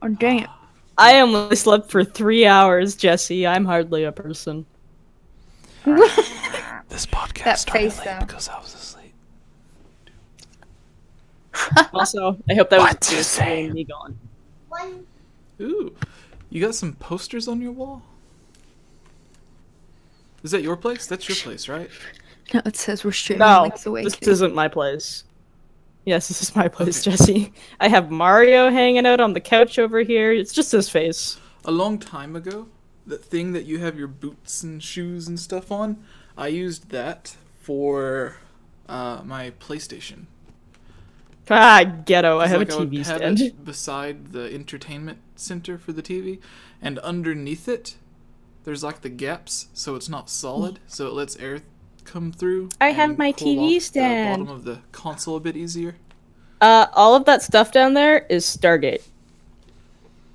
Oh, dang it. I only slept for 3 hours, Jesse. I'm hardly a person. This podcast That started face, late though. because I was asleep. Also, I hope that What was to say? me gone. Ooh, you got some posters on your wall? Is that your place? That's your place, right? No, it says we're streaming No, Link's this Awakening. isn't my place. Yes, this is my place, Okay. Jesse. I have Mario hanging out on the couch over here. It's just his face. A long time ago, the thing that you have your boots and shoes and stuff on, I used that for my PlayStation. Ah, ghetto. I It's have like a would TV have stand. it beside the entertainment center for the TV, and underneath it, there's like the gaps, so it's not solid, so it lets air come through. I have and my cool TV off stand. The bottom of the console a bit easier. All of that stuff down there is Stargate.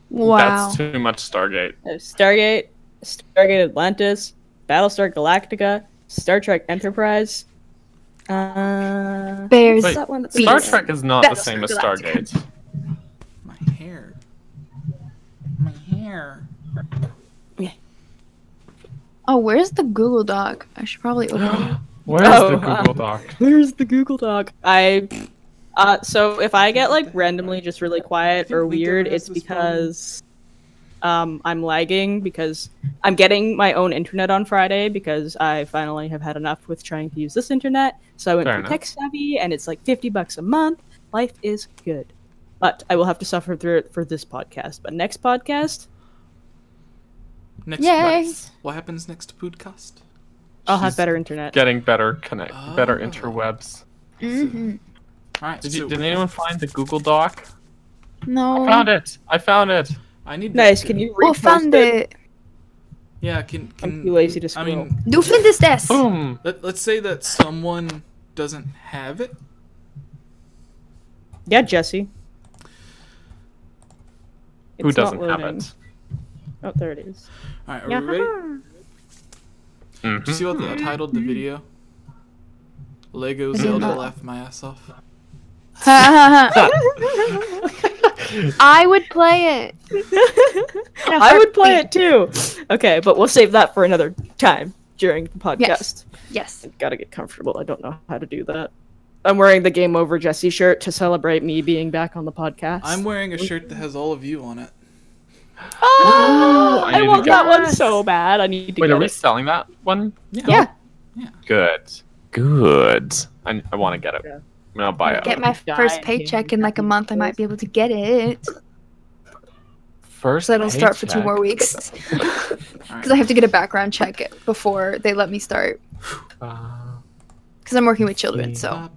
Wow. That's too much Stargate. Stargate, Stargate Atlantis, Battlestar Galactica, Star Trek Enterprise. Bears. Wait, that one that's Star Beats. Trek is not the That's same as Galactica. Stargate. My hair. My hair. Oh, where's the Google Doc? I should probably open it. Where's Oh, the Google Doc? Where's the Google Doc? So if I get like randomly just really quiet or weird, it's because I'm lagging because I'm getting my own internet on Friday because I finally have had enough with trying to use this internet. So I went Fair for enough. Tech Savvy and it's like $50 a month. Life is good. But I will have to suffer through it for this podcast. But next podcast, Next, Yay. what happens next to podcast? I'll have She's better internet. Getting better better Oh. interwebs. Mm-hmm. All right. Did anyone find the Google Doc? No. I found it. I found it. I need. Nice. that Can too. you We'll repost find it? it. Yeah. Can. I'm too lazy to I scroll. mean, Du findest es. Boom. let's say that someone doesn't have it. Yeah, Jesse. Who It's not doesn't have loading. it? Oh, there it is. All right. Are we ready? Mhm. Did you see what I titled the video? Lego Zelda laughed my ass off. I would play it. I would play it too. Okay, but we'll save that for another time during the podcast. Yes. Gotta get comfortable. I don't know how to do that. I'm wearing the Game Over Jesse shirt to celebrate me being back on the podcast. I'm wearing a shirt that has all of you on it. Oh, I I need to want get that one this. so bad. I need to Wait, get are we it. selling that one? Yeah. Good. Good. I want to get it. Yeah. I'm gonna buy it. Get my first Dying. paycheck in like a month. I might be able to get it. First. So I don't start for 2 paycheck. more weeks. Because I have to get a background check before they let me start. Because I'm working with children, so.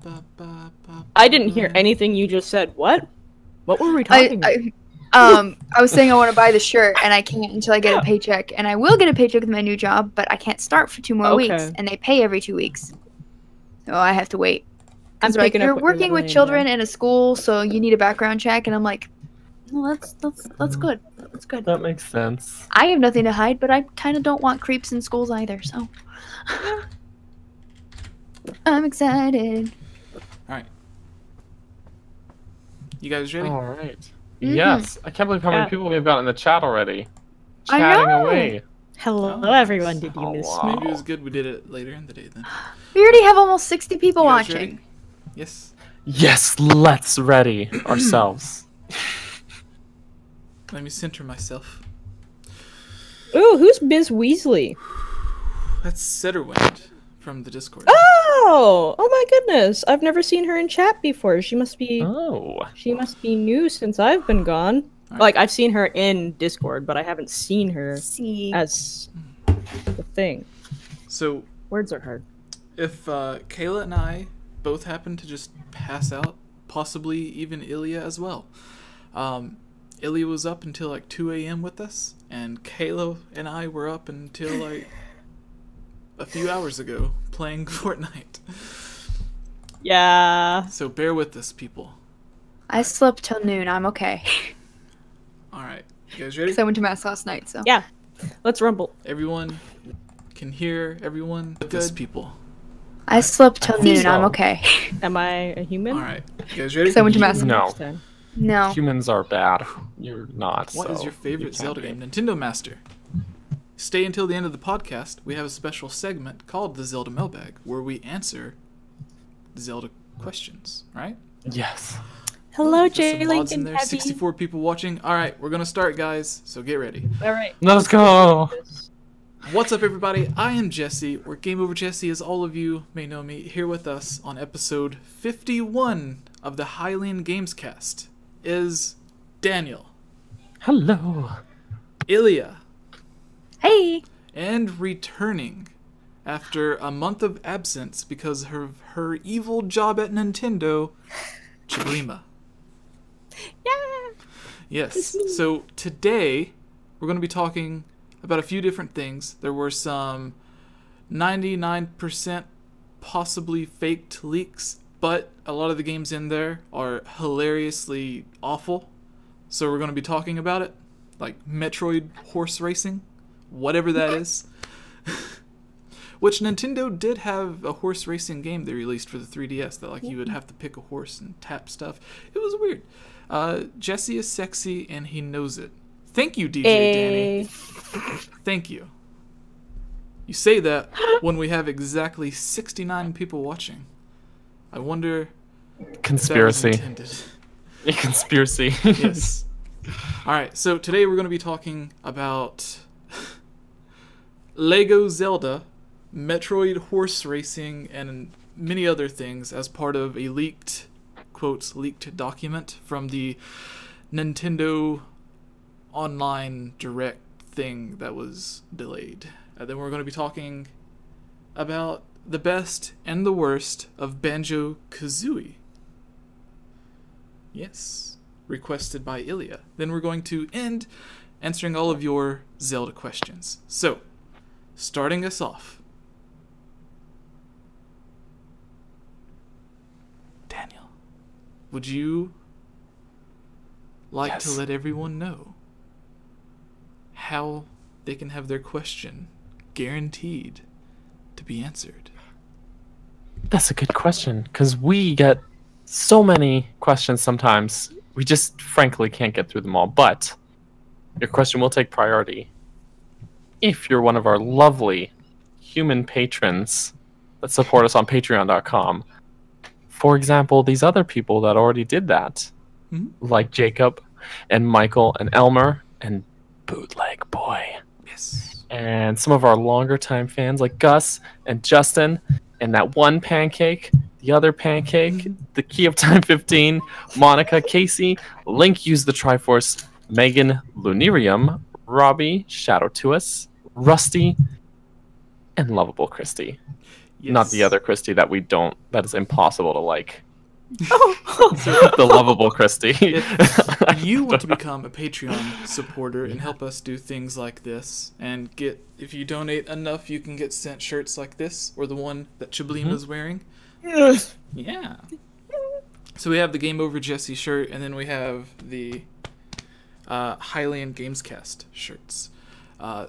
I didn't hear anything you just said. What? What were we talking about? I was saying I want to buy the shirt, and I can't until I get a paycheck. And I will get a paycheck with my new job, but I can't start for 2 more Okay. weeks. And they pay every 2 weeks. So I have to wait. I'm Because like, picking up you're what you're working with laying children down. in a school, so you need a background check. And I'm like, no, that's good. That's good. That makes sense. I have nothing to hide, but I kind of don't want creeps in schools either, so. I'm excited. Alright. You guys ready? All right. Mhm. Yes. I can't believe how many Yeah. people we've got in the chat already. I Chatting know. away. Hello, Oh. everyone. Did you Oh, miss wow. me? Maybe it was good we did it later in the day then. We already have almost 60 people You guys watching. ready? Yes. Yes, let's ready ourselves. Let me center myself. Ooh, who's Biz Weasley? That's Setterwind from the Discord. Oh my goodness! I've never seen her in chat before. She must be Oh. new since I've been gone. Alright. Like I've seen her in Discord, but I haven't seen her See. as the thing. So, Words are hard. if Kayla and I both happen to just pass out, possibly even Ilya as well. Ilya was up until like 2 a.m. with us, and Kayla and I were up until like a few hours ago playing Fortnite. Yeah. So bear with us, people. I slept till noon. I'm okay. Alright, you guys ready? Because I went to mass last night, so. Yeah. Let's rumble. Everyone can hear everyone. With us, people. I slept till think noon. I'm so. okay. Am I a human? Alright, you guys ready? Because I went to mass. No. Next time. No. Humans are bad. You're not. What is so your favorite you can't Zelda be. game? Nintendo Master. Stay until the end of the podcast. We have a special segment called the Zelda Mailbag, where we answer Zelda questions, right? Yes. Hello, There's some Jay mods in Lincoln there. Heavy. 64 people watching. All right, we're gonna start, guys. So get ready. All right. Let's go. What's up, everybody? I am Jesse, or Game Over Jesse, as all of you may know me. Here with us on episode 51 of the Hylian Gamescast is Daniel, Hello. Ilya, Hey. and returning after a month of absence because of her evil job at Nintendo, Chiblima. Yeah. Yes. So today we're going to be talking about a few different things. There were some 99% possibly faked leaks, but a lot of the games in there are hilariously awful. So we're going to be talking about it, like Metroid horse racing, whatever that is. Which Nintendo did have a horse racing game they released for the 3DS that like you would have to pick a horse and tap stuff. It was weird. Jesse is sexy and he knows it. Thank you, DJ Danny. Thank you. You say that when we have exactly 69 people watching. I wonder Conspiracy. if that was intended. A conspiracy. Yes. Alright, so today we're going to be talking about Lego Zelda, Metroid horse racing, and many other things as part of a leaked, quotes, leaked document from the Nintendo Online Direct thing that was delayed. And then we're going to be talking about the best and the worst of Banjo Kazooie. Yes, requested by Ilya. Then we're going to end answering all of your Zelda questions. So, starting us off, Daniel, would you like to Yes. let everyone know how they can have their question guaranteed to be answered? That's a good question, because we get so many questions sometimes. We just frankly can't get through them all, but your question will take priority if you're one of our lovely human patrons that support us on patreon.com. For example, these other people that already did that, like Jacob and Michael and Elmer and Bootleg Boy. Yes. And some of our longer time fans like Gus and Justin and that one pancake, the other pancake, the Key of Time 15, Monica, Casey, Link Use the Triforce, Megan, Lunarium, Robbie, Shadow to Us, Rusty, and Lovable Christy. Yes. Not the other Christy that is impossible to like. Oh. The lovable Christy. If you want to become a Patreon supporter and help us do things like this, and if you donate enough, you can get sent shirts like this, or the one that Chiblima's wearing. Yeah. So we have the Game Over Jesse shirt, and then we have the Hylian Gamescast shirts.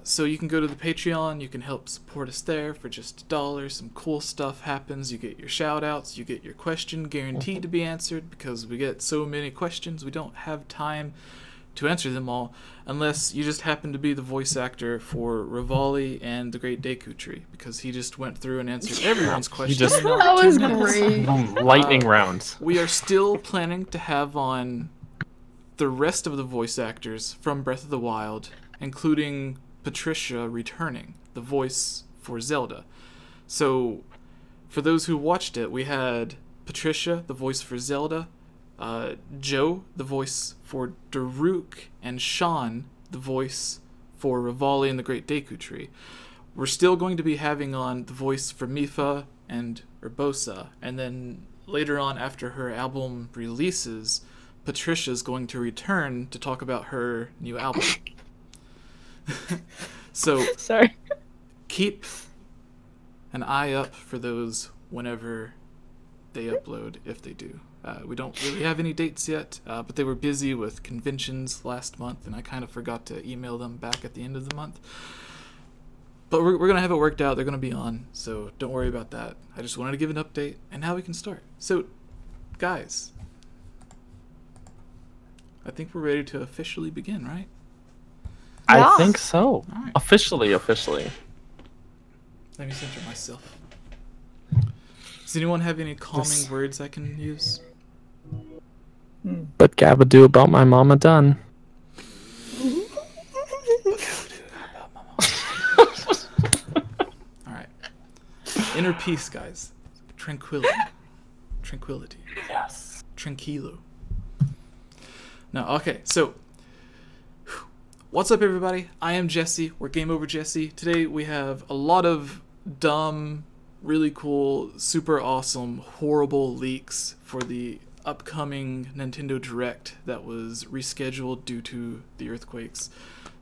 So you can go to the Patreon, you can help support us there for just $1. Some cool stuff happens. You get your shout outs, you get your question guaranteed to be answered, because we get so many questions we don't have time to answer them all, unless you just happen to be the voice actor for Rivali and the Great Deku Tree, because he just went through and answered everyone's questions. just- in like That 2 was minutes. great. Lightning round. We are still planning to have on the rest of the voice actors from Breath of the Wild, including Patricia returning, the voice for Zelda. So, for those who watched it, we had Patricia, the voice for Zelda, Joe, the voice for Daruk, and Sean, the voice for Rivali and the Great Deku Tree. We're still going to be having on the voice for Mifa and Urbosa, and then later on, after her album releases, Patricia's going to return to talk about her new album. So Sorry. keep an eye up for those whenever they upload, if they do. We don't really have any dates yet, but they were busy with conventions last month, and I kind of forgot to email them back at the end of the month. But we're going to have it worked out. They're going to be on, so don't worry about that. I just wanted to give an update, and now we can start. So, guys, I think we're ready to officially begin, right? Yeah. I think so. Alright. Officially. Let me center myself. Does anyone have any calming words I can use? But Gabadoo about my mama done. Alright. Inner peace, guys. Tranquility. Tranquility. Yes. Tranquilo. No, okay, so what's up, everybody? I am Jesse. We're Game Over Jesse. Today we have a lot of dumb, really cool, super awesome, horrible leaks for the upcoming Nintendo Direct that was rescheduled due to the earthquakes.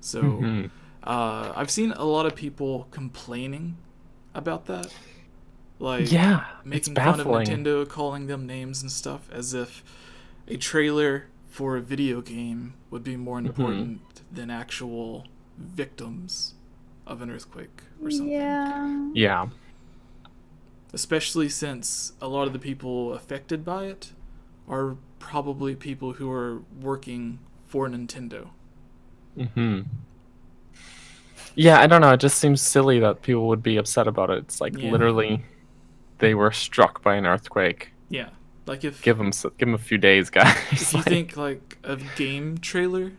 So I've seen a lot of people complaining about that. Like, Yeah, making it's fun of baffling. Nintendo, calling them names and stuff, as if a trailer for a video game would be more important than actual victims of an earthquake or something. Yeah. Yeah. Especially since a lot of the people affected by it are probably people who are working for Nintendo. Yeah, I don't know. It just seems silly that people would be upset about it. It's like Yeah. literally, they were struck by an earthquake. Yeah, like if Give them a few days, guys. if you think like a game trailer.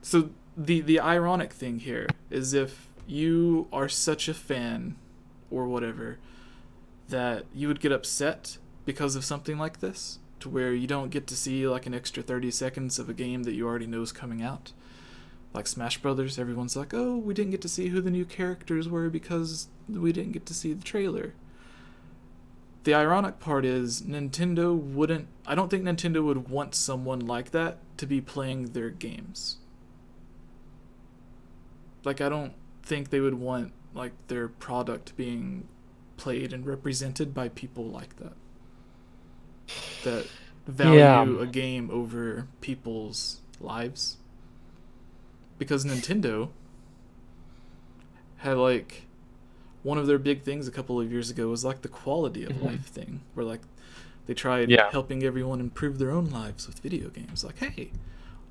So the ironic thing here is if you are such a fan or whatever that you would get upset because of something like this, to where you don't get to see like an extra 30 seconds of a game that you already know is coming out. Like Smash Brothers, everyone's like, oh, we didn't get to see who the new characters were because we didn't get to see the trailer. The ironic part is I don't think Nintendo would want someone like that to be playing their games. Like, I don't think they would want like their product being played and represented by people like that. That value a game over people's lives. Because Nintendo had like one of their big things a couple of years ago was like the quality of life thing, where like they tried helping everyone improve their own lives with video games. Like, hey,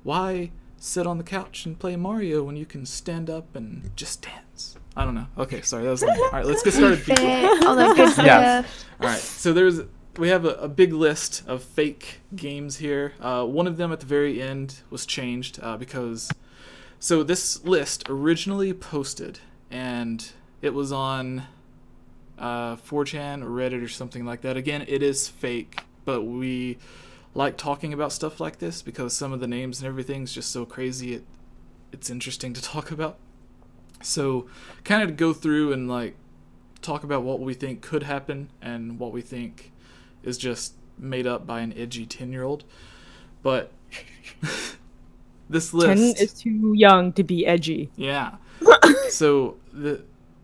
why sit on the couch and play Mario when you can stand up and just dance? I don't know. Okay, sorry, that was long. All right, let's get started, people. All that good stuff. All right, so we have a big list of fake games here. One of them at the very end was changed because... So this list originally posted, and it was on 4chan or Reddit or something like that. Again, it is fake, but we like talking about stuff like this because some of the names and everything is just so crazy. It's interesting to talk about. So kind of go through and like talk about what we think could happen and what we think is just made up by an edgy 10-year-old. But this list 10 is too young to be edgy. Yeah. So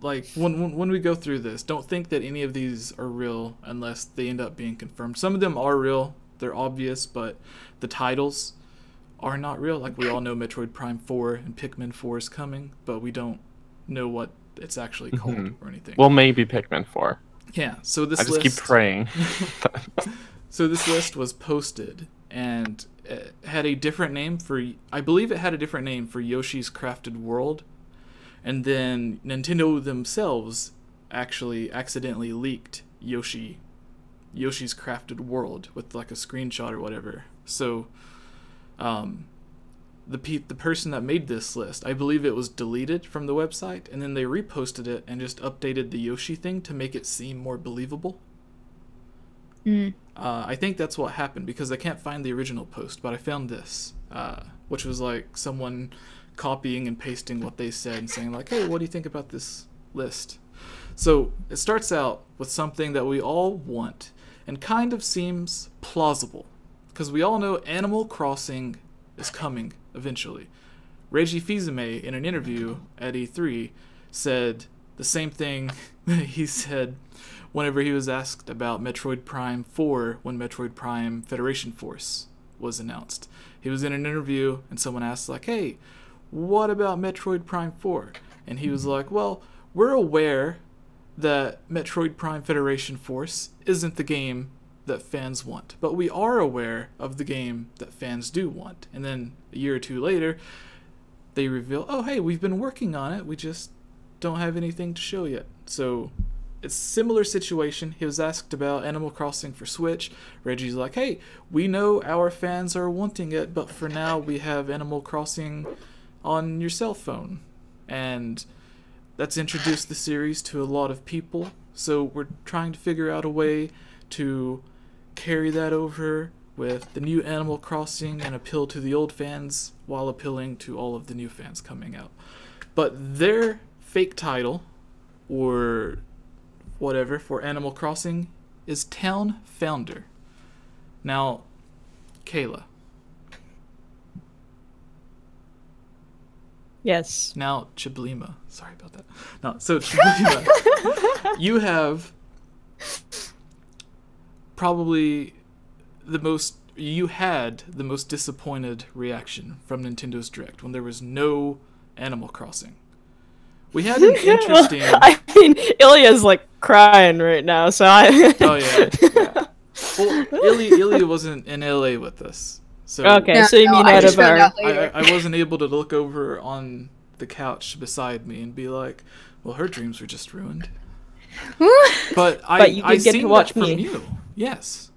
when we go through this, don't think that any of these are real unless they end up being confirmed. Some of them are real, they're obvious, but the titles are not real. Like, we all know Metroid Prime 4 and Pikmin 4 is coming, but we don't know what it's actually called or anything. Well, maybe Pikmin 4. Yeah, so this I just keep praying. So this list was posted, and it had a different name for... I believe it had a different name for Yoshi's Crafted World, and then Nintendo themselves actually accidentally leaked Yoshi's Crafted World with like a screenshot or whatever. So the person that made this list, I believe it was deleted from the website, and then they reposted it and just updated the Yoshi thing to make it seem more believable. I think that's what happened, because I can't find the original post, but I found this, which was like someone copying and pasting what they said and saying like, hey, what do you think about this list? So it starts out with something that we all want and kind of seems plausible, because we all know Animal Crossing is coming eventually. Reggie Fils-Aimé, in an interview at E3, said the same thing that he said whenever he was asked about Metroid Prime 4 when Metroid Prime Federation Force was announced. He was in an interview and someone asked like, hey, what about Metroid Prime 4? And he was like, well, we're aware that Metroid Prime Federation Force isn't the game that fans want, but we are aware of the game that fans do want. And then a year or two later, they reveal, oh hey, we've been working on it, we just don't have anything to show yet. So it's a similar situation. He was asked about Animal Crossing for Switch. Reggie's like, hey, we know our fans are wanting it, but for now we have Animal Crossing on your cell phone. And that's introduced the series to a lot of people. So we're trying to figure out a way to carry that over with the new Animal Crossing and appeal to the old fans while appealing to all of the new fans coming out. But their fake title, or whatever, for Animal Crossing is Town Founder. Now, Kayla. Yes. Now, Chiblima. Sorry about that. No, so Chiblima, you have probably you had the most disappointed reaction from Nintendo's Direct when there was no Animal Crossing. We had an interesting... Well, I mean, Ilya's like crying right now, so I... Oh, yeah. Well, Ilya wasn't in LA with us. So okay, so you mean out of our... I wasn't able to look over on the couch beside me and be like, well, her dreams were just ruined. But you did get to watch me. From you. Yes.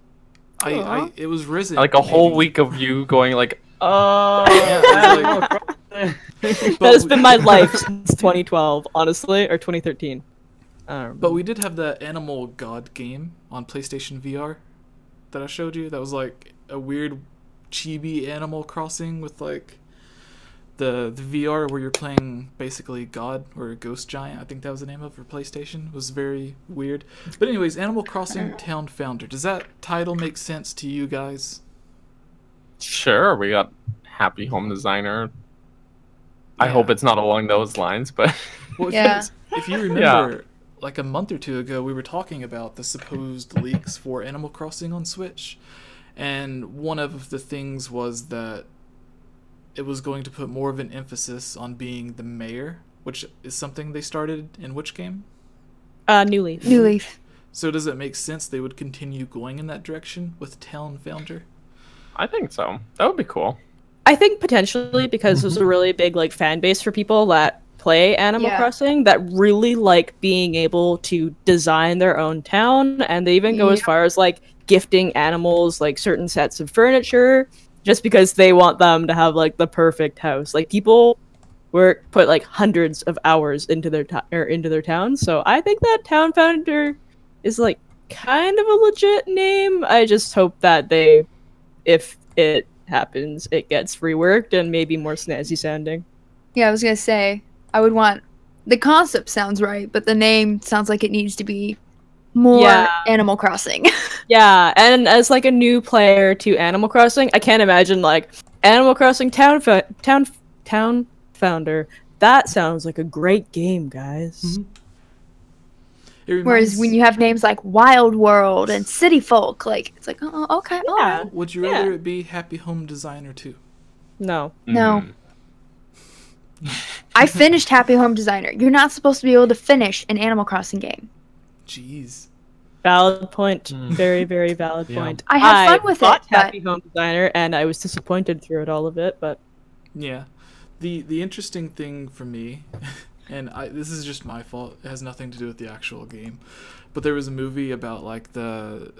It was risen. Like a whole week of you going like, yeah, that has been my life since 2012, honestly, or 2013. But we did have that Animal God game on PlayStation VR that I showed you. That was like a weird chibi Animal Crossing with like the VR where you're playing basically God or a Ghost Giant. I think that was the name of it for PlayStation. It was very weird. But anyways, Animal Crossing Town Founder. Does that title make sense to you guys? Sure, we got Happy Home Designer. Yeah. I hope it's not along those lines, but... Well, if you remember, like a month or two ago, we were talking about the supposed leaks for Animal Crossing on Switch. And one of the things was that it was going to put more of an emphasis on being the mayor, which is something they started in which game? New Leaf. New Leaf. So does it make sense they would continue going in that direction with Town Founder? I think so. That would be cool. I think potentially because there's a really big like fan base for people that play Animal Crossing that really like being able to design their own town, and they even go as far as like gifting animals like certain sets of furniture just because they want them to have like the perfect house. Like people put like hundreds of hours into their town. So I think that Town Founder is like kind of a legit name. I just hope that if it happens, it gets reworked and maybe more snazzy sounding. Yeah, I was gonna say, I would want... The concept sounds right, but the name sounds like it needs to be more Animal Crossing. Yeah, and as like a new player to Animal Crossing, I can't imagine like Animal Crossing Town Founder. That sounds like a great game, guys. Mm-hmm. Whereas when you have names like Wild World and City Folk, like it's like, oh, okay. Yeah. Oh. Would you rather it be Happy Home Designer 2? No. No. I finished Happy Home Designer. You're not supposed to be able to finish an Animal Crossing game. Jeez. Valid point. Very, very valid point. I had fun with it. Happy Home Designer, and I was disappointed throughout all of it, but... Yeah. The interesting thing for me... And this is just my fault. It has nothing to do with the actual game. But there was a movie about like the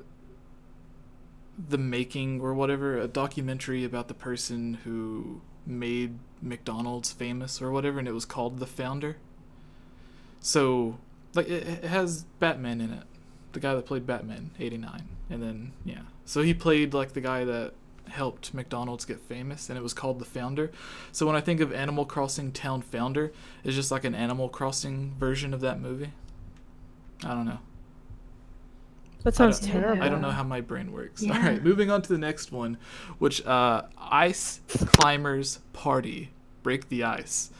making or whatever, a documentary about the person who made McDonald's famous or whatever, and it was called The Founder. So like it has Batman in it. The guy that played Batman, 89. And then so he played like the guy that helped McDonald's get famous, and it was called The Founder. So when I think of Animal Crossing Town Founder, it's just like an Animal Crossing version of that movie. I don't know. That sounds terrible. I don't know how my brain works. All right, moving on to the next one, which Ice Climbers Party, Break the Ice.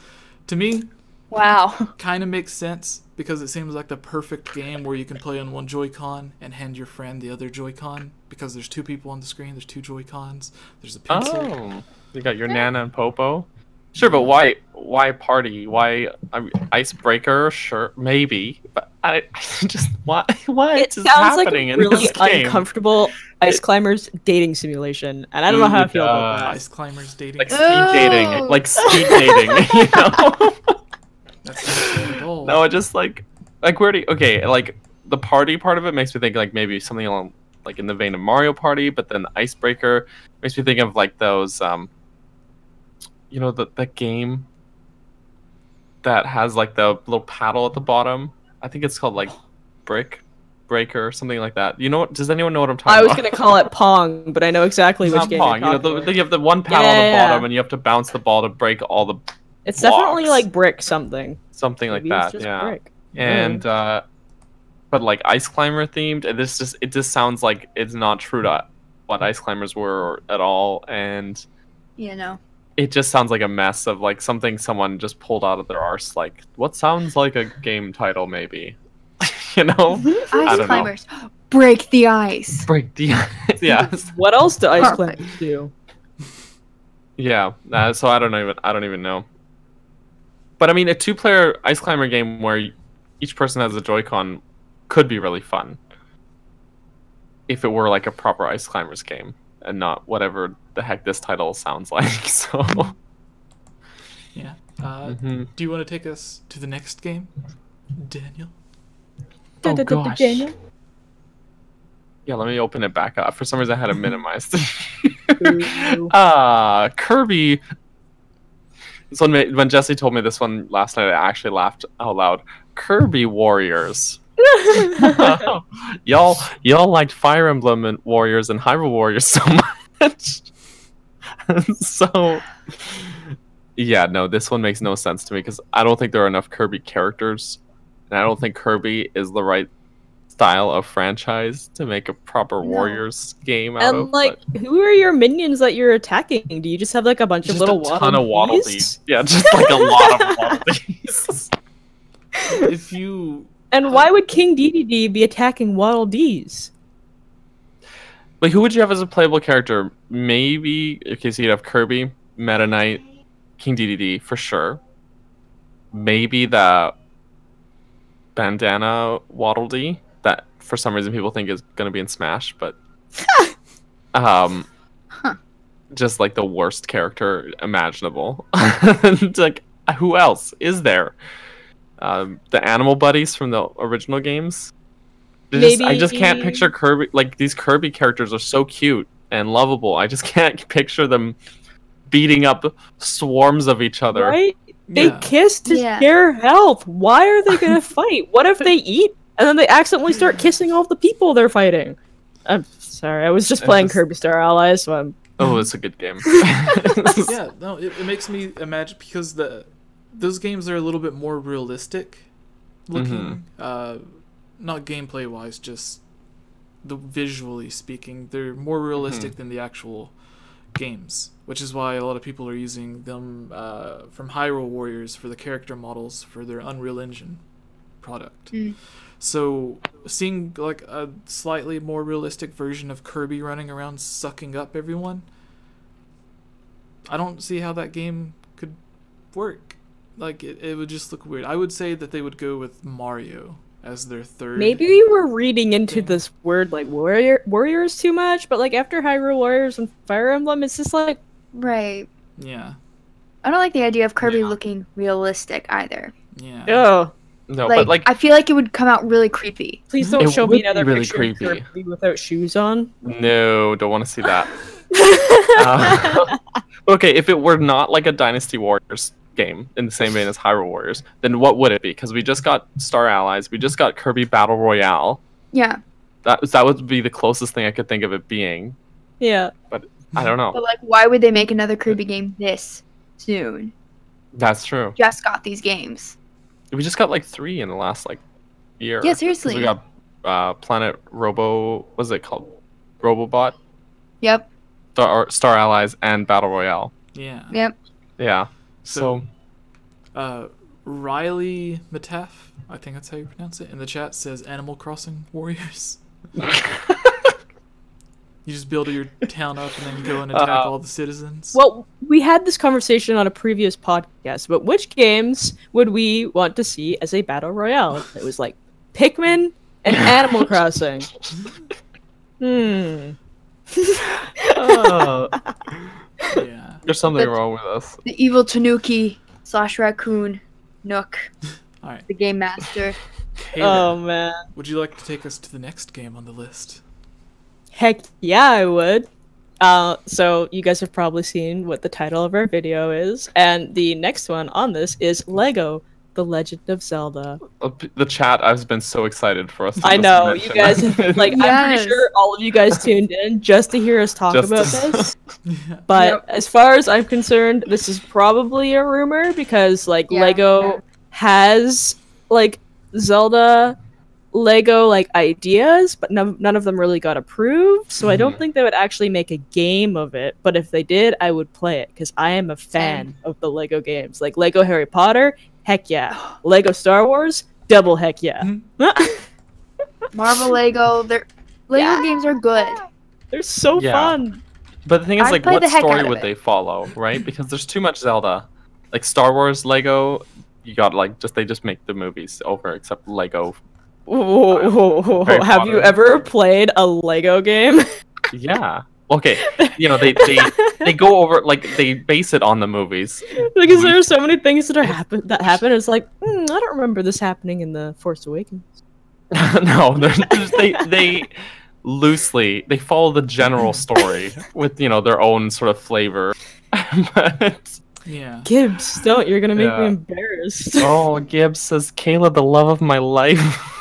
To me, wow, kind of makes sense because it seems like the perfect game where you can play on one Joy-Con and hand your friend the other Joy-Con, because there's two people on the screen, there's two Joy-Cons, there's a pencil. Oh, you got your Nana and Popo. Sure, but why party? Why icebreaker? Sure, maybe. But I just what It is sounds like happening a in really this game? uncomfortable Ice Climbers dating simulation, and I don't know how I feel about that. Ice climbers dating. Like speed dating, like speed dating. You know? That's not bad at all. No, it just like where do you, okay, like the party part of it makes me think like maybe something along like in the vein of Mario Party, but then the Icebreaker makes me think of like those you know, the game that has like the little paddle at the bottom. I think it's called like Breaker or something like that. You know what? Does anyone know what I'm talking about? I was gonna call it Pong, but I know exactly It's which not game Pong. you're You know, talking about. you have the one paddle at the Yeah. bottom, and you have to bounce the ball to break all the It's definitely blocks. like brick something. Something like Maybe it's that. just Yeah. brick. And but like Ice Climber themed, and it just sounds like it's not true to what Ice Climbers were at all, and Yeah, no. it just sounds like a mess of like something someone just pulled out of their arse. Like what sounds like a game title, maybe. You know, I Ice don't climbers. Break the ice. break the yes, What else do Ice Perfect. Climbers do? yeah. So I don't even know. But I mean, a 2-player Ice Climber game where each person has a Joy-Con could be really fun if it were like a proper Ice Climbers game and not whatever the heck this title sounds like. So Yeah. Mhm. Do you want to take us to the next game, Daniel? Oh, gosh. Daniel? Yeah, let me open it back up. For some reason, I had it minimized. Ooh. Kirby. So when Jesse told me this one last night, I actually laughed out loud. Kirby Warriors. y'all liked Fire Emblem and Warriors and Hyrule Warriors so much. So yeah, no, this one makes no sense to me because I don't think there are enough Kirby characters, and I don't think Kirby is the right style of franchise to make a proper No. Warriors game out And of. like, who are your minions that you're attacking? Do you just have like a bunch of just little a ton of Waddle Waddle Dees. Dees? Yeah, just like a lot of Waddle Dees. If you And why would King Dedede be attacking Waddle Dees? Like, who would you have as a playable character? Maybe, okay, so you'd have Kirby, Meta Knight, King Dedede, for sure. Maybe the bandana Waddle Dee that for some reason people think is going to be in Smash, but just like the worst character imaginable. And, like, who else is there? The animal buddies from the original games. I just can't picture Kirby. Like, these Kirby characters are so cute and lovable. I just can't picture them beating up swarms of each other. Right? They Yeah. kiss to Yeah. share health. Why are they gonna fight? What if they eat and then they accidentally start kissing all the people they're fighting? I'm sorry, I was just playing Kirby Star Allies, so I'm... Oh, it's a good game. yeah, no, it makes me imagine because those games are a little bit more realistic looking. Not gameplay wise, just the visually speaking, they're more realistic than the actual games, which is why a lot of people are using them from Hyrule Warriors for the character models for their Unreal Engine product. So seeing like a slightly more realistic version of Kirby running around sucking up everyone, I don't see how that game could work. Like, it would just look weird. I would say that they would go with Mario as their third. Maybe we were reading into this word like warriors too much, but like after Hyrule Warriors and Fire Emblem, it's just like... Right. Yeah. I don't like the idea of Kirby looking realistic either. Yeah. Oh, No, Like, but like, I feel like it would come out really creepy. please don't It show would me be another really picture creepy. of Kirby without shoes on. no, don't want to see that. Okay, if it were not like a Dynasty Warriors game in the same vein as Hyrule Warriors, then what would it be? Because we just got Star Allies, we just got Kirby Battle Royale. Yeah. That would be the closest thing I could think of it being. Yeah. But I don't know. But like, why would they make another Kirby game this soon? That's true. Just got these games. We just got like 3 in the last like year. Yeah, 'Cause seriously. we got Planet Robo. What's it called? Robobot, Yep. Star Allies, and Battle Royale. Yeah. Yep. Yeah. So Riley Matef, I think that's how you pronounce it, in the chat says Animal Crossing Warriors. You just build your town up and then go and attack all the citizens. Well, we had this conversation on a previous podcast, but which games would we want to see as a battle royale? It was like Pikmin and Animal Crossing. Oh. Yeah. There's something wrong with us. The evil Tanuki / raccoon Nook, All right. the game master. Kayla, Oh man. would you like to take us to the next game on the list? Heck yeah, I would. So you guys have probably seen what the title of our video is, and the next one on this is Lego: The Legend of Zelda. The chat, I've been so excited for us to I just know, mention you guys, it. like, I'm Yes. pretty sure all of you guys tuned in just to hear us talk Just about to- this. Yeah. But Yep. as far as I'm concerned, this is probably a rumor because, like, Yeah. Lego has, like, Zelda Lego, like, ideas, but none of them really got approved, so I don't think they would actually make a game of it. But if they did, I would play it because I am a fan of the Lego games. Like, Lego Harry Potter, heck yeah. Lego Star Wars, double heck yeah. Marvel Lego. Lego games are good. They're so Yeah. fun. But the thing is, I'd like, play what the heck story out of would it. they follow, right? Because there's too much Zelda. Like Star Wars, Lego, you got like they just make the movies over, except Lego. Whoa, Harry have you Potter. ever played a Lego game? Yeah. Okay. They go over, like, they base it on the movies. Because there are so many things that happen. It's like, I don't remember this happening in The Force Awakens. No, they loosely they follow the general story with their own sort of flavor. But Yeah. Gibbs, don't. You're going to make me Yeah. embarrassed. oh, Gibbs says, "Kayla, the love of my life."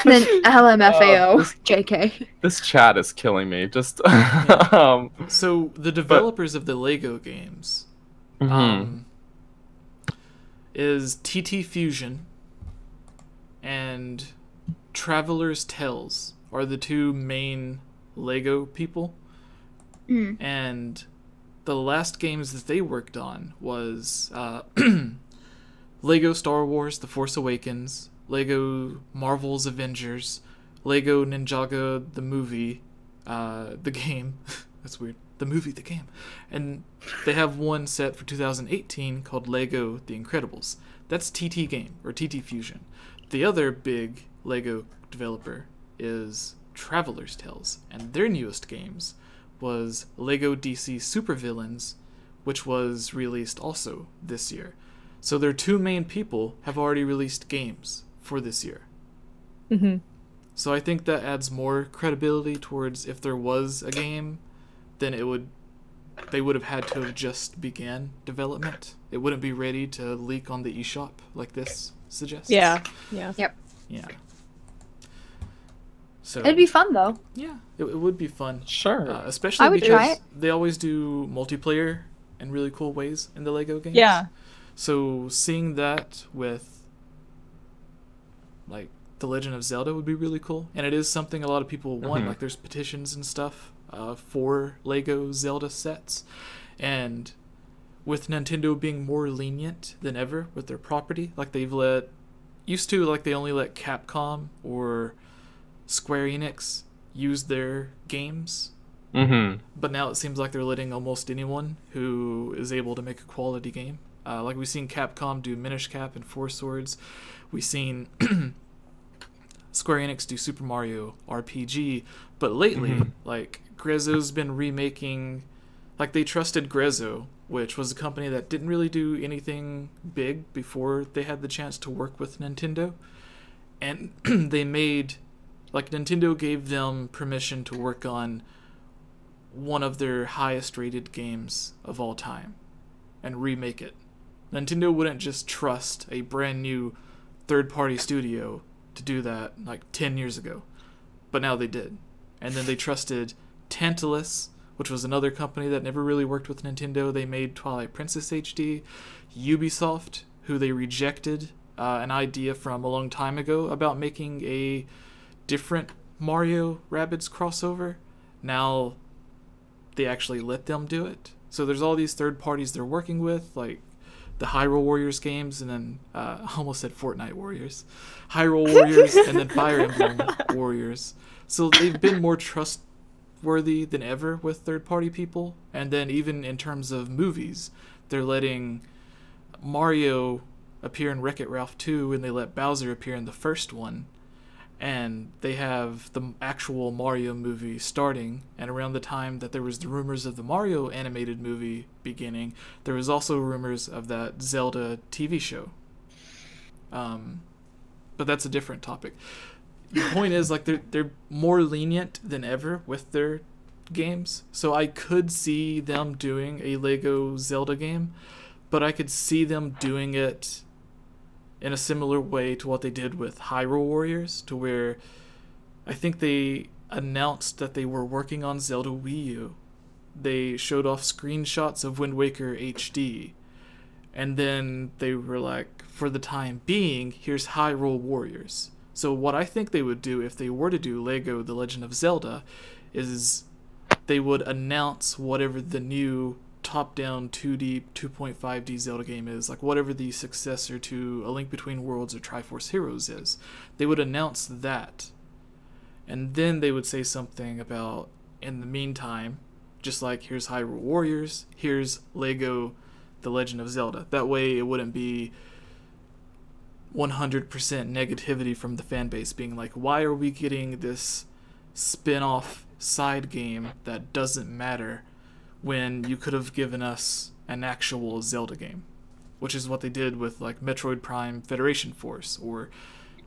And then LMFAO. this- JK. This chat is killing me. Just So the developers of the Lego games mhm. is TT Fusion and Traveler's Tales are the two main Lego people. Mm. And the last games that they worked on was Lego Star Wars: The Force Awakens, Lego Marvel's Avengers, Lego Ninjago the movie, the game. That's weird. The movie, the game. And they have one set for 2018 called Lego The Incredibles. That's TT Game, or TT Fusion. The other big Lego developer is Traveler's Tales, and their newest games was Lego DC Supervillains, which was released also this year. So their two main people have already released games for this year. Mm-hmm. So I think that adds more credibility towards if there was a game, then they would have had to have just began development. It wouldn't be ready to leak on the eShop like this suggests. Yeah. Yeah. So It'd be fun though. yeah, it would be fun. Sure. Especially I would try because it. they always do multiplayer in really cool ways in the Lego games. Yeah. So seeing that with like the Legend of Zelda would be really cool, and it is something a lot of people want. Mhm. Like there's petitions and stuff for Lego Zelda sets, and with Nintendo being more lenient than ever with their property, like they only let Capcom or Square Enix use their games, Mm-hmm. but now it seems like they're letting almost anyone who is able to make a quality game. Like we've seen Capcom do Minish Cap and Four Swords. We've seen Square Enix do Super Mario RPG. But lately, like Grezzo's been remaking. Like they trusted Grezzo, which was a company that didn't really do anything big before they had the chance to work with Nintendo, and they made. Like, Nintendo gave them permission to work on one of their highest rated games of all time and remake it. Nintendo wouldn't just trust a brand new third-party studio to do that, like, 10 years ago. But now they did. And then they trusted Tantalus, which was another company that never really worked with Nintendo. They made Twilight Princess HD. Ubisoft, who they rejected an idea from a long time ago about making a different Mario Rabbids crossover. Now they actually let them do it. So there's all these third parties they're working with, like the Hyrule Warriors games, and then I almost said Fortnite Warriors, Hyrule Warriors, and then Fire Emblem Warriors. So they've been more trustworthy than ever with third party people. And then even in terms of movies, they're letting Mario appear in Wreck-It Ralph 2 and they let Bowser appear in the first one. And they have the actual Mario movie starting, and around the time that there was the rumors of the Mario animated movie beginning, there was also rumors of that Zelda TV show. But that's a different topic. The point is, like, they're more lenient than ever with their games, so I could see them doing a Lego Zelda game, but I could see them doing it in a similar way to what they did with Hyrule Warriors, to where I think they announced that they were working on Zelda Wii U. They showed off screenshots of Wind Waker HD, and then they were like, for the time being, here's Hyrule Warriors. So what I think they would do if they were to do Lego The Legend of Zelda is they would announce whatever the new top-down 2D, 2.5D Zelda game is, like whatever the successor to A Link Between Worlds or Triforce Heroes is. They would announce that, and then they would say something about, in the meantime, just like, here's Hyrule Warriors, here's Lego The Legend of Zelda. That way it wouldn't be 100% negativity from the fan base being like, why are we getting this spin-off side game that doesn't matter when you could have given us an actual Zelda game, which is what they did with like Metroid Prime Federation Force or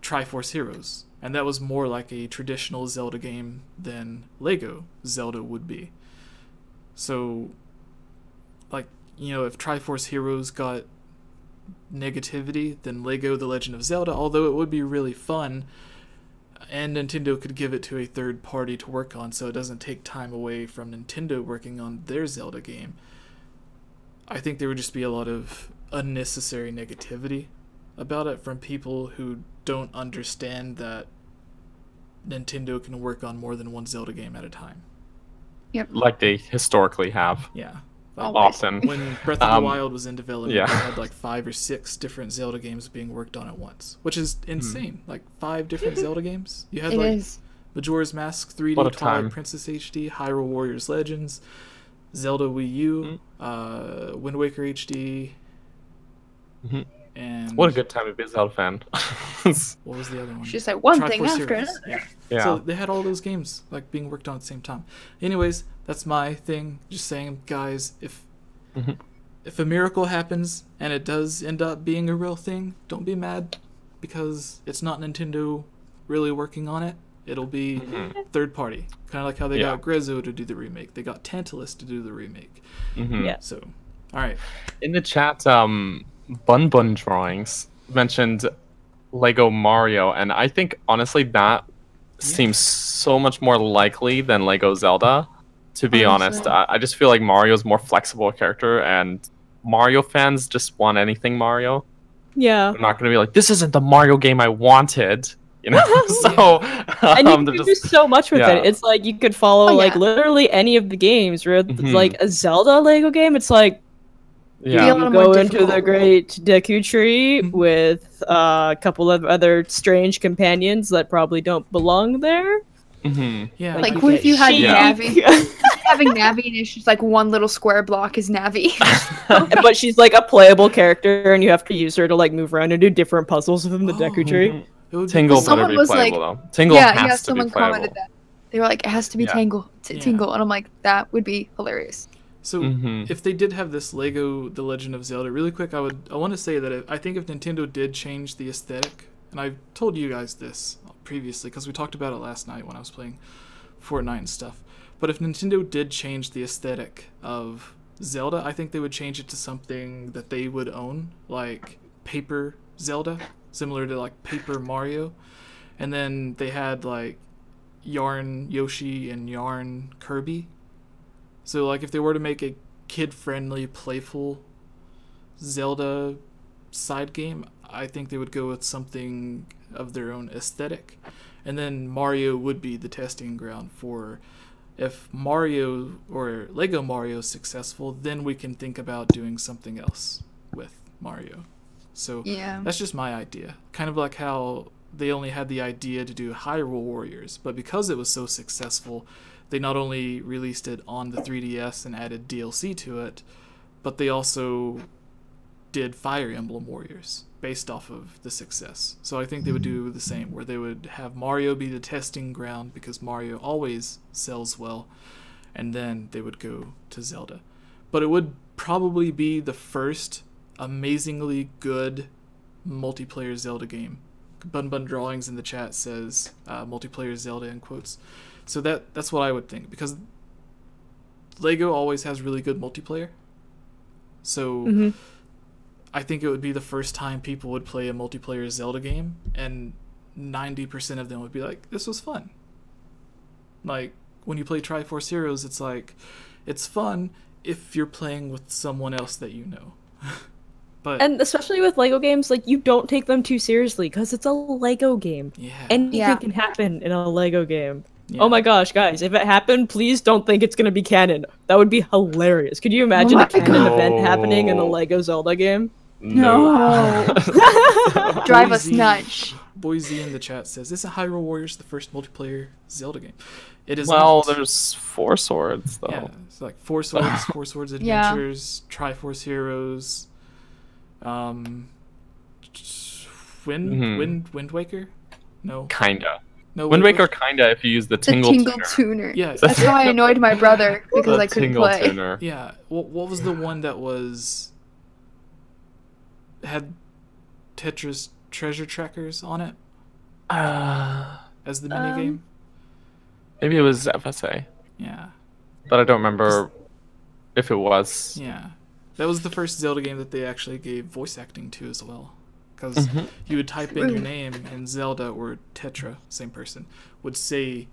Triforce Heroes, and that was more like a traditional Zelda game than Lego Zelda would be. So, like, you know, if Triforce Heroes got negativity, then Lego The Legend of Zelda, although it would be really fun, and Nintendo could give it to a third party to work on so it doesn't take time away from Nintendo working on their Zelda game, I think there would just be a lot of unnecessary negativity about it from people who don't understand that Nintendo can work on more than one Zelda game at a time. Yep. Like they historically have. Yeah. Often. When Breath of the Wild was in development, yeah. they had like 5 or 6 different Zelda games being worked on at once, which is insane. Like 5 different Zelda games. You had Majora's Mask 3D, Twilight Princess HD, Hyrule Warriors Legends, Zelda Wii U, Wind Waker HD, and what a good time to be a Zelda fan. What was the other one? She's like one Triforce thing after Heroes. another. Yeah. So they had all those games like being worked on at the same time. Anyways, that's my thing. Just saying, guys, if a miracle happens and it does end up being a real thing, don't be mad because it's not Nintendo really working on it. It'll be third party, kind of like how they got Grezzo to do the remake. They got Tantalus to do the remake. Yeah. So, all right. In the chat, Bun Bun Drawings mentioned Lego Mario, and I think honestly that seems so much more likely than Lego Zelda. To be honest, I just feel like Mario's more flexible character, and Mario fans just want anything Mario. Yeah. They're not going to be like, this isn't the Mario game I wanted. You know, so and you can do so much with it. It's like you could follow like literally any of the games. Where like a Zelda Lego game, it's like you go into the Great Deku Tree with a couple of other strange companions that probably don't belong there. Yeah, like what if you had Navi? Having Navi and it's just like one little square block is Navi. But she's like a playable character, and you have to use her to like move around and do different puzzles within the Deku Tree. Tingle better be playable though. Tingle has to be playable. Commented that. They were like, it has to be Tingle, and I'm like, that would be hilarious. So if they did have this Lego The Legend of Zelda, really quick, I want to say that I think if Nintendo did change the aesthetic, and I've told you guys this previously because we talked about it last night when I was playing Fortnite and stuff, but if Nintendo did change the aesthetic of Zelda, I think they would change it to something that they would own, like Paper Zelda, similar to like Paper Mario, and then they had like Yarn Yoshi and Yarn Kirby. So like if they were to make a kid-friendly, playful Zelda side game, I think they would go with something of their own aesthetic. And then Mario would be the testing ground for if Mario or Lego Mario is successful, then we can think about doing something else with Mario. So that's just my idea. Kind of like how they only had the idea to do Hyrule Warriors, but because it was so successful, they not only released it on the 3DS and added DLC to it, but they also did Fire Emblem Warriors based off of the success. So I think they would do the same, where they would have Mario be the testing ground because Mario always sells well, and then they would go to Zelda. But it would probably be the first amazingly good multiplayer Zelda game. Bun Drawings in the chat says multiplayer Zelda in quotes. So that's what I would think, because Lego always has really good multiplayer. So I think it would be the first time people would play a multiplayer Zelda game, and 90% of them would be like, this was fun. Like, when you play Triforce Heroes, it's like, it's fun if you're playing with someone else that you know. And especially with Lego games, like, you don't take them too seriously because it's a Lego game. Yeah. Anything can happen in a Lego game. Yeah. Oh my gosh, guys, if it happened, please don't think it's gonna be canon. That would be hilarious. Could you imagine a canon event happening in a Lego Zelda game? No. Drive us nuts. Boise in the chat says, isn't Hyrule Warriors the first multiplayer Zelda game? It is Well, not. there's 4 swords, though. Yeah, it's like 4 Swords, 4 Swords Adventures, Triforce Heroes, Wind Waker? No. Kinda. No, Wind Waker, kinda, if you use the The Tingle Tingle Tuner. Tuner. Yeah. That's how I annoyed my brother, because The I couldn't Tingle play. Tuner. Yeah. What was the one that had Tetris treasure trackers on it as the minigame? Maybe it was FSA, Yeah. but I don't remember if it was. Yeah. That was the first Zelda game that they actually gave voice acting to as well. Because you would type in your name, and Zelda or Tetra, same person, would say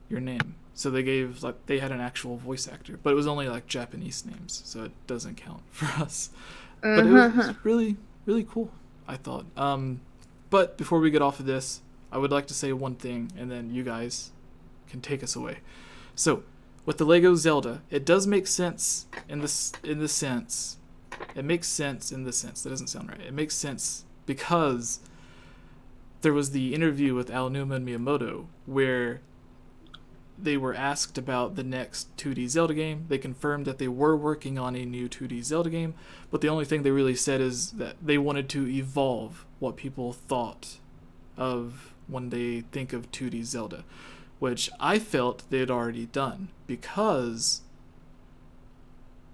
your name. So they had an actual voice actor, but it was only like Japanese names, so it doesn't count for us. But it was really, really cool, I thought. But before we get off of this, I would like to say one thing, and then you guys can take us away. So, with the Lego Zelda, it does make sense in the sense. It makes sense in the sense. That doesn't sound right. It makes sense because there was the interview with Aonuma and Miyamoto where they were asked about the next 2D Zelda game. They confirmed that they were working on a new 2D Zelda game, but the only thing they really said is that they wanted to evolve what people thought of when they think of 2D Zelda, which I felt they had already done, because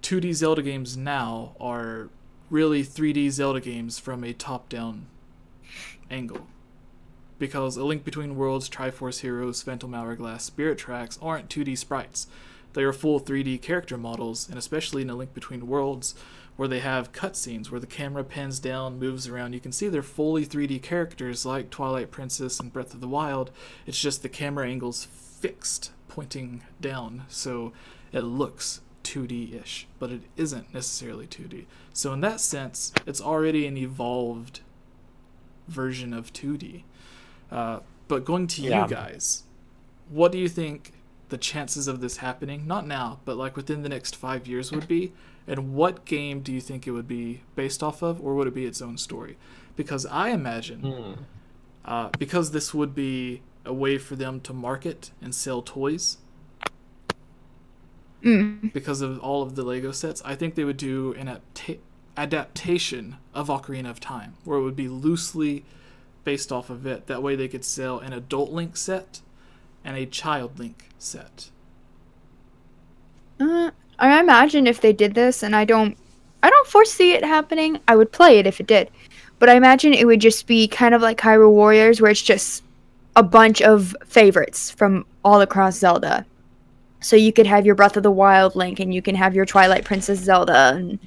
2D Zelda games now are really 3D Zelda games from a top-down angle. Because A Link Between Worlds, Triforce Heroes, Phantom Hourglass, Spirit Tracks aren't 2D sprites. They are full 3D character models, and especially in A Link Between Worlds, where they have cutscenes where the camera pans down, moves around, you can see they're fully 3D characters like Twilight Princess and Breath of the Wild. It's just the camera angle's fixed, pointing down, so it looks 2D-ish, but it isn't necessarily 2D. So in that sense, it's already an evolved version of 2D. But going to you guys, what do you think the chances of this happening, not now, but like within the next 5 years would be? And what game do you think it would be based off of, or would it be its own story? Because I imagine, because this would be a way for them to market and sell toys, because of all of the Lego sets, I think they would do an adaptation of Ocarina of Time, where it would be loosely based off of it. That way they could sell an adult Link set and a child Link set. I imagine if they did this, and I don't foresee it happening, I would play it if it did. But I imagine it would just be kind of like Hyrule Warriors, where it's just a bunch of favorites from all across Zelda. So you could have your Breath of the Wild Link, and you can have your Twilight Princess Zelda, and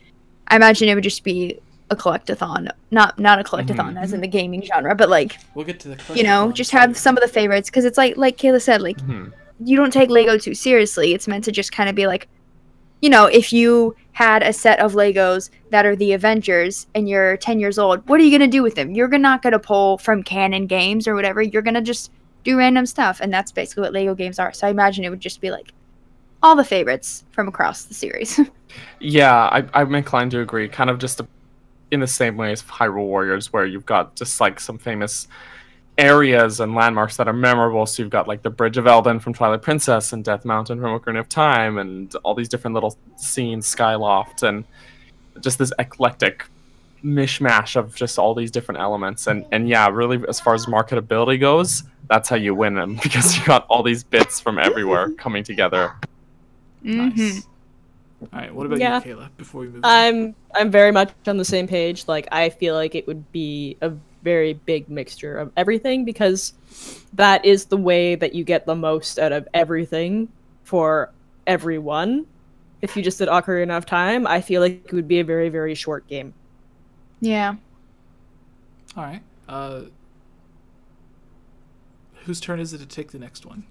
I imagine it would just be a collectathon. Not a collectathon as in the gaming genre, but like, we'll get to the just have some of the favorites, because it's like Kayla said, like, you don't take Lego too seriously. It's meant to just kind of be like, if you had a set of Legos that are the Avengers and you're 10 years old, what are you going to do with them? You're not going to pull from canon games or whatever. You're going to just do random stuff, and that's basically what Lego games are. So I imagine it would just be like all the favorites from across the series. Yeah, I'm inclined to agree. Kind of just in the same way as Hyrule Warriors, where you've got just like some famous areas and landmarks that are memorable. So you've got like the Bridge of Eldin from Twilight Princess and Death Mountain from Ocarina of Time, and all these different little scenes, Skyloft, and just this eclectic mishmash of just all these different elements, and yeah, really, as far as marketability goes, that's how you win them because you got all these bits from everywhere coming together. Nice. All right, what about you, Kayla? Before we move on? I'm very much on the same page. Like, I feel like it would be a very big mixture of everything because that is the way that you get the most out of everything for everyone. If you just did Ocarina of Time, I feel like it would be a very, very short game. Yeah. All right. Whose turn is it to take the next one?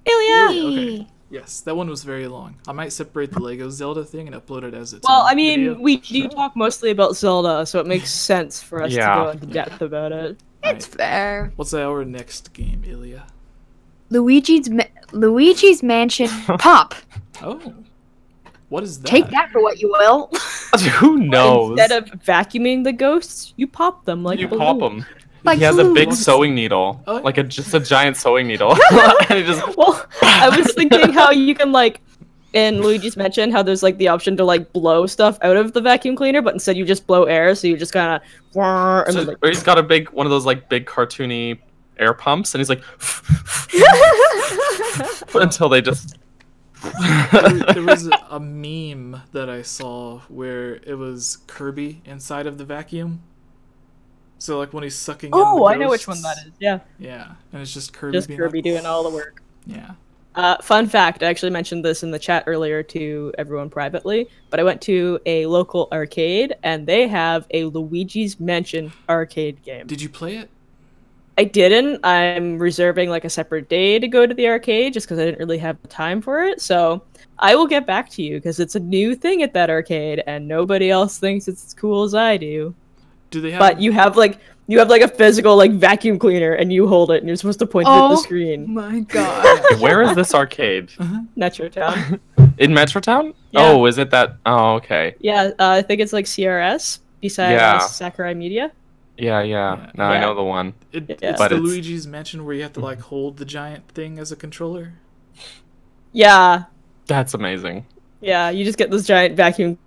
Hylian! Okay. Yes, that one was very long. I might separate the Lego Zelda thing and upload it as its Well, own I mean, video. we do talk mostly about Zelda, so it makes sense for us to go into depth about it. It's fair. What's our next game, Ilya? Luigi's Mansion Pop. Oh. What is that? Take that for what you will. Who knows? Instead of vacuuming the ghosts, you pop them like you balloons. pop them. Like he has a big balloons. sewing needle, Oh, yeah. like just a giant sewing needle, and he just. Well, I was thinking how you can, like, in Luigi's Mansion, how there's, like, the option to, like, blow stuff out of the vacuum cleaner, but instead you just blow air, so you just kind of... So, or he's got one of those, like, big cartoony air pumps, and he's like... until they just... There was a meme that I saw where it was Kirby inside of the vacuum. So, like, when he's sucking in the I know which one ghosts. that is, yeah. Yeah, and it's just Kirby Just being Kirby like, doing all the work. Yeah. Fun fact, I actually mentioned this in the chat earlier to everyone privately, but I went to a local arcade, and they have a Luigi's Mansion arcade game. Did you play it? I didn't. I'm reserving, like, a separate day to go to the arcade, just because I didn't really have the time for it, so I will get back to you, because it's a new thing at that arcade, and nobody else thinks it's as cool as I do. Do they have... But you have a physical, like, vacuum cleaner, and you hold it, and you're supposed to point it at the screen. My god. Where is this arcade? Metrotown. In Metrotown? Yeah. Oh, is it that? Oh, okay. Yeah, I think it's like CRS beside Sakurai Media. Yeah. Now I know the one. It's But the it's- Luigi's Mansion where you have to, like, hold the giant thing as a controller? Yeah, That's amazing. you just get this giant vacuum.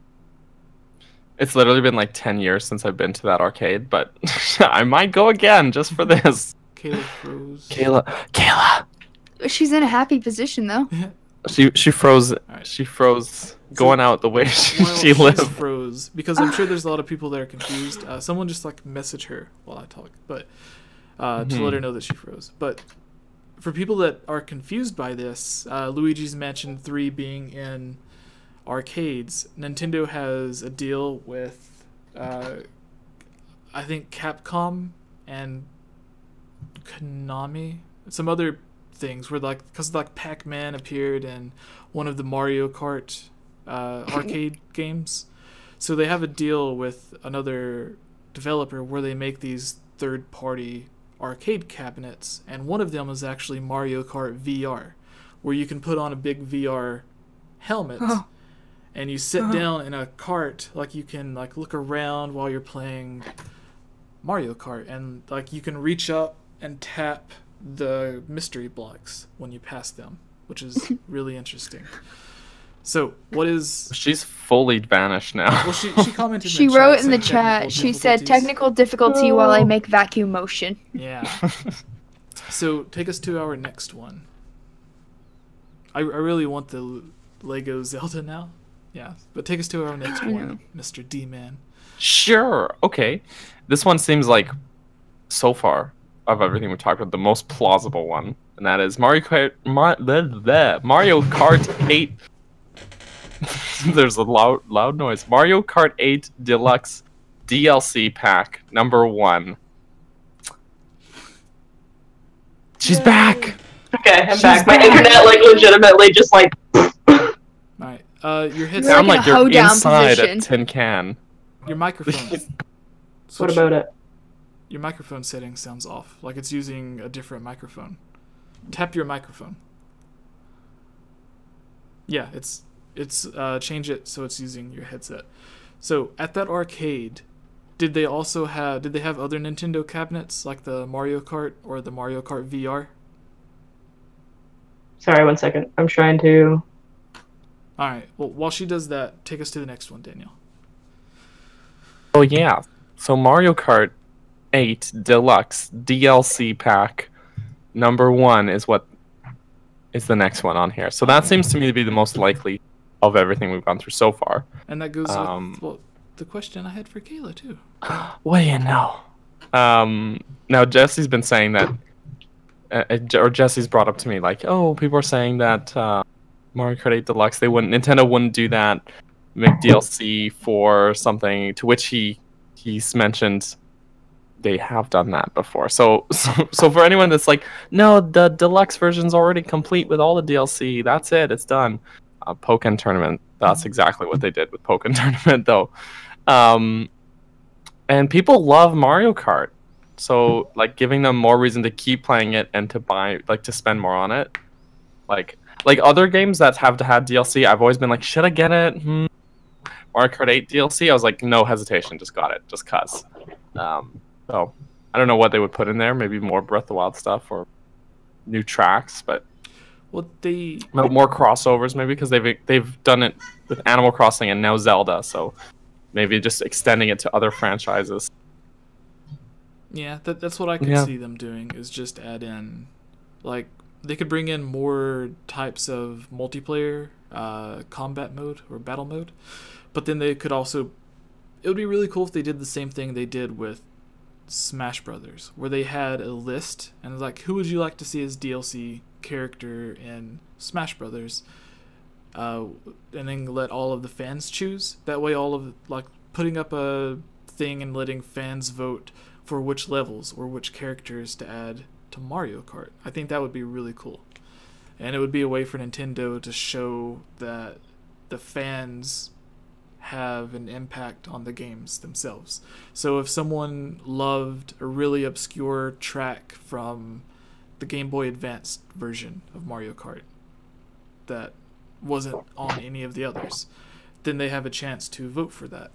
It's literally been like 10 years since I've been to that arcade, but I might go again just for this. Kayla froze. Kayla. She's in a happy position though. She froze. Alright. She froze going out the way she She's lived. froze because I'm sure there's a lot of people that are confused. Someone just like message her while I talk, but to let her know that she froze. But for people that are confused by this, Luigi's Mansion 3 being in arcades, Nintendo has a deal with I think Capcom and Konami, some other things where, like, because like Pac-Man appeared in one of the Mario Kart arcade games, so they have a deal with another developer where they make these third-party arcade cabinets, and one of them is actually Mario Kart VR, where you can put on a big VR helmet and you sit down in a cart, like you can like look around while you're playing Mario Kart, and like you can reach up and tap the mystery blocks when you pass them, which is really interesting. So, what is... She's fully vanished now. Well, she commented She in the wrote chat in the saying chat, she said difficulties. technical difficulty while I make vacuum motion. Yeah. So, take us to our next one. I really want the Lego Zelda now. Yeah, but take us to our next one, Mr. D-Man. Sure. Okay. This one seems like, so far, of everything we've talked about, the most plausible one. And that is Mario Kart 8. There's a loud noise. Mario Kart 8 Deluxe DLC Pack number 1. She's back! Okay, I'm back. My internet, like, legitimately just, like... Alright, your headset... Sound like like a you're hoedown inside position. a tin can. Your microphone... What about it? Your microphone setting sounds off, like it's using a different microphone. Tap your microphone. Yeah, it's change it so it's using your headset. So at that arcade, did they have other Nintendo cabinets like the Mario Kart or the Mario Kart VR? Sorry, 1 second. I'm trying to... All right. Well, while she does that, take us to the next one, Daniel. Oh yeah. So Mario Kart 8 Deluxe DLC pack number 1 is what is the next one on here. So that seems to me to be the most likely of everything we've gone through so far. And that goes with the question I had for Kayla too. What do you know? Now Jesse's been saying that, or Jesse's brought up to me like, oh, people are saying that Mario Kart 8 Deluxe, Nintendo wouldn't do that, make DLC for something. To which he's mentioned they have done that before. So for anyone that's like, no, the deluxe version's already complete with all the DLC. That's it. It's done. Pokken Tournament. That's exactly what they did with Pokken Tournament, though. And people love Mario Kart. So like giving them more reason to keep playing it and to buy, like to spend more on it. Like other games that have had DLC, I've always been like, should I get it? Mario Kart 8 DLC, I was like, no hesitation, just got it, just cuz. So I don't know what they would put in there. Maybe more Breath of the Wild stuff or new tracks, but more crossovers maybe because they've done it with Animal Crossing and now Zelda. So maybe just extending it to other franchises. Yeah, that's what I could see them doing, is just add in, like, they could bring in more types of multiplayer combat mode or battle mode, but then they could also, it would be really cool if they did the same thing they did with Smash Brothers, where they had a list and like, who would you like to see as DLC character in Smash Brothers, and then let all of the fans choose. That way, all of, like, putting up a thing and letting fans vote for which levels or which characters to add to Mario Kart. I think that would be really cool, and it would be a way for Nintendo to show that the fans have an impact on the games themselves. So if someone loved a really obscure track from the Game Boy Advance version of Mario Kart that wasn't on any of the others, then they have a chance to vote for that.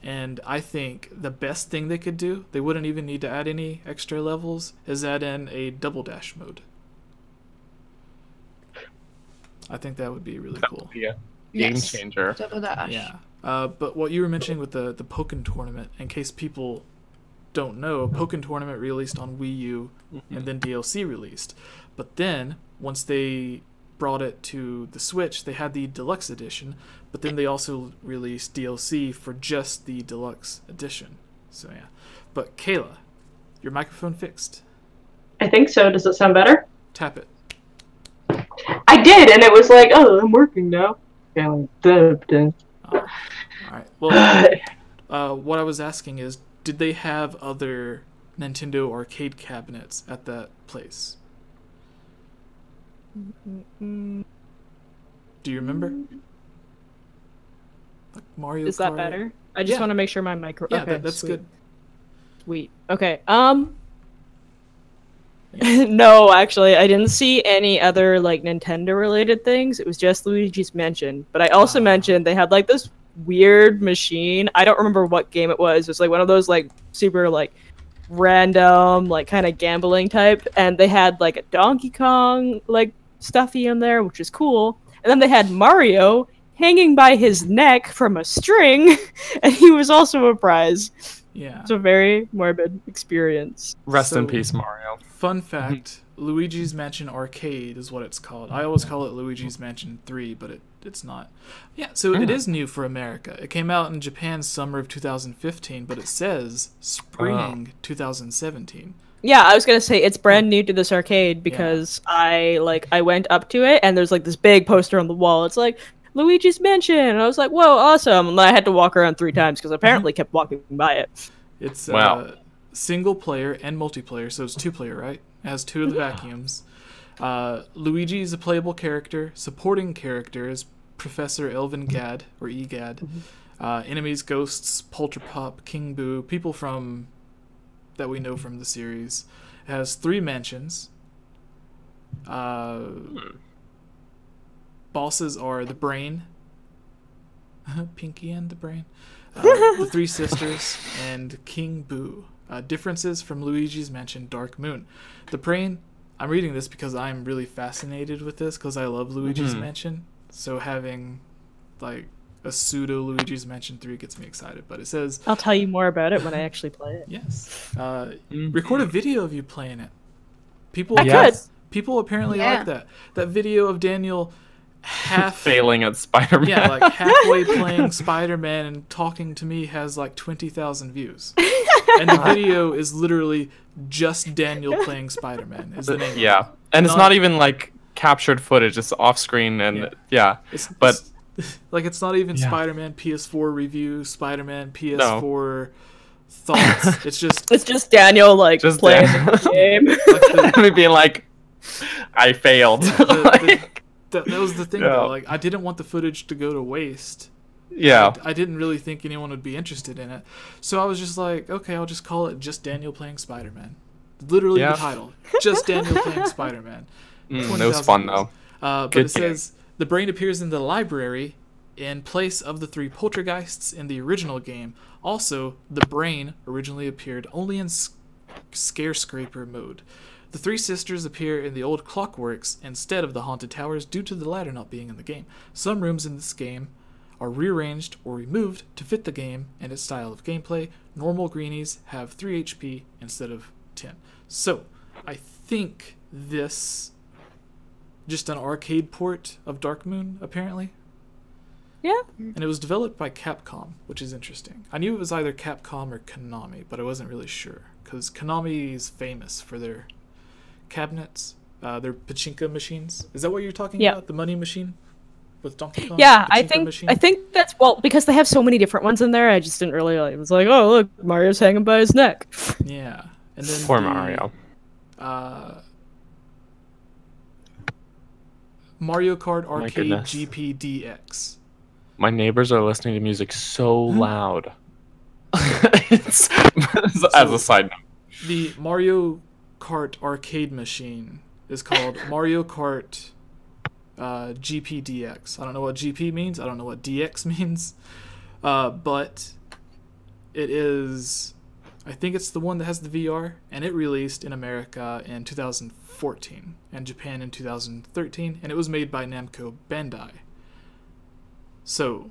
And I think the best thing they could do, they wouldn't even need to add any extra levels, is add in a double dash mode. I think that would be really cool. Yeah. Game changer. Double dash. Yeah. But what you were mentioning with the Pokken Tournament, in case people don't know, Pokken Tournament released on Wii U, and then DLC released. But then, once they brought it to the Switch, they had the Deluxe Edition, but then they also released DLC for just the Deluxe Edition. So yeah. But Kayla, your microphone fixed. I think so. Does it sound better? Tap it. I did, and it was like, oh, I'm working now. All right. Well, what I was asking is, did they have other Nintendo arcade cabinets at that place? Do you remember? Like Mario Kart? Is that better? I just want to make sure my micro. Yeah, okay, that's sweet. good. Sweet. Okay. No, actually, I didn't see any other like Nintendo related things. It was just Luigi's Mansion. But I also mentioned they had like this weird machine. I don't remember what game it was. It was like one of those like super like random like kind of gambling type, and they had like a Donkey Kong like stuffy in there, which is cool. And then they had Mario hanging by his neck from a string, and he was also a prize. Yeah. It's a very morbid experience. Rest in peace, Mario. Fun fact, Luigi's Mansion Arcade is what it's called. I always call it Luigi's Mansion 3, but it's not. Yeah, so it is new for America. It came out in Japan summer of 2015, but it says spring 2017. Yeah, I was gonna say it's brand new to this arcade because I went up to it and there's like this big poster on the wall. It's like Luigi's Mansion, and I was like, "Whoa, awesome!" And then I had to walk around 3 times because I apparently kept walking by it. It's single player and multiplayer, so it's 2-player, right? It has 2 of the vacuums. Luigi is a playable character. Supporting character is Professor Elvin Gad or Egad. Enemies, ghosts, Polterpop, King Boo, people from that we know from the series. It has 3 mansions. Bosses are the Brain, Pinky and the Brain, the 3 sisters, and King Boo. Differences from Luigi's Mansion Dark Moon. The Brain, I'm reading this because I'm really fascinated with this because I love Luigi's Mansion. So having like a pseudo Luigi's Mansion 3 gets me excited. But it says, I'll tell you more about it when I actually play it. yes, record a video of you playing it. People, could. People apparently Yeah. like that. That video of Daniel half Failing at Spider-Man. yeah, like halfway playing Spider-Man and talking to me has like 20,000 views. And the video is literally just Daniel playing Spider-Man. Is the name. Yeah, and it's not even like captured footage. It's off screen, and but it's not even Yeah. Spider-Man PS4 review, Spider-Man PS4 thoughts. It's just Daniel like Just playing Daniel. the game. like me being like, I failed. that was the thing Yeah. though. Like I didn't want the footage to go to waste. Yeah. I didn't really think anyone would be interested in it. So I was just like, okay, I'll just call it just Daniel playing Spider-Man. Literally Yeah. the title. Just Daniel playing Spider-Man. It 20,000 was fun views. though. But Good it says the brain appears in the library in place of the 3 poltergeists in the original game. Also, the brain originally appeared only in scare scraper mode. The 3 sisters appear in the old Clockworks instead of the haunted towers due to the latter not being in the game. Some rooms in this game are rearranged or removed to fit the game and its style of gameplay. Normal greenies have 3 HP instead of 10. So, I think this just an arcade port of Dark Moon, apparently. Yeah. And it was developed by Capcom, which is interesting. I knew it was either Capcom or Konami, but I wasn't really sure. Because Konami is famous for their cabinets, their pachinko machines. Is that what you're talking Yeah. about? The money machine? With Donkey Kong? Yeah, Pachinko I think that's because they have so many different ones in there. I just didn't really like. It was like, oh look, Mario's hanging by his neck. Yeah. And then Poor Mario. Mario Kart my Arcade goodness. GPDX. My neighbors are listening to music so loud. It's, as a side note. The Mario Kart arcade machine is called Mario Kart GPDX. I don't know what GP means. I don't know what DX means. But it is... I think it's the one that has the VR, and it released in America in 2014 and Japan in 2013, and it was made by Namco Bandai. So,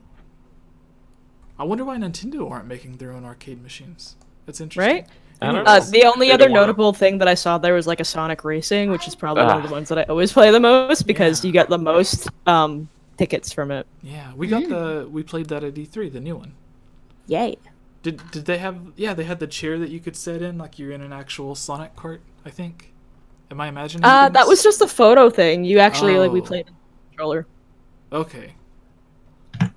I wonder why Nintendo aren't making their own arcade machines. That's interesting. Right? I don't know. The only They other don't wanna- notable thing that I saw there was like a Sonic Racing, which is probably one of the ones that I always play the most because you get the most tickets from it. Yeah, we got we played that at E3, the new one. Yay. Did they have? Yeah, they had the chair that you could sit in, like you're in an actual Sonic cart. I think. Am I imagining? That things? was just a photo thing. You actually we Oh. played the controller. Okay.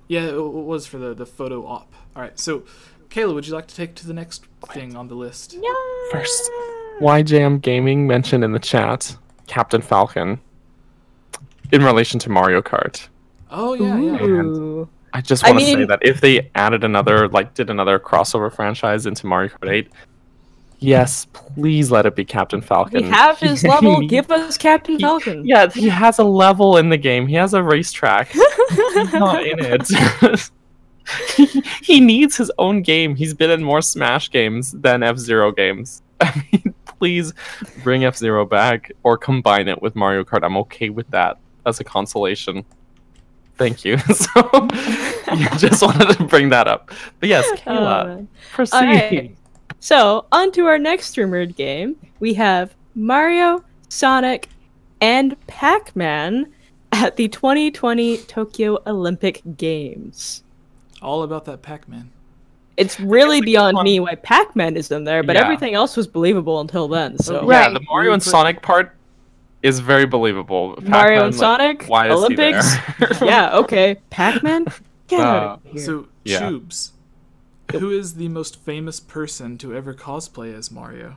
Yeah, it was for the photo op. All right, so Kayla, would you like to take to the next thing on the list? First, YJM Gaming mentioned in the chat Captain Falcon in relation to Mario Kart. Oh yeah, yeah. Ooh. I just I want to say mean- that if they added another, did another crossover franchise into Mario Kart 8, yes, please let it be Captain Falcon. We have his level. Give us Captain Falcon. Yeah, he has a level in the game. He has a racetrack. He's not in it. He needs his own game. He's been in more Smash games than F-Zero games. I mean, please bring F-Zero back or combine it with Mario Kart. I'm okay with that as a consolation. Thank you. So, just wanted to bring that up. But yes, Kayla, proceed. Alright. So, on to our next rumored game. We have Mario, Sonic, and Pac-Man at the 2020 Tokyo Olympic Games. All about that Pac-Man. It's really like beyond fun- me why Pac-Man is in there, but Yeah. everything else was believable until then. So Right. Yeah, the Mario and Sonic part is very believable. Mario and Pac-Man, Sonic, why is he Olympics. there? Yeah, okay. Pac-Man? Get out of here. So, Yeah. Tubes, who is the most famous person to ever cosplay as Mario?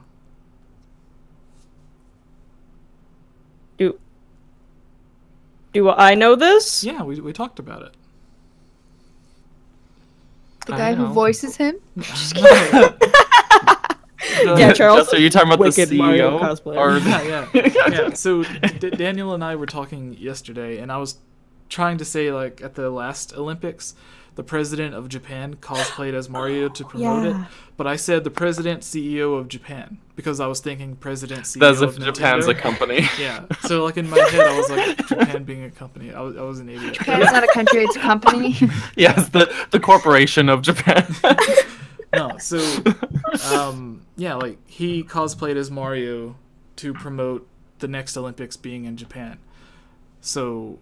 Do I know this? Yeah, we talked about it. The I guy who know. voices him. Yeah, Charles. Just, are you talking about the Wicked CEO? Mario cosplayer. Or Yeah. So Daniel and I were talking yesterday, and I was trying to say, like, at the last Olympics, the president of Japan cosplayed as Mario to promote Yeah. it, but I said the president CEO of Japan because I was thinking president CEO As of if Japan's Nintendo. a company. Yeah, so like in my head, I was like, Japan being a company. I was an idiot. Japan's not a country; it's a company. Yes, the corporation of Japan. No, so yeah, like he cosplayed as Mario to promote the next Olympics being in Japan. So,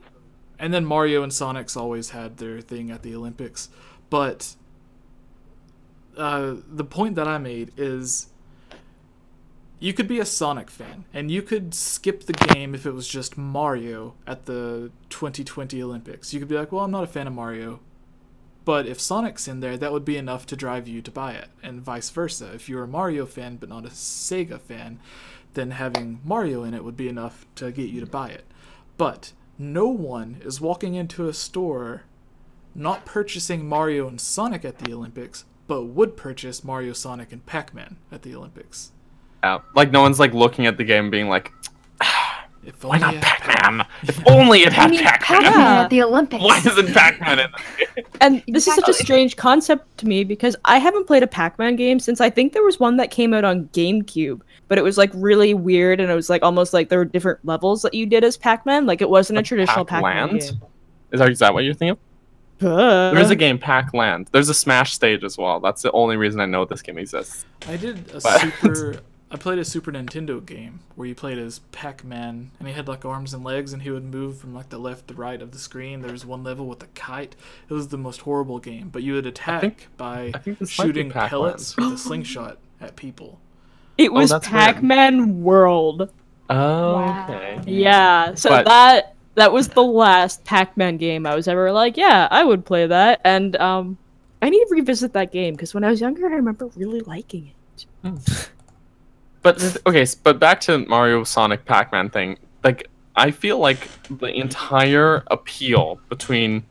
and then Mario and Sonic's always had their thing at the Olympics, but the point that I made is you could be a Sonic fan and you could skip the game if it was just Mario at the 2020 Olympics. You could be like, well, I'm not a fan of Mario, but if Sonic's in there, that would be enough to drive you to buy it, and vice versa. If you're a Mario fan but not a Sega fan, then having Mario in it would be enough to get you to buy it. But no one is walking into a store not purchasing Mario and Sonic at the Olympics, but would purchase Mario, Sonic, and Pac-Man at the Olympics. Yeah, like no one's like looking at the game being like, If why only not it had Pac-Man? If only it I had mean, Pac-Man. Pac-Man at the Olympics. Why isn't Pac-Man in there? And this is such a Exactly. strange concept to me because I haven't played a Pac-Man game since I think there was one that came out on Gamecube, but it was like really weird and it was like almost like there were different levels that you did as Pac-Man. Like it wasn't a traditional Pac-Man Pac-Land? game. Is that what you're thinking of? There is a game, Pac-Land. There's a Smash stage as well. That's the only reason I know this game exists. I did a But- I played a Super Nintendo game where you played as Pac-Man, and he had like arms and legs, and he would move from like the left to right of the screen. There was one level with a kite. It was the most horrible game, but you would attack by I think this might be shooting Pac-Land. pellets with a slingshot at people. It was that's weird. Pac-Man World. Oh, Wow. okay. Yeah, so But- that was the last Pac-Man game I was ever like, yeah, I would play that. And I need to revisit that game because when I was younger, I remember really liking it. But okay, but back to Mario, Sonic, Pac-Man thing. Like, I feel like the entire appeal between,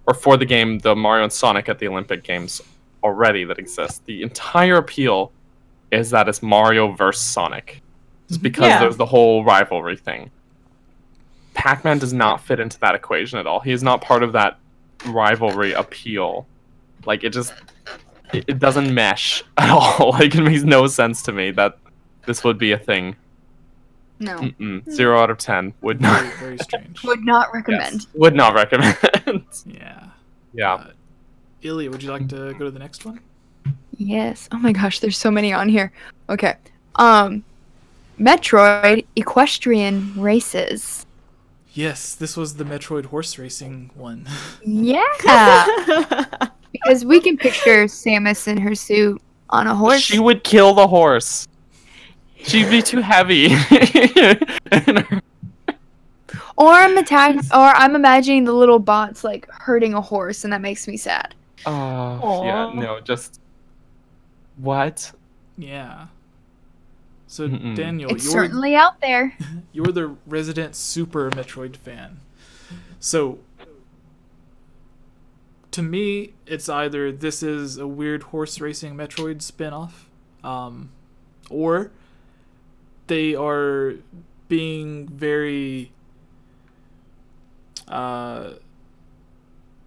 or for the game, the Mario and Sonic at the Olympic Games already that exists, the entire appeal is that it's Mario versus Sonic. It's because Yeah. there's the whole rivalry thing. Pac-Man does not fit into that equation at all. He is not part of that rivalry appeal. Like, it doesn't mesh at all. Like, it makes no sense to me that this would be a thing. No, 0 out of 10. Would not. Very, very strange. would not recommend. Yes, would not recommend. Yeah. Yeah. Ilya, would you like to go to the next one? Yes. Oh my gosh, there's so many on here. Okay. Metroid Equestrian Races. Yes, this was the Metroid horse racing one. Yeah. Because we can picture Samus in her suit on a horse. She would kill the horse. She'd be too heavy. Or I'm imagining the little bots like hurting a horse, and that makes me sad. Oh, yeah, no, just what? Yeah. So Mm-mm. Daniel, It's certainly out there. you're the resident Super Metroid fan. So to me, it's either this is a weird horse racing Metroid spin-off, or they are being very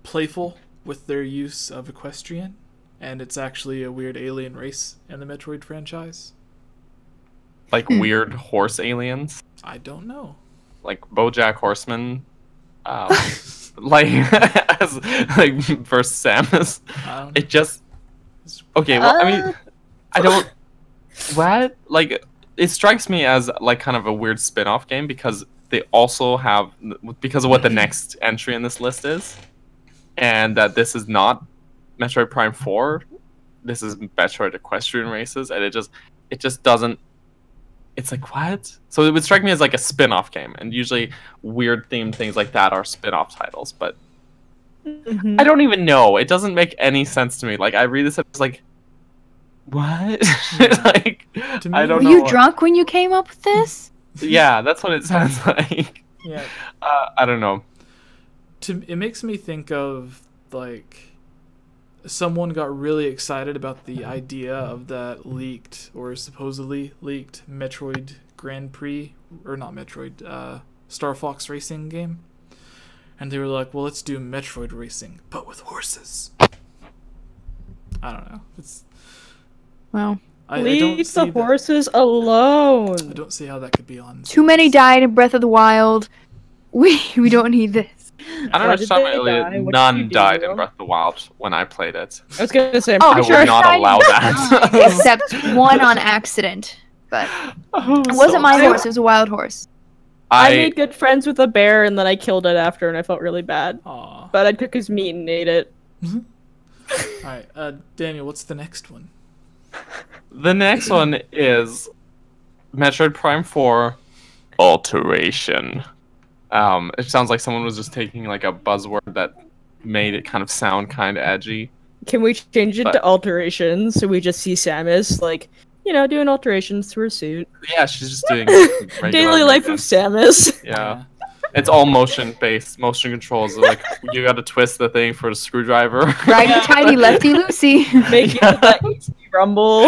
playful with their use of equestrian, and it's actually a weird alien race in the Metroid franchise. Like weird horse aliens? I don't know. Like BoJack Horseman? Like, like versus Samus? I don't know. It just... Okay, well, I mean, I don't... What? Like, it strikes me as, like, kind of a weird spin-off game because they also have... Because of what the next entry in this list is, and that this is not Metroid Prime 4, this is Metroid Equestrian Races, and it just doesn't... It's like, what? So it would strike me as like a spin-off game, and usually weird themed things like that are spin-off titles, but I don't even know. It doesn't make any sense to me. Like, I read this and it's like, what? Like, To me- I don't Were know. you drunk when you came up with this? Yeah, that's what it sounds like. Yeah. I don't know. It makes me think of like someone got really excited about the idea of that leaked or supposedly leaked Metroid Grand Prix, or not Metroid, Star Fox Racing game, and they were like, well, let's do Metroid racing, but with horses. I don't know. It's Well, I don't Leave see the horses alone. I don't see how that could be on. too many died in Breath of the Wild. We don't need this. I don't know Why what did you're talking they about, die? Elliot. What did None you do died to in them? Breath of the Wild when I played it. I was gonna say, I'm Oh, I pretty sure. would not allow that. Except one on accident. But it wasn't my horse, it was a wild horse. I made good friends with a bear and then I killed it after and I felt really bad. Aw. But I took his meat and ate it. Alright, Daniel, what's the next one? The next one is Metroid Prime 4 Alteration. It sounds like someone was just taking like a buzzword that made it kind of sound kind of edgy. Can we change it to alterations so we just see Samus, like, you know, doing alterations to her suit? Yeah, she's just doing regular Daily life of maintenance. Samus. Yeah. It's all motion based, motion controls. Like you got to twist the thing for the screwdriver. Righty tighty, lefty loosey. Make it that easy rumble.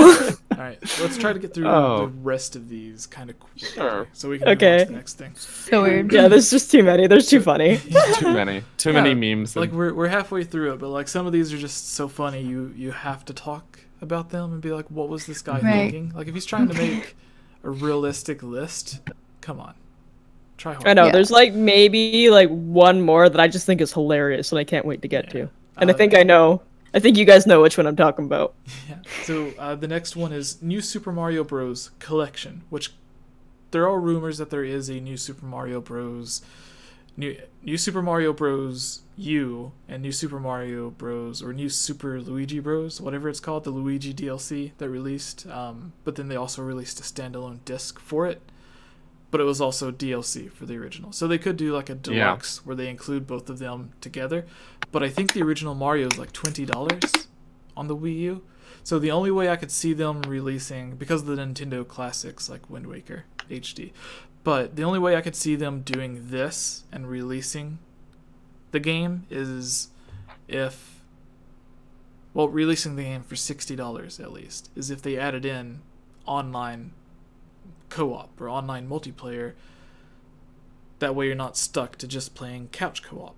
Alright, let's try to get through Oh. the rest of these kind of quickly, Sure. so we can move on Okay. to the next thing. So weird. Yeah, there's just too many. There's too funny. Too many memes. Like And, we're halfway through it, but like some of these are just so funny. You have to talk about them and be like, what was this guy Right. thinking? Like if he's trying to make a realistic list, come on, try hard. I know, Yeah. there's like maybe like one more that I just think is hilarious and I can't wait to get to. And I think I know. I think you guys know which one I'm talking about. Yeah. So the next one is New Super Mario Bros. Collection, which there are rumors that there is a New Super Mario Bros. New Super Mario Bros. U and New Super Mario Bros. Or New Super Luigi Bros. Whatever it's called, the Luigi DLC that released. But then they also released a standalone disc for it. But it was also DLC for the original. So they could do like a deluxe where they include both of them together. But I think the original Mario is like $20 on the Wii U. So the only way I could see them releasing, because of the Nintendo classics like Wind Waker HD, but the only way I could see them doing this and releasing the game is if, well, releasing the game for $60 at least, is if they added in online co-op or online multiplayer. That way you're not stuck to just playing couch co-op.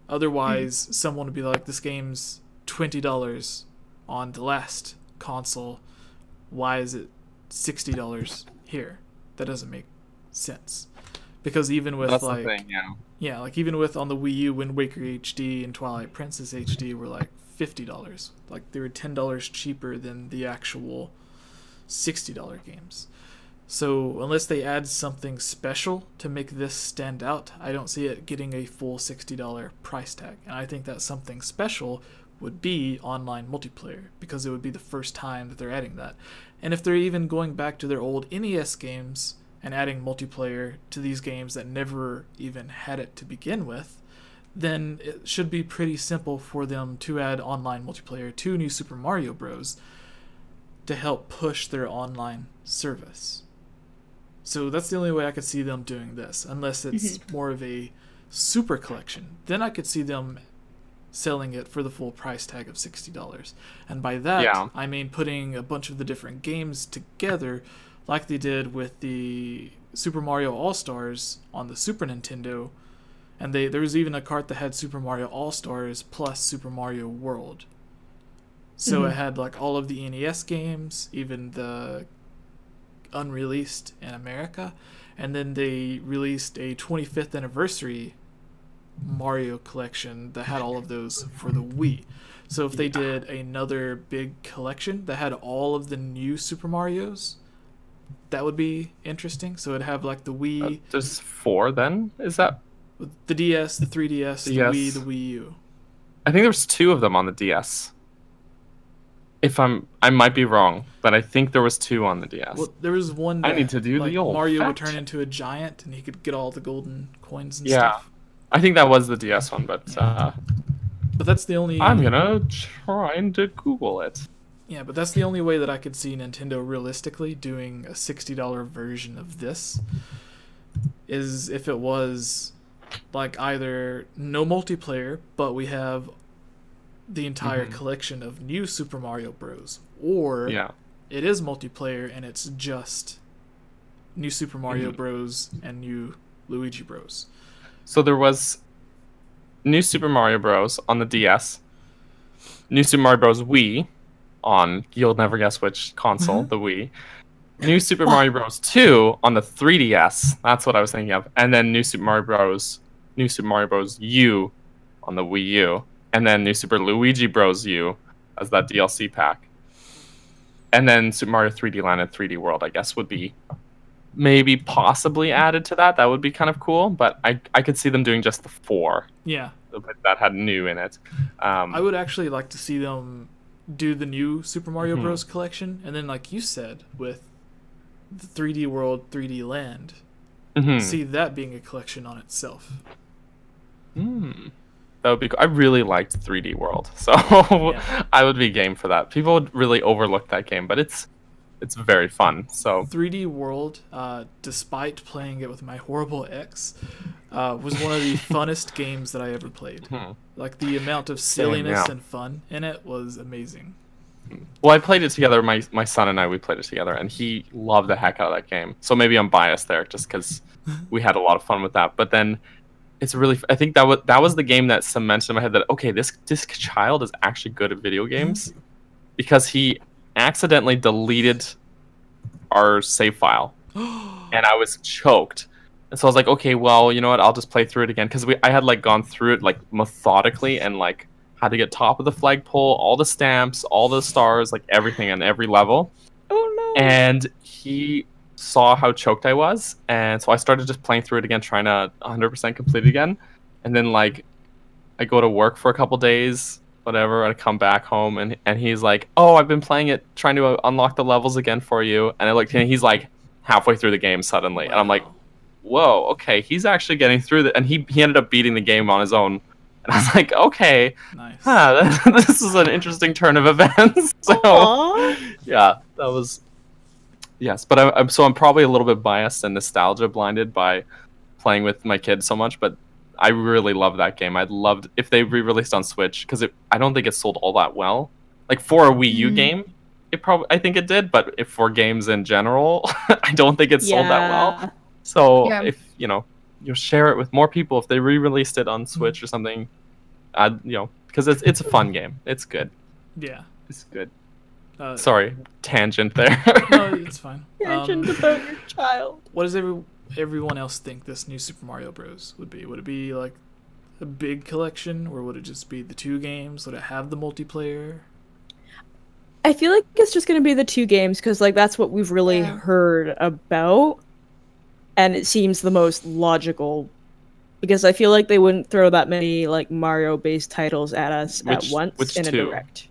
Otherwise, someone would be like, this game's $20 on the last console. Why is it $60 here? That doesn't make sense. Because even with that's like, the thing, yeah. yeah, like even with on the Wii U, Wind Waker HD and Twilight Princess HD were like $50. Like they were $10 cheaper than the actual $60 games. So unless they add something special to make this stand out, I don't see it getting a full $60 price tag. And I think that something special would be online multiplayer, because it would be the first time that they're adding that. And if they're even going back to their old NES games and adding multiplayer to these games that never even had it to begin with, then it should be pretty simple for them to add online multiplayer to New Super Mario Bros. To help push their online service. So that's the only way I could see them doing this, unless it's more of a super collection. Then I could see them selling it for the full price tag of $60. And by that, I mean putting a bunch of the different games together like they did with the Super Mario All-Stars on the Super Nintendo. And there was even a cart that had Super Mario All-Stars plus Super Mario World. So it had like all of the NES games, even the unreleased in America, and then they released a 25th anniversary Mario collection that had all of those for the Wii. So if they did another big collection that had all of the new Super Marios, that would be interesting. So it'd have like the Wii, There's 4 then? Is that? the DS, the 3DS, the Yes. Wii, the Wii U. I think there's 2 of them on the DS. I might be wrong, but I think there was 2 on the DS. Well, there was one I that, need to do like, the old Mario would fact. turn into a giant and he could get all the golden coins and Yeah. stuff. I think that was the DS one, but But that's the only I'm gonna try to Google it. Yeah, but that's the only way that I could see Nintendo realistically doing a $60 version of this, is if it was like either no multiplayer, but we have the entire collection of new Super Mario Bros. Or it is multiplayer and it's just new Super Mario Bros. And new Luigi Bros. So there was New Super Mario Bros. On the DS, New Super Mario Bros. Wii on, you'll never guess which console, the Wii. New Super Mario Bros. 2 on the 3DS. That's what I was thinking of. And then New Super Mario Bros. U on the Wii U. And then New Super Luigi Bros. U as that DLC pack. And then Super Mario 3D Land and 3D World, I guess, would be maybe possibly added to that. That would be kind of cool. But I could see them doing just the 4. Yeah. That had new in it. I would actually like to see them do the new Super Mario Bros. Collection. And then, like you said, with the 3D World, 3D Land, see that being a collection on itself. That would be cool. I really liked 3D World, so I would be game for that. People would really overlook that game, but it's very fun. So 3D World, despite playing it with my horrible ex, was one of the funnest games that I ever played. Like, the amount of silliness and fun in it was amazing. Well, I played it together. My son and we played it together, and he loved the heck out of that game. So maybe I'm biased there, just because we had a lot of fun with that. But then it's really, I think that was the game that cemented in my head that, okay, this child is actually good at video games, because he accidentally deleted our save file, and I was choked. And so I was like, okay, well, you know what? I'll just play through it again, because I had like gone through it like methodically and like had to get top of the flagpole, all the stamps, all the stars, like everything on every level. Oh no! And he saw how choked I was, and so I started just playing through it again, trying to 100% complete it again. And then like I go to work for a couple days, whatever, and I come back home, and he's like, "Oh, I've been playing it, trying to unlock the levels again for you." And I looked, and he's like halfway through the game suddenly, and I'm like, "Whoa, okay, he's actually getting through it." And he ended up beating the game on his own. And I was like, okay, nice. This is an interesting turn of events. So, yeah, that was, yes. But I'm probably a little bit biased and nostalgia blinded by playing with my kids so much. But I really love that game. I'd loved if they re-released on Switch, because I don't think it sold all that well. Like, for a Wii U game, I think it did. But if for games in general, I don't think it sold that well. So if you'll share it with more people if they re-released it on Switch or something. Because it's a fun game. It's good. Yeah, it's good. Sorry, tangent there. No, it's fine. Tangent about your child. What does everyone else think this new Super Mario Bros. Would be? Would it be like a big collection, or would it just be the 2 games? Would it have the multiplayer? I feel like it's just gonna be the 2 games, because like that's what we've really heard about. And it seems the most logical, because I feel like they wouldn't throw that many like Mario-based titles at us at once in a direct.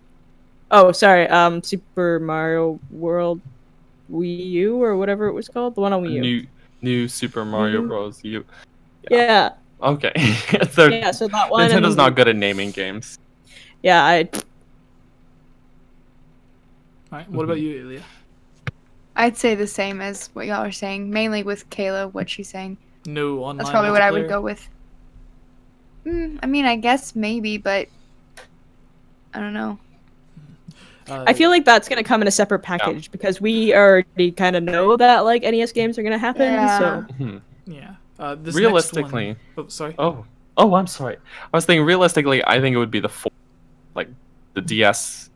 Oh, sorry, Super Mario World Wii U or whatever it was called, the one on Wii U. New Super Mario Bros. U. Yeah. Okay. Yeah, so that one. Nintendo's not good at naming games. Yeah, Alright, what about you, Ilya? I'd say the same as what y'all are saying, mainly with Kayla, what she's saying. No online. That's probably what I would go with. I mean, I guess maybe, but I don't know. I feel like that's going to come in a separate package, because we already kind of know that like NES games are going to happen. So This realistically, next one... sorry. Oh, I'm sorry. I was thinking realistically, I think it would be the 4, like the DS,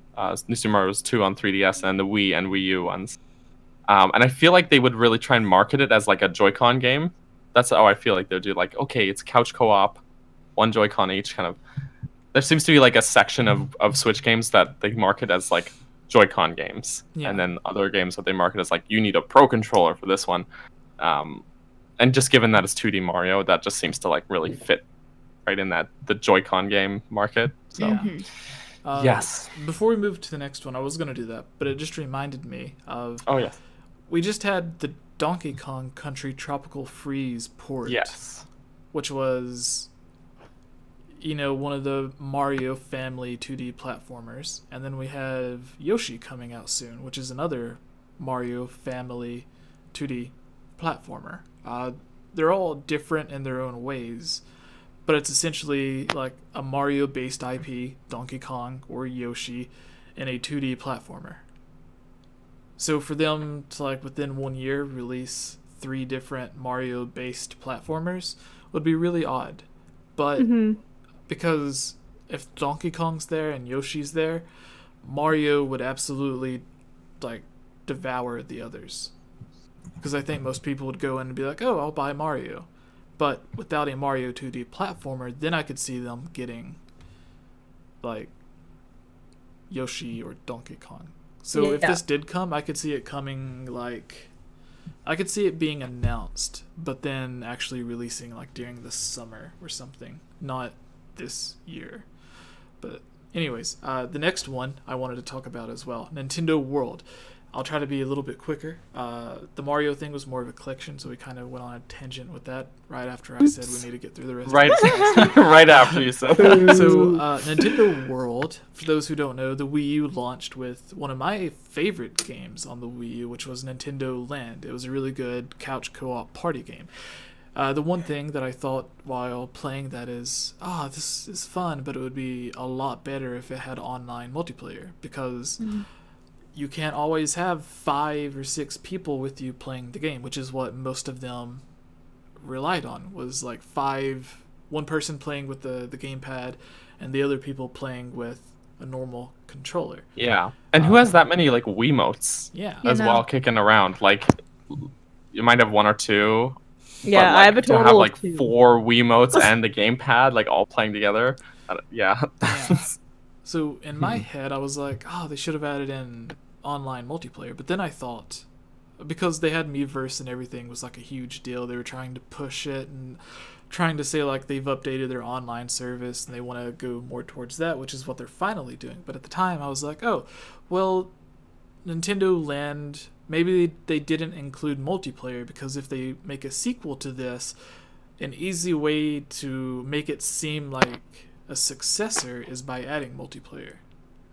New Super Mario Bros. 2 on 3DS, and the Wii and Wii U ones. And I feel like they would really try and market it as like a Joy-Con game. That's how I feel like they'll do. Like, okay, it's couch co-op, 1 Joy-Con each. Kind of. There seems to be like a section of Switch games that they market as like Joy-Con games, and then other games that they market as like, you need a Pro controller for this one. And just given that it's 2D Mario, that just seems to like really fit right in the Joy-Con game market. So. Yes. Before we move to the next one, I was going to do that, but it just reminded me of... Oh, yes. We just had the Donkey Kong Country Tropical Freeze port. Yes. Which was, one of the Mario family 2D platformers. And then we have Yoshi coming out soon, which is another Mario family 2D platformer. They're all different in their own ways, but it's essentially like a Mario-based IP, Donkey Kong or Yoshi, in a 2D platformer. So for them to, like, within 1 year release 3 different Mario-based platformers would be really odd. But because if Donkey Kong's there and Yoshi's there, Mario would absolutely like devour the others. Because I think most people would go in and be like, oh, I'll buy Mario. But without a Mario 2D platformer, then I could see them getting like Yoshi or Donkey Kong. So if this did come, I could see it coming like, I could see it being announced, but then actually releasing like during the summer or something, not this year. But anyways, the next one I wanted to talk about as well, Nintendo World. I'll try to be a little bit quicker. The Mario thing was more of a collection, so we kind of went on a tangent with that right after I said we need to get through the rest of it. Right after you said that. So, Nintendo World, for those who don't know, the Wii U launched with one of my favorite games on the Wii U, which was Nintendo Land. It was a really good couch co-op party game. The one thing that I thought while playing that is, this is fun, but it would be a lot better if it had online multiplayer, because you can't always have 5 or 6 people with you playing the game, which is what most of them relied on, was like one person playing with the gamepad and the other people playing with a normal controller. Yeah. And who has that many like Wiimotes as well kicking around? Like, you might have 1 or 2. Yeah, but, like, I have a total to have like of 2. 4 Wiimotes and the gamepad like all playing together. Yeah. So in my head, I was like, they should have added in online multiplayer. But then I thought, because they had Miiverse and everything was like a huge deal, they were trying to push it and trying to say like they've updated their online service and they want to go more towards that, which is what they're finally doing. But at the time, I was like, Nintendo Land, maybe they didn't include multiplayer, because if they make a sequel to this, an easy way to make it seem like a successor is by adding multiplayer.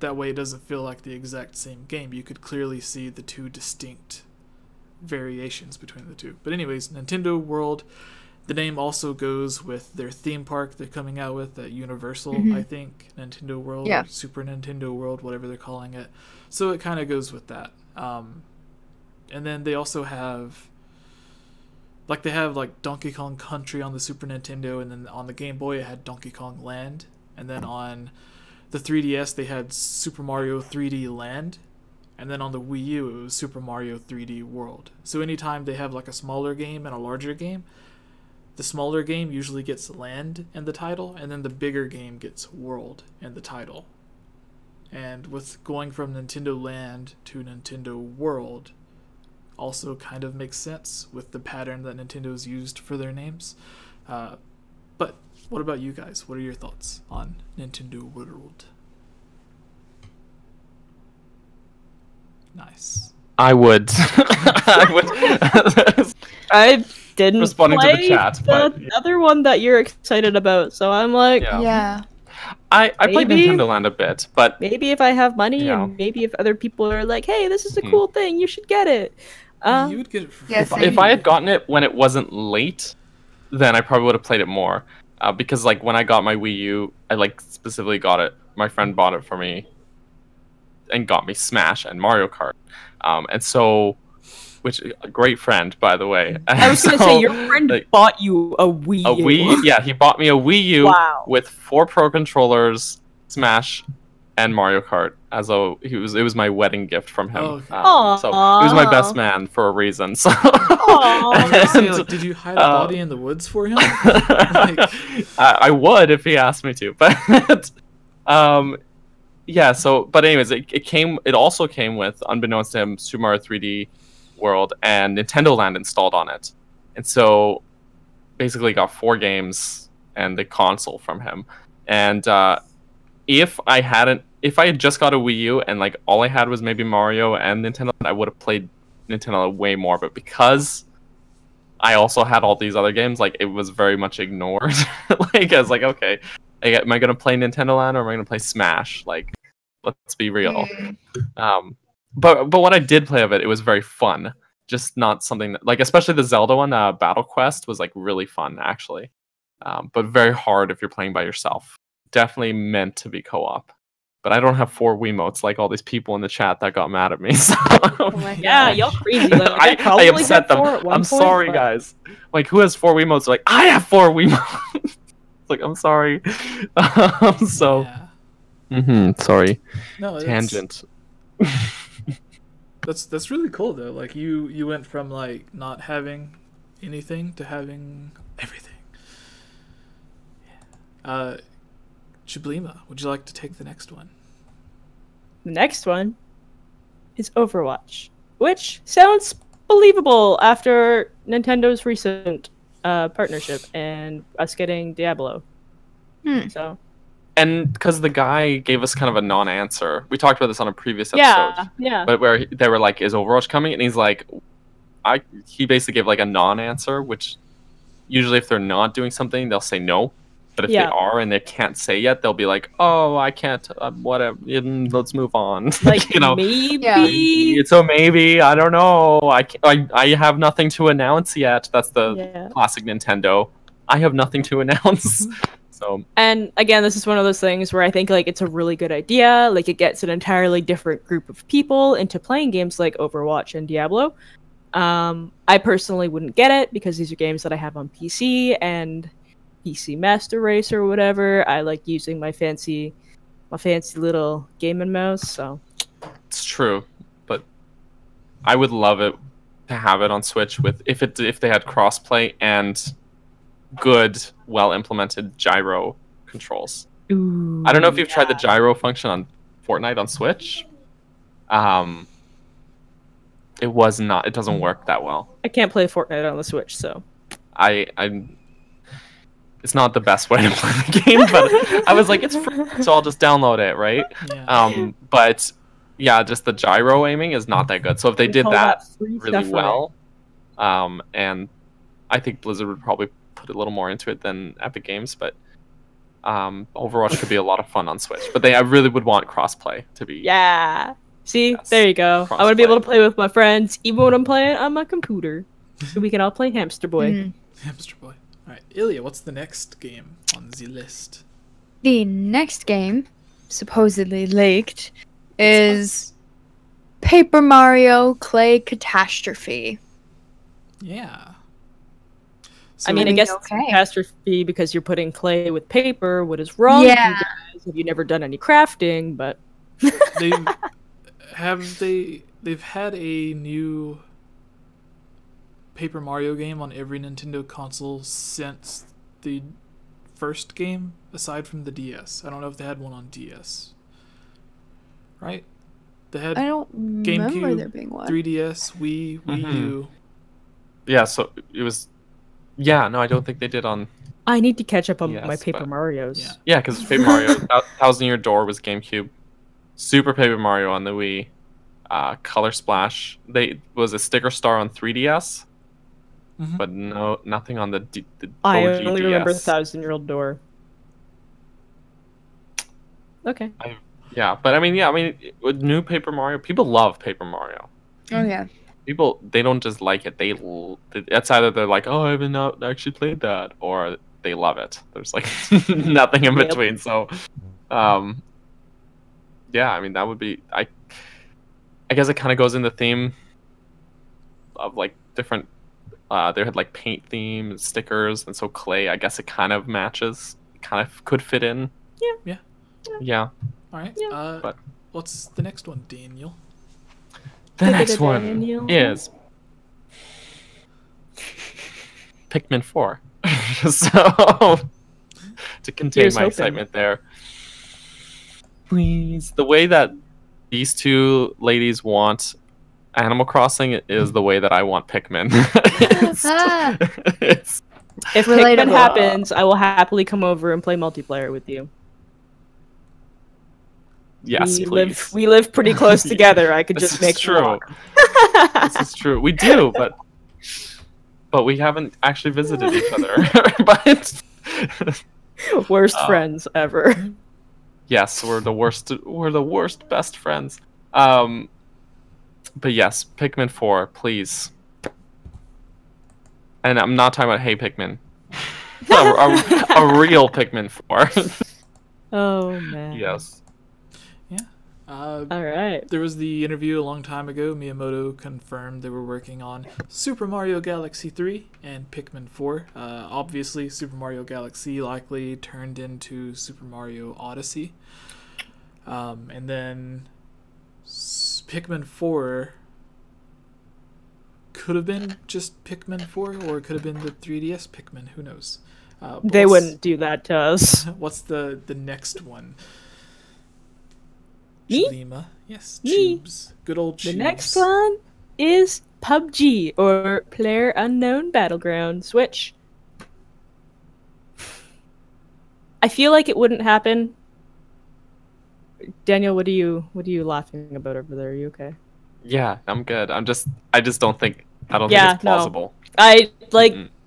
That way it doesn't feel like the exact same game. You could clearly see the 2 distinct variations between the 2. But anyways, Nintendo World, the name also goes with their theme park they're coming out with at Universal, I think. Nintendo World, or Super Nintendo World, whatever they're calling it. So it kind of goes with that. And then they also have Donkey Kong Country on the Super Nintendo, and then on the Game Boy it had Donkey Kong Land, and then on the 3DS they had Super Mario 3D Land, and then on the Wii U it was Super Mario 3D World. So anytime they have like a smaller game and a larger game, the smaller game usually gets Land in the title, and then the bigger game gets World in the title. And with going from Nintendo Land to Nintendo World also kind of makes sense with the pattern that Nintendo's used for their names. But what about you guys? What are your thoughts on Nintendo World? Nice. I would. I didn't responding play to the chat, but the other one that you're excited about, so I'm like, I played Maybe. Nintendo Land a bit, but maybe if I have money, Yeah. and maybe if other people are like, hey, this is a cool thing, you should get it. You would get it for Yes, free. if I had gotten it when it wasn't late, then I probably would have played it more. Because like when I got my Wii U, I like specifically got it. My friend bought it for me and got me Smash and Mario Kart. And so, which a great friend, by the way. I was gonna say your friend like, bought you a Wii U. a Wii. Yeah, he bought me a Wii U Wow. with 4 Pro controllers, Smash, and Mario Kart. As though it was my wedding gift from him. Oh, okay. So he was my best man for a reason. So I was gonna say, And, like, did you hide a body in the woods for him? Like, I would if he asked me to, but yeah. So, but anyways, it also came with, unbeknownst to him, Super Mario 3D World and Nintendo Land installed on it, and so basically got 4 games and the console from him. And if I had just got a Wii U and like all I had was maybe Mario and Nintendo, I would have played Nintendo way more. But because I also had all these other games, like it was very much ignored. Like I was like, okay, am I gonna play Nintendo Land or am I gonna play Smash? Like, let's be real. But when I did play of it, it was very fun. Just not something that, like, especially the Zelda one, Battle Quest was like really fun actually, but very hard if you're playing by yourself. Definitely meant to be co-op. But I don't have 4 Wiimotes like all these people in the chat that got mad at me. So. Yeah, y'all crazy. Like, I probably upset had them. 4 at one I'm point, sorry, but- guys. Like, who has 4 Wiimotes? Like, I have 4 Wiimotes. like, I'm sorry. So, Yeah. Sorry. No, Tangent. That's really cool though. Like you went from like not having anything to having everything. Chiblima, would you like to take the next one? The next one is Overwatch, which sounds believable after Nintendo's recent partnership and us getting Diablo. So. And because the guy gave us kind of a non-answer. We talked about this on a previous episode. Yeah. But where they were like, is Overwatch coming? And he's like, he basically gave like a non-answer, which usually if they're not doing something, they'll say no. But if they are and they can't say yet, they'll be like, oh, I can't, whatever, let's move on. Like, you know, maybe. So maybe, I don't know. I have nothing to announce yet. That's the classic Nintendo. I have nothing to announce. So. And again, this is one of those things where I think like it's a really good idea. Like it gets an entirely different group of people into playing games like Overwatch and Diablo. I personally wouldn't get it because these are games that I have on PC and PC Master Race or whatever. I like using my fancy little game and mouse. So it's true, but I would love it to have it on Switch with if they had crossplay and good, well implemented gyro controls. Ooh, I don't know if you've tried the gyro function on Fortnite on Switch. It doesn't work that well. I can't play Fortnite on the Switch, so it's not the best way to play the game, but I was like, it's free, so I'll just download it, right? Yeah. But yeah, just the gyro aiming is not that good. So if they did that really well, and I think Blizzard would probably put a little more into it than Epic Games, but Overwatch could be a lot of fun on Switch. But I really would want crossplay to be. Yeah. See, there you go. I want to be able to play with my friends, even when I'm playing on my computer, so we can all play Hamster Boy. Hamster Boy. All right, Ilya, what's the next game on the list? The next game, supposedly leaked, is Paper Mario Clay Catastrophe. Yeah. So, I mean, I guess it's a catastrophe because you're putting clay with paper. What is wrong with you guys? Have you never done any crafting? But they've had a new Paper Mario game on every Nintendo console since the first game, aside from the DS. I don't know if they had one on DS. Right? They had I don't remember GameCube, there being one. 3DS, Wii U. Yeah, so it was. Yeah, no, I don't think they did on. I need to catch up on my Paper Marios. Yeah, because Paper Mario Thousand Year Door was GameCube, Super Paper Mario on the Wii, Color Splash. Was a Sticker Star on 3DS, but nothing on the OG I only remember DS. 1000-Year-Old Door. Okay. But I mean, with new Paper Mario, people love Paper Mario. Oh yeah. People, they don't just like it. It's either they're like, oh, I haven't actually played that, or they love it. There's like nothing in between. So, yeah, I mean, that would be. I guess it kind of goes in the theme of like different. They had like paint theme, stickers, and so clay. I guess it kind of matches. Kind of could fit in. Yeah. All right. Yeah. But what's the next one, Daniel? The next one is Pikmin 4. So, to contain my excitement there. Please. The way that these two ladies want Animal Crossing is the way that I want Pikmin. If Pikmin happens, I will happily come over and play multiplayer with you. Yes, please. We live pretty close together. I could just make true. This is true. We do, but we haven't actually visited each other. But worst friends ever. Yes, we're the worst. We're the worst best friends. But yes, Pikmin 4, please. And I'm not talking about Hey Pikmin. a real Pikmin 4. Oh man. Yes. Yeah. All right. There was the interview a long time ago. Miyamoto confirmed they were working on Super Mario Galaxy 3 and Pikmin 4. Obviously, Super Mario Galaxy likely turned into Super Mario Odyssey. And then Pikmin 4 could have been just Pikmin 4, or it could have been the 3DS Pikmin. Who knows? They wouldn't do that to us. What's the next one? Me? Shalima. Yes, Me. Tubes. Good old Tubes. The next one is PUBG, or Player Unknown Battleground Switch. I feel like it wouldn't happen. Daniel, what are you laughing about over there? Are you okay? Yeah, I'm good. I just don't think it's plausible.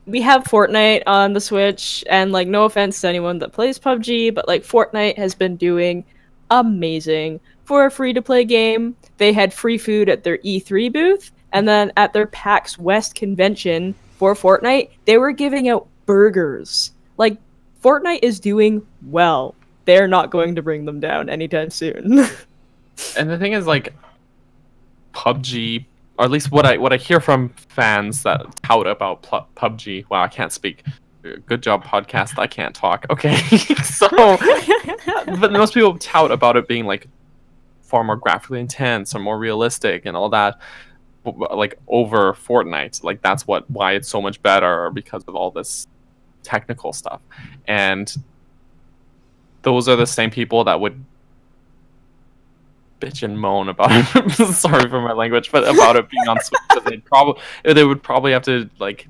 We have Fortnite on the Switch, and like, no offense to anyone that plays PUBG, but like, Fortnite has been doing amazing for a free-to-play game. They had free food at their E3 booth, and then at their PAX West convention for Fortnite, they were giving out burgers. Like, Fortnite is doing well. They're not going to bring them down anytime soon. And the thing is, like, PUBG, or at least what I hear from fans that tout about PUBG. Wow, I can't speak. Good job, podcast. I can't talk. Okay, so, but most people tout about it being like far more graphically intense or more realistic and all that, like over Fortnite. Like that's why it's so much better, because of all this technical stuff. And those are the same people that would bitch and moan about it. Sorry for my language, but about it being on Switch, because they would probably have to like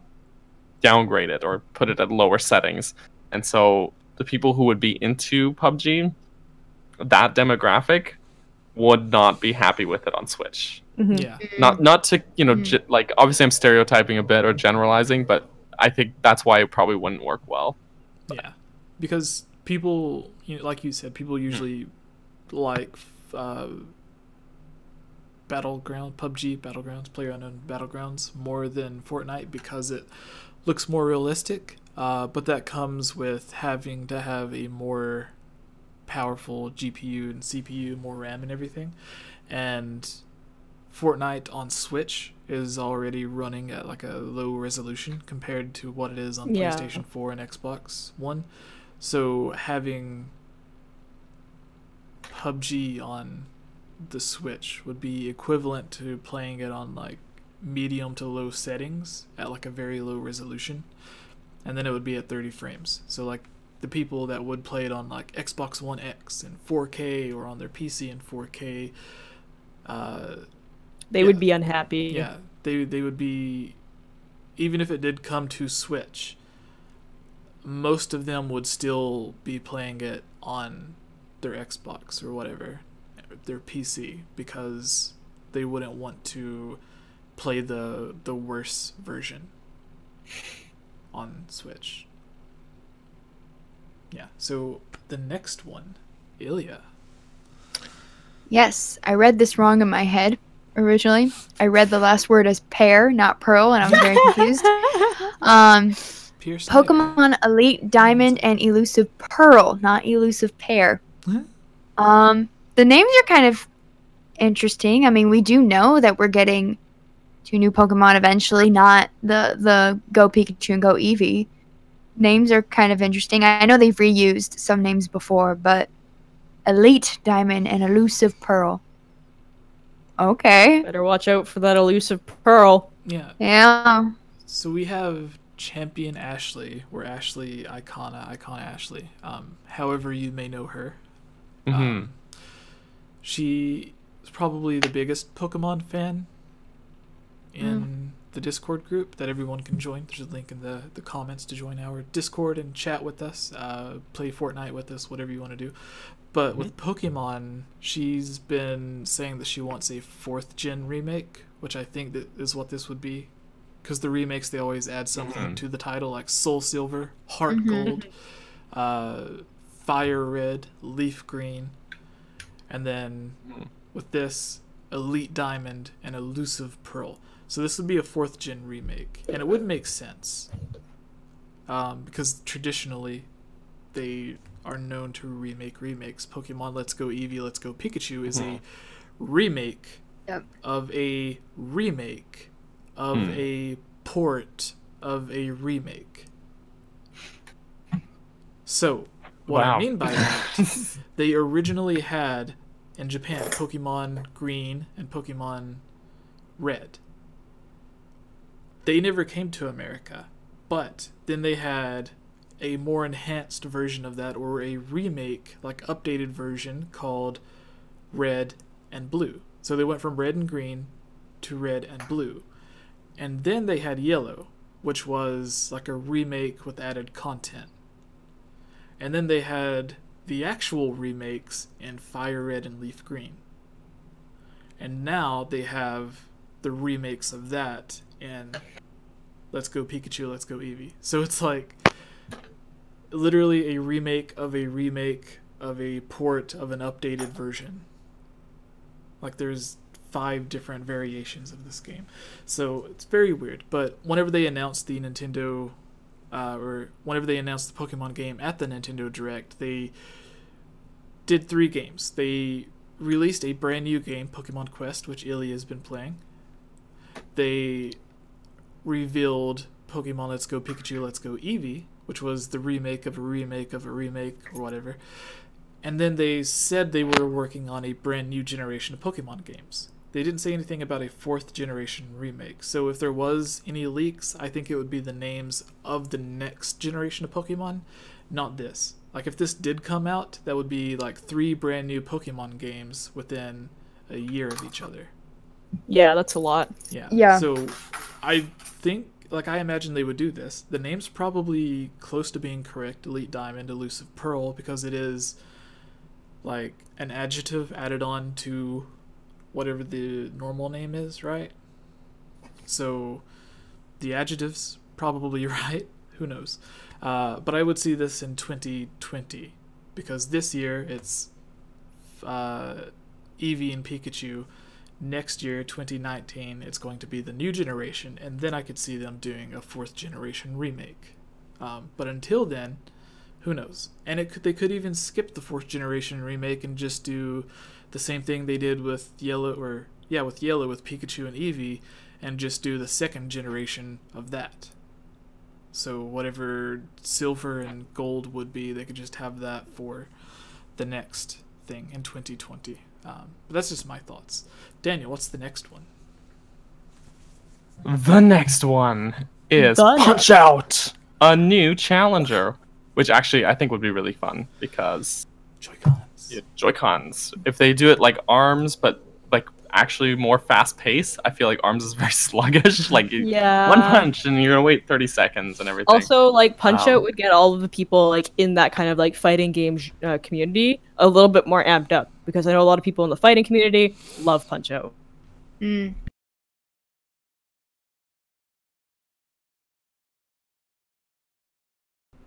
downgrade it or put it at lower settings. And so the people who would be into PUBG, that demographic, would not be happy with it on Switch. Mm-hmm. Yeah. Not to, like, obviously I'm stereotyping a bit or generalizing, but I think that's why it probably wouldn't work well. Yeah. Because people, like you said, people usually like PUBG Battlegrounds, PlayerUnknown Battlegrounds, more than Fortnite, because it looks more realistic, but that comes with having to have a more powerful GPU and CPU, more RAM and everything. And Fortnite on Switch is already running at like a low resolution compared to what it is on PlayStation 4 and Xbox One. So having PUBG on the Switch would be equivalent to playing it on like medium to low settings at like a very low resolution, and then it would be at 30 frames. So like the people that would play it on like Xbox One X in 4K or on their PC in 4K, they would be unhappy. Yeah, they would be, even if it did come to Switch, most of them would still be playing it on their Xbox or whatever, their PC, because they wouldn't want to play the worse version on Switch. Yeah, so the next one, Ilya. Yes, I read this wrong in my head originally. I read the last word as pear, not pearl, and I was very confused. Pokemon Elite Diamond and Elusive Pearl, not Elusive Pear. Huh? The names are kind of interesting. I mean, we do know that we're getting 2 new Pokemon eventually, not the Go Pikachu and Go Eevee. Names are kind of interesting. I know they've reused some names before, but Elite Diamond and Elusive Pearl. Okay. Better watch out for that Elusive Pearl. Yeah. Yeah. So we have Champion Ashley, or Ashley Icon Ashley, however you may know her. Mm-hmm. She is probably the biggest Pokemon fan in the Discord group that everyone can join. There's a link in the comments to join our Discord and chat with us, play Fortnite with us, whatever you want to do. But with Pokemon, she's been saying that she wants a 4th gen remake, which I think that is what this would be. Because the remakes, they always add something to the title, like Soul Silver, Heart Gold, Fire Red, Leaf Green, and then with this, Elite Diamond and Elusive Pearl. So this would be a 4th gen remake, and it would make sense, because traditionally they are known to remake remakes. Pokemon Let's Go Eevee, Let's Go Pikachu is a remake of a remake of a port of a remake. So, what I mean by that, they originally had, in Japan, Pokemon Green and Pokemon Red. They never came to America, but then they had a more enhanced version of that, or a remake, like updated version, called Red and Blue. So they went from Red and Green to Red and Blue. And then they had Yellow, which was like a remake with added content. And then they had the actual remakes in Fire Red and Leaf Green. And now they have the remakes of that in Let's Go Pikachu, Let's Go Eevee. So it's like literally a remake of a port of an updated version. Like there's 5 different variations of this game. So it's very weird. But whenever they announced the Nintendo, or whenever they announced the Pokemon game at the Nintendo Direct, they did 3 games. They released a brand new game, Pokemon Quest, which Ilya has been playing. They revealed Pokemon Let's Go Pikachu, Let's Go Eevee, which was the remake of a remake of a remake, or whatever. And then they said they were working on a brand new generation of Pokemon games. They didn't say anything about a 4th generation remake. So if there was any leaks, I think it would be the names of the next generation of Pokemon, not this. Like if this did come out, that would be like 3 brand new Pokemon games within a year of each other. Yeah, that's a lot. Yeah. So I think, like I imagine they would do this. The name's probably close to being correct, Elite Diamond, Elusive Pearl, because it is like an adjective added on to whatever the normal name is, right? So the adjective's probably right. Who knows? But I would see this in 2020, because this year it's Eevee and Pikachu. Next year, 2019, it's going to be the new generation, and then I could see them doing a 4th generation remake. But until then, who knows? And they could even skip the 4th generation remake and just do the same thing they did with Yellow, with Pikachu and Eevee, and just do the 2nd generation of that. So whatever Silver and Gold would be, they could just have that for the next thing in 2020. But that's just my thoughts. Daniel, what's the next one? The next one is Punch Out! A new challenger. Which actually I think would be really fun, because Joy-Cons. Yeah, Joy-Cons. If they do it like ARMS, but like actually more fast paced, I feel like ARMS is very sluggish. Like one punch and you're gonna wait 30 seconds and everything. Also, like Punch Out would get all of the people like in that kind of like fighting game community a little bit more amped up, because I know a lot of people in the fighting community love Punch Out. Mm.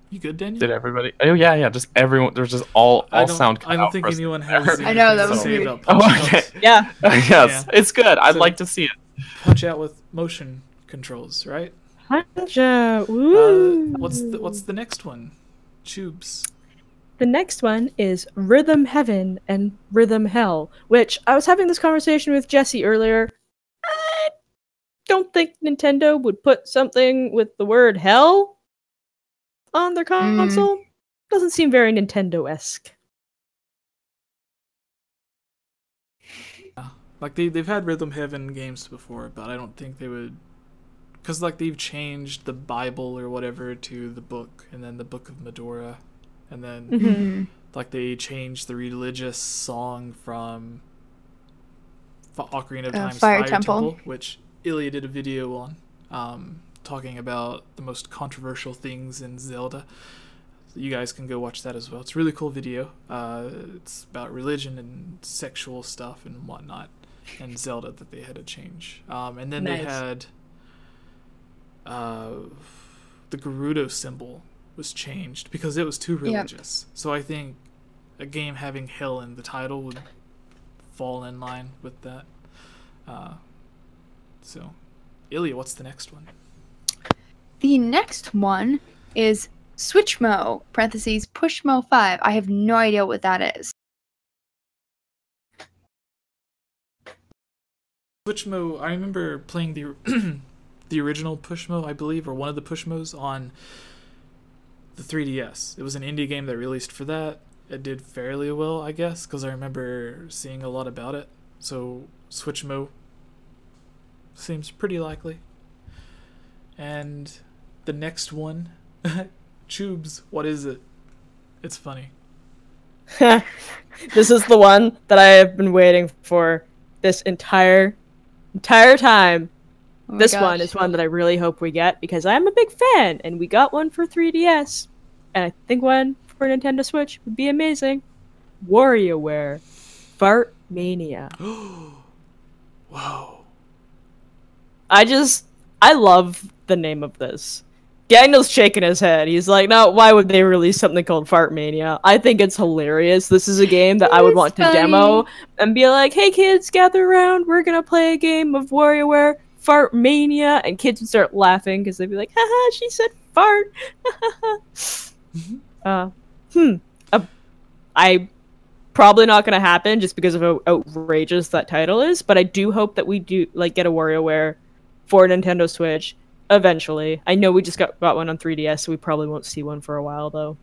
You good, Daniel? Did everybody? Oh yeah. Just everyone. There's just all sound. I don't think anyone has. I know that was say weird. about Punch okay. Out. Yeah. Yes, Yeah. it's good. I'd So- like to see it. Punch Out with motion controls, right? Punch Out. Woo. What's the next one? Tubes. The next one is Rhythm Heaven and Rhythm Hell, which I was having this conversation with Jesse earlier. I don't think Nintendo would put something with the word hell on their console. Doesn't seem very Nintendo-esque. Like they've had Rhythm Heaven games before, but I don't think they would, because like they've changed the Bible or whatever to the book, and then the Book of Medora, and then like they changed the religious song from Ocarina of Time's Fire Fire Temple, which Ilya did a video on, talking about the most controversial things in Zelda. So you guys can go watch that as well. It's a really cool video. It's about religion and sexual stuff and whatnot, and Zelda that they had to change. And then they had the Gerudo symbol was changed because it was too religious. So I think a game having hell in the title would fall in line with that. So, Ilya, what's the next one? The next one is Switchmo (parentheses Pushmo 5). I have no idea what that is. Pushmo, I remember playing the the original Pushmo, I believe, or one of the Pushmos on the 3DS. It was an indie game that released for that. It did fairly well, I guess, because I remember seeing a lot about it. So Switchmo seems pretty likely. And the next one, Tubes, what is it? It's funny. This is the one that I have been waiting for this entire time. Oh my This gosh. one is one that I really hope we get because I'm a big fan, and we got one for 3DS, and I think one for Nintendo Switch would be amazing. WarioWare Fart Mania. Whoa. I love the name of this. Daniel's shaking his head. He's like, no, why would they release something called Fart Mania? I think it's hilarious. This is a game that I would want to demo and be like, hey kids, gather around. We're going to play a game of WarioWare Fart Mania. And kids would start laughing because they'd be like, haha, she said fart. I probably not going to happen just because of how outrageous that title is. But I do hope that we do like get a WarioWare for Nintendo Switch. Eventually. I know we just got one on 3DS, so we probably won't see one for a while, though.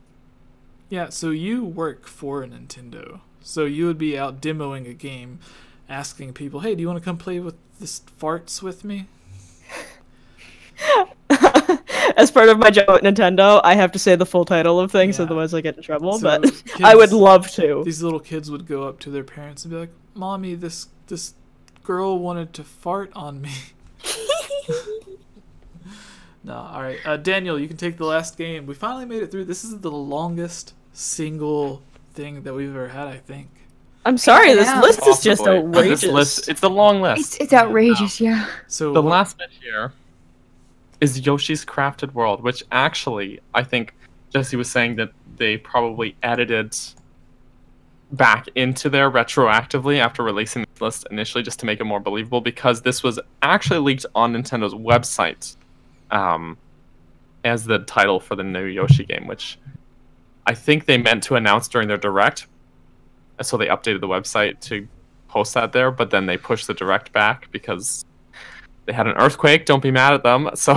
Yeah, so you work for Nintendo. So you would be out demoing a game, asking people, hey, do you want to come play with this farts with me? As part of my job at Nintendo, I have to say the full title of things, Yeah. otherwise I get in trouble, So but kids- I would love to. These little kids would go up to their parents and be like, Mommy, this girl wanted to fart on me. No, alright. Daniel, you can take the last game. We finally made it through. This is the longest single thing that we've ever had, I think. I'm sorry, this Yeah. list is just Possibly. outrageous. This list, it's a long list. It's outrageous, yeah. So The last bit here is Yoshi's Crafted World, which actually, I think Jesse was saying that they probably edited back into there retroactively after releasing this list initially just to make it more believable, because this was actually leaked on Nintendo's website as the title for the new Yoshi game, which I think they meant to announce during their Direct. So they updated the website to post that there, but then they pushed the Direct back because they had an earthquake. Don't be mad at them. So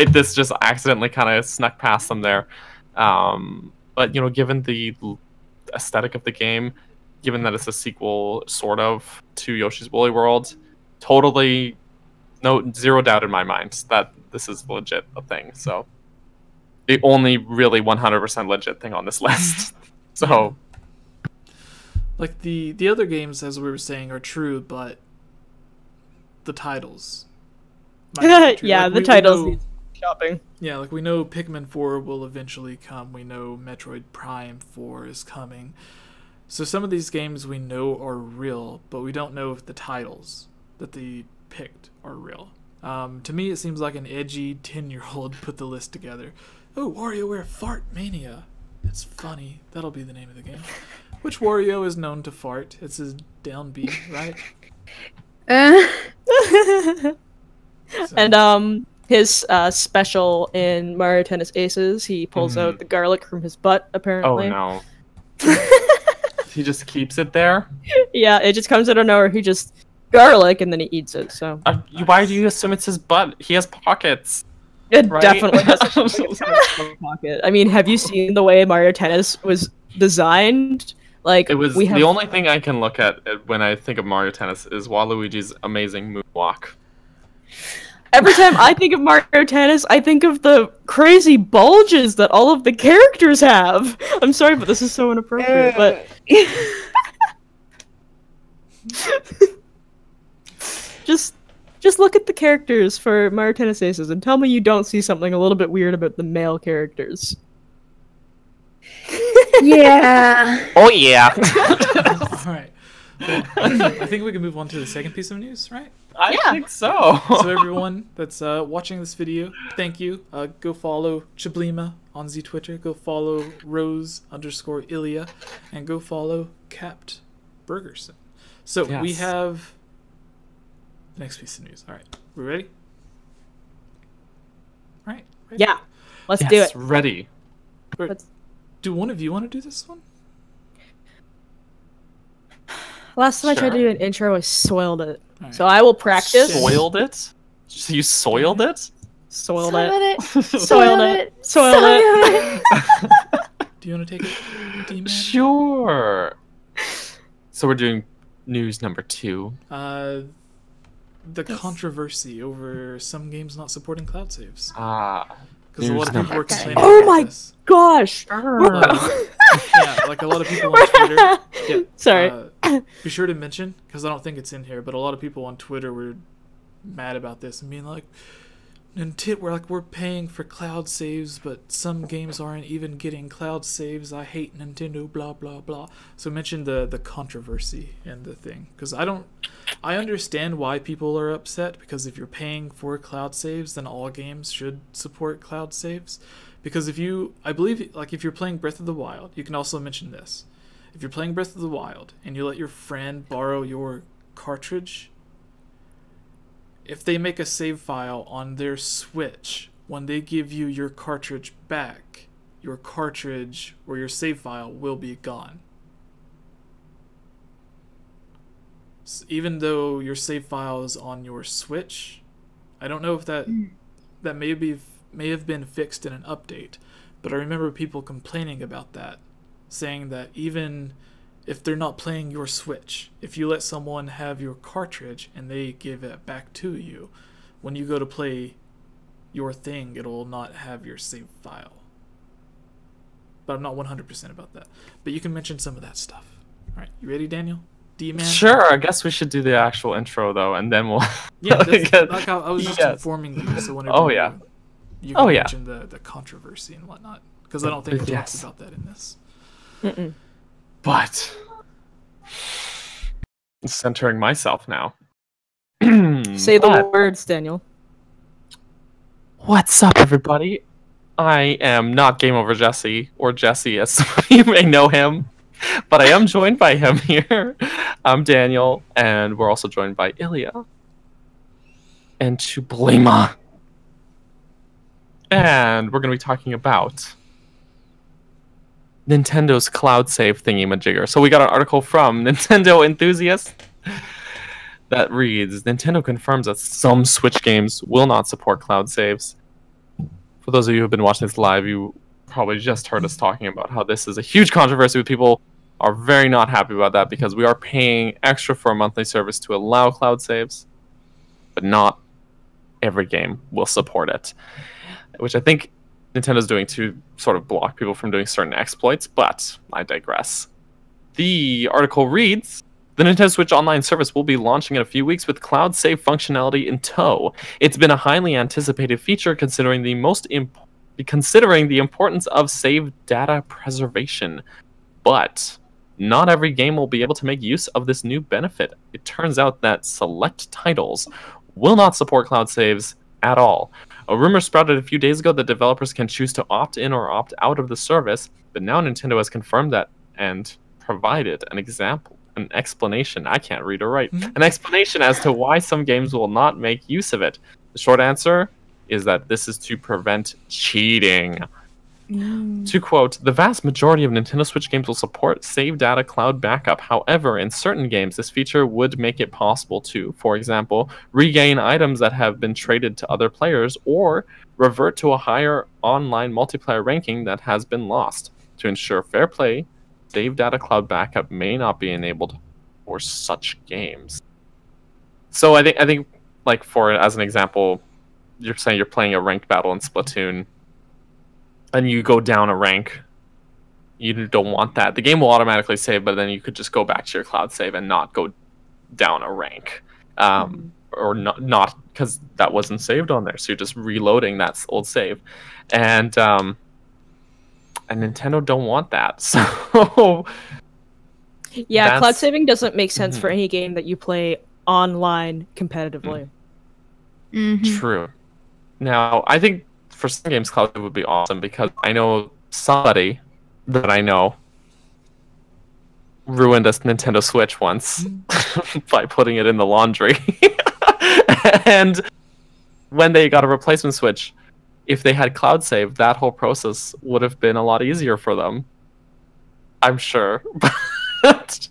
this just accidentally kind of snuck past them there. But, you know, given the aesthetic of the game, given that it's a sequel sort of to Yoshi's Woolly World, totally zero doubt in my mind that this is legit a thing. So the only really 100% legit thing on this list. So like the other games, as we were saying, are true, but the titles might not be true. Yeah, Like, the we titles know- need shopping. Yeah, like we know Pikmin 4 will eventually come. We know Metroid Prime 4 is coming. So some of these games we know are real, but we don't know if the titles that they picked are real. To me, it seems like an edgy 10-year-old put the list together. Oh, WarioWare Fart Mania. It's funny. That'll be the name of the game. Which Wario is known to fart? It's his down B, right? So- And his special in Mario Tennis Aces, he pulls out the garlic from his butt, oh apparently. no. He just keeps it there? Yeah, it just comes out of nowhere. He just garlic and then he eats it. So Why do you assume it's his butt? He has pockets. it Right? definitely has a pocket. I mean, have you seen the way Mario Tennis was designed? Like It was we have the only thing I can look at when I think of Mario Tennis is Waluigi's amazing moonwalk. Every time I think of Mario Tennis, I think of the crazy bulges that all of the characters have. I'm sorry, but this is so inappropriate. But just look at the characters for Mario Tennis Aces and tell me you don't see something a little bit weird about the male characters. Yeah. Oh yeah. All right. Well, I think we can move on to the second piece of news, right? I Yeah. think so. So everyone that's watching this video, thank you. Go follow Chablima on Z Twitter. Go follow Rose_Ilya, and go follow Capt Bergerson. So we Yes. have the next piece of news. All right, we ready? All right. Ready? Yeah, let's do Yes, it. ready. Do one of you want to do this one? Last time I tried to Sure. do an intro, I soiled it. Alright. So I will practice. Soiled it? So you soiled it? Soiled Soiled it. it. Soiled it. Soiled it. Do you want to take it, D-Man? Sure. So we're doing news number 2. The controversy over some games not supporting cloud saves. Ah. Because a lot of News people were number two. complaining Oh about my this. Gosh. Yeah, like a lot of people on Twitter. Yeah, Sorry. Be sure to mention, because I don't think it's in here, but a lot of people on Twitter were mad about this and being like, we're paying for cloud saves, but some games aren't even getting cloud saves. I hate Nintendo, blah blah blah. So mention the controversy and the thing, because I understand why people are upset, because if you're paying for cloud saves, then all games should support cloud saves. Because I believe, like, if you're playing Breath of the Wild, you can also mention this. If you're playing Breath of the Wild and you let your friend borrow your cartridge, if they make a save file on their Switch, when they give you your cartridge back, your cartridge or your save file will be gone. Even though your save file is on your Switch, I don't know if that may have been fixed in an update, but I remember people complaining about that, saying that even if they're not playing your Switch, if you let someone have your cartridge and they give it back to you, when you go to play your thing, it'll not have your save file. But I'm not 100% about that. But you can mention some of that stuff. Alright, you ready, Daniel? D-Man? Sure, I guess we should do the actual intro, though, and then we'll... Yeah, that's, like I was just Yes. informing you, so whenever Oh, yeah. you can Oh, yeah. mention the controversy and whatnot. Because I don't think it Yes. talks about that in this. Mm-mm. But... centering myself now. Say the But- words, Daniel. What's up, everybody? I am not Game Over Jesse, or Jesse as you may know him, but I am joined by him here. I'm Daniel, and we're also joined by Ilya and Chublima. And we're going to be talking about Nintendo's cloud save thingy-majigger. So we got an article from Nintendo Enthusiast that reads, Nintendo confirms that some Switch games will not support cloud saves. For those of you who have been watching this live, you probably just heard us talking about how this is a huge controversy with people are very not happy about that because we are paying extra for a monthly service to allow cloud saves, but not every game will support it, which I think Nintendo's doing to sort of block people from doing certain exploits, but I digress. The article reads, the Nintendo Switch Online service will be launching in a few weeks with cloud save functionality in tow. It's been a highly anticipated feature considering the importance of save data preservation. But not every game will be able to make use of this new benefit. It turns out that select titles will not support cloud saves at all. A rumor sprouted a few days ago that developers can choose to opt in or opt out of the service, but now Nintendo has confirmed that and provided an explanation. I can't read or write. An explanation as to why some games will not make use of it. The short answer is that this is to prevent cheating. To quote, the vast majority of Nintendo Switch games will support save data cloud backup. However, in certain games, this feature would make it possible to, for example, regain items that have been traded to other players or revert to a higher online multiplayer ranking that has been lost. To ensure fair play, save data cloud backup may not be enabled for such games. So I think like as an example, you're saying you're playing a ranked battle in Splatoon and you go down a rank. You don't want that. The game will automatically save, but then you could just go back to your cloud save and not go down a rank. Or not because that wasn't saved on there. So you're just reloading that old save. And Nintendo don't want that. So yeah, cloud saving doesn't make sense for any game that you play online competitively. True. Now, I think for some games, cloud save would be awesome because I know somebody that I know ruined a Nintendo Switch once by putting it in the laundry. And when they got a replacement Switch, if they had cloud save, that whole process would have been a lot easier for them. I'm sure. But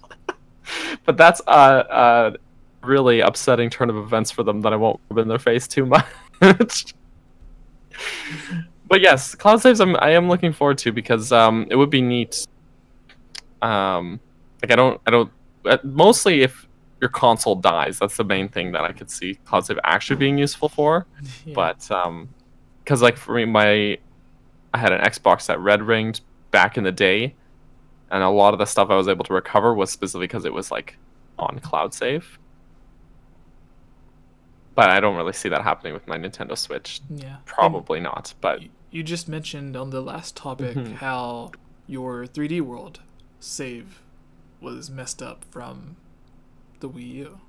that's a really upsetting turn of events for them that I won't rub in their face too much. But yes, cloud saves I am looking forward to, because it would be neat. Like I don't mostly if your console dies, that's the main thing that I could see cloud save actually being useful for. Yeah. But because like for me, I had an Xbox that red ringed back in the day, and a lot of the stuff I was able to recover was specifically because it was like on cloud save. But I don't really see that happening with my Nintendo Switch. Yeah. Probably not. But You just mentioned on the last topic how your 3D World save was messed up from the Wii U.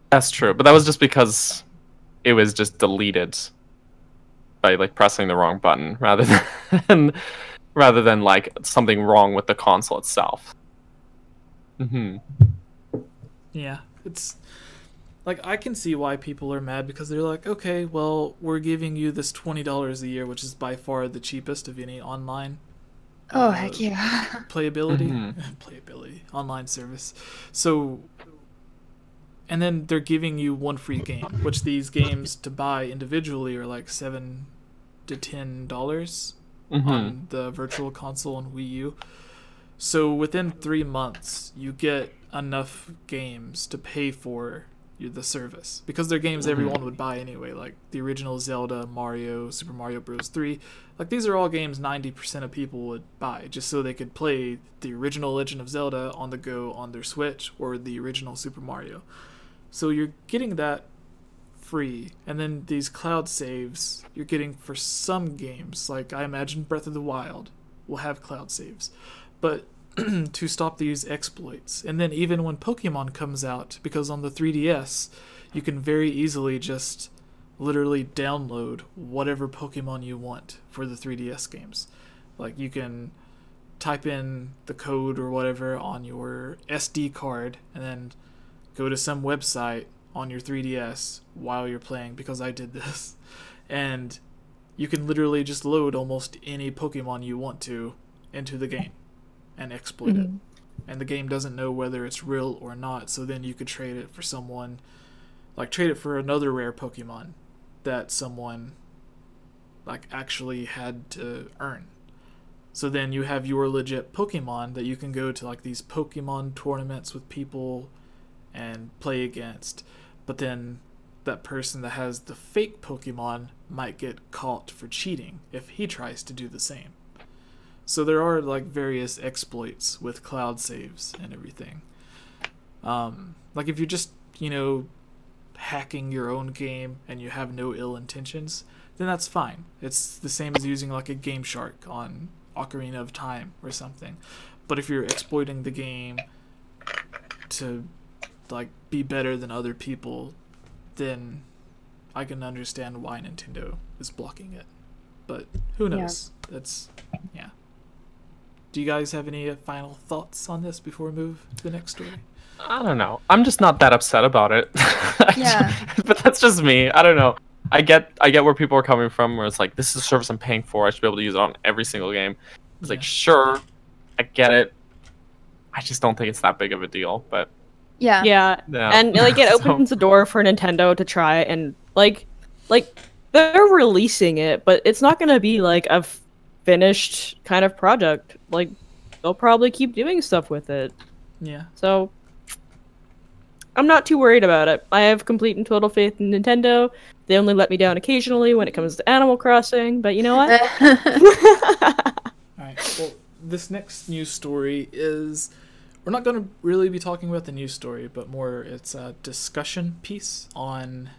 that's true. But that was just because it was just deleted by like pressing the wrong button rather than like something wrong with the console itself. Yeah, it's like I can see why people are mad, because they're like, okay, well, we're giving you this $20 a year, which is by far the cheapest of any online Oh, heck yeah. playability online service. So, and then they're giving you one free game, which these games to buy individually are like $7 to $10 on the Virtual Console and Wii U. So within 3 months, you get enough games to pay for the service, because they're games everyone would buy anyway, like the original Zelda, Mario, Super Mario Bros. 3. Like these are all games 90% of people would buy just so they could play the original Legend of Zelda on the go on their Switch, or the original Super Mario. So you're getting that free, and then these cloud saves you're getting for some games, like I imagine Breath of the Wild will have cloud saves, but to stop these exploits. And then even when Pokemon comes out, because on the 3DS you can very easily just literally download whatever Pokemon you want for the 3DS games. Like you can type in the code or whatever on your SD card and then go to some website on your 3DS while you're playing, because I did this, and you can literally just load almost any Pokemon you want to into the game and exploit it, and the game doesn't know whether it's real or not. So then you could trade it for someone, like trade it for another rare Pokemon that someone like actually had to earn. So then you have your legit Pokemon that you can go to like these Pokemon tournaments with people and play against, but then that person that has the fake Pokemon might get caught for cheating if he tries to do the same. So there are like various exploits with cloud saves and everything. Like if you're just, hacking your own game and you have no ill intentions, then that's fine. It's the same as using like a Game Shark on Ocarina of Time or something. But if you're exploiting the game to like be better than other people, then I can understand why Nintendo is blocking it. But who knows? Yeah. Do you guys have any final thoughts on this before we move to the next story? I don't know. I'm just not that upset about it. Yeah. But that's just me. I don't know. I get where people are coming from, where it's like, this is a service I'm paying for. I should be able to use it on every single game. It's like, sure, I get it. I just don't think it's that big of a deal. But Yeah. And like it opens the door for Nintendo to try and like they're releasing it, but it's not gonna be like a finished kind of project. Like they'll probably keep doing stuff with it. Yeah. So I'm not too worried about it. I have complete and total faith in Nintendo. They only let me down occasionally when it comes to Animal Crossing, but you know what? Alright, well, this next news story is... We're not going to really be talking about the news story, but more it's a discussion piece on...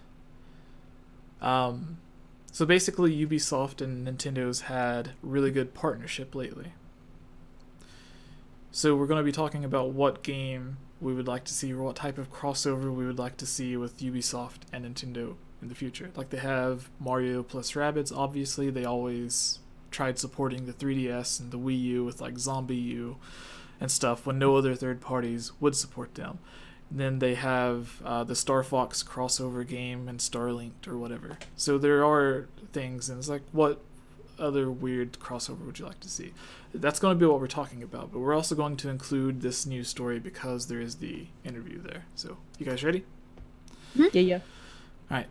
So basically, Ubisoft and Nintendo's had really good partnership lately. So we're going to be talking about what game we would like to see, or what type of crossover we would like to see with Ubisoft and Nintendo in the future. Like they have Mario plus Rabbids, obviously. They always tried supporting the 3DS and the Wii U with like Zombie U and stuff when no other third parties would support them. Then they have the Star Fox crossover game and Starlinked or whatever. So there are things, and it's like, what other weird crossover would you like to see? That's going to be what we're talking about, but we're also going to include this news story because there is the interview there. So, you guys ready? Yeah. Alright.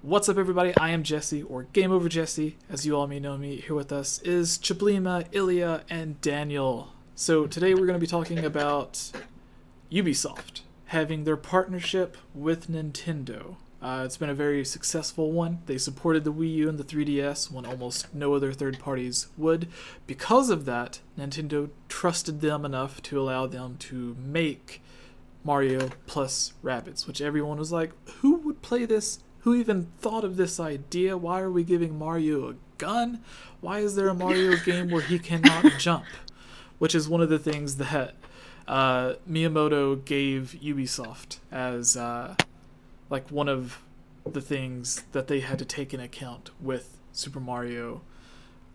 What's up, everybody? I am Jesse, or Game Over Jesse, as you all may know me. Here with us is Chablima, Ilya, and Daniel. So today we're going to be talking about Ubisoft having their partnership with Nintendo. It's been a very successful one. They supported the Wii U and the 3DS when almost no other third parties would. Because of that, Nintendo trusted them enough to allow them to make Mario plus Rabbids, which everyone was like, who would play this? Who even thought of this idea? Why are we giving Mario a gun? Why is there a Mario game where he cannot jump? Which is one of the things that Miyamoto gave Ubisoft as like one of the things that they had to take into account with Super Mario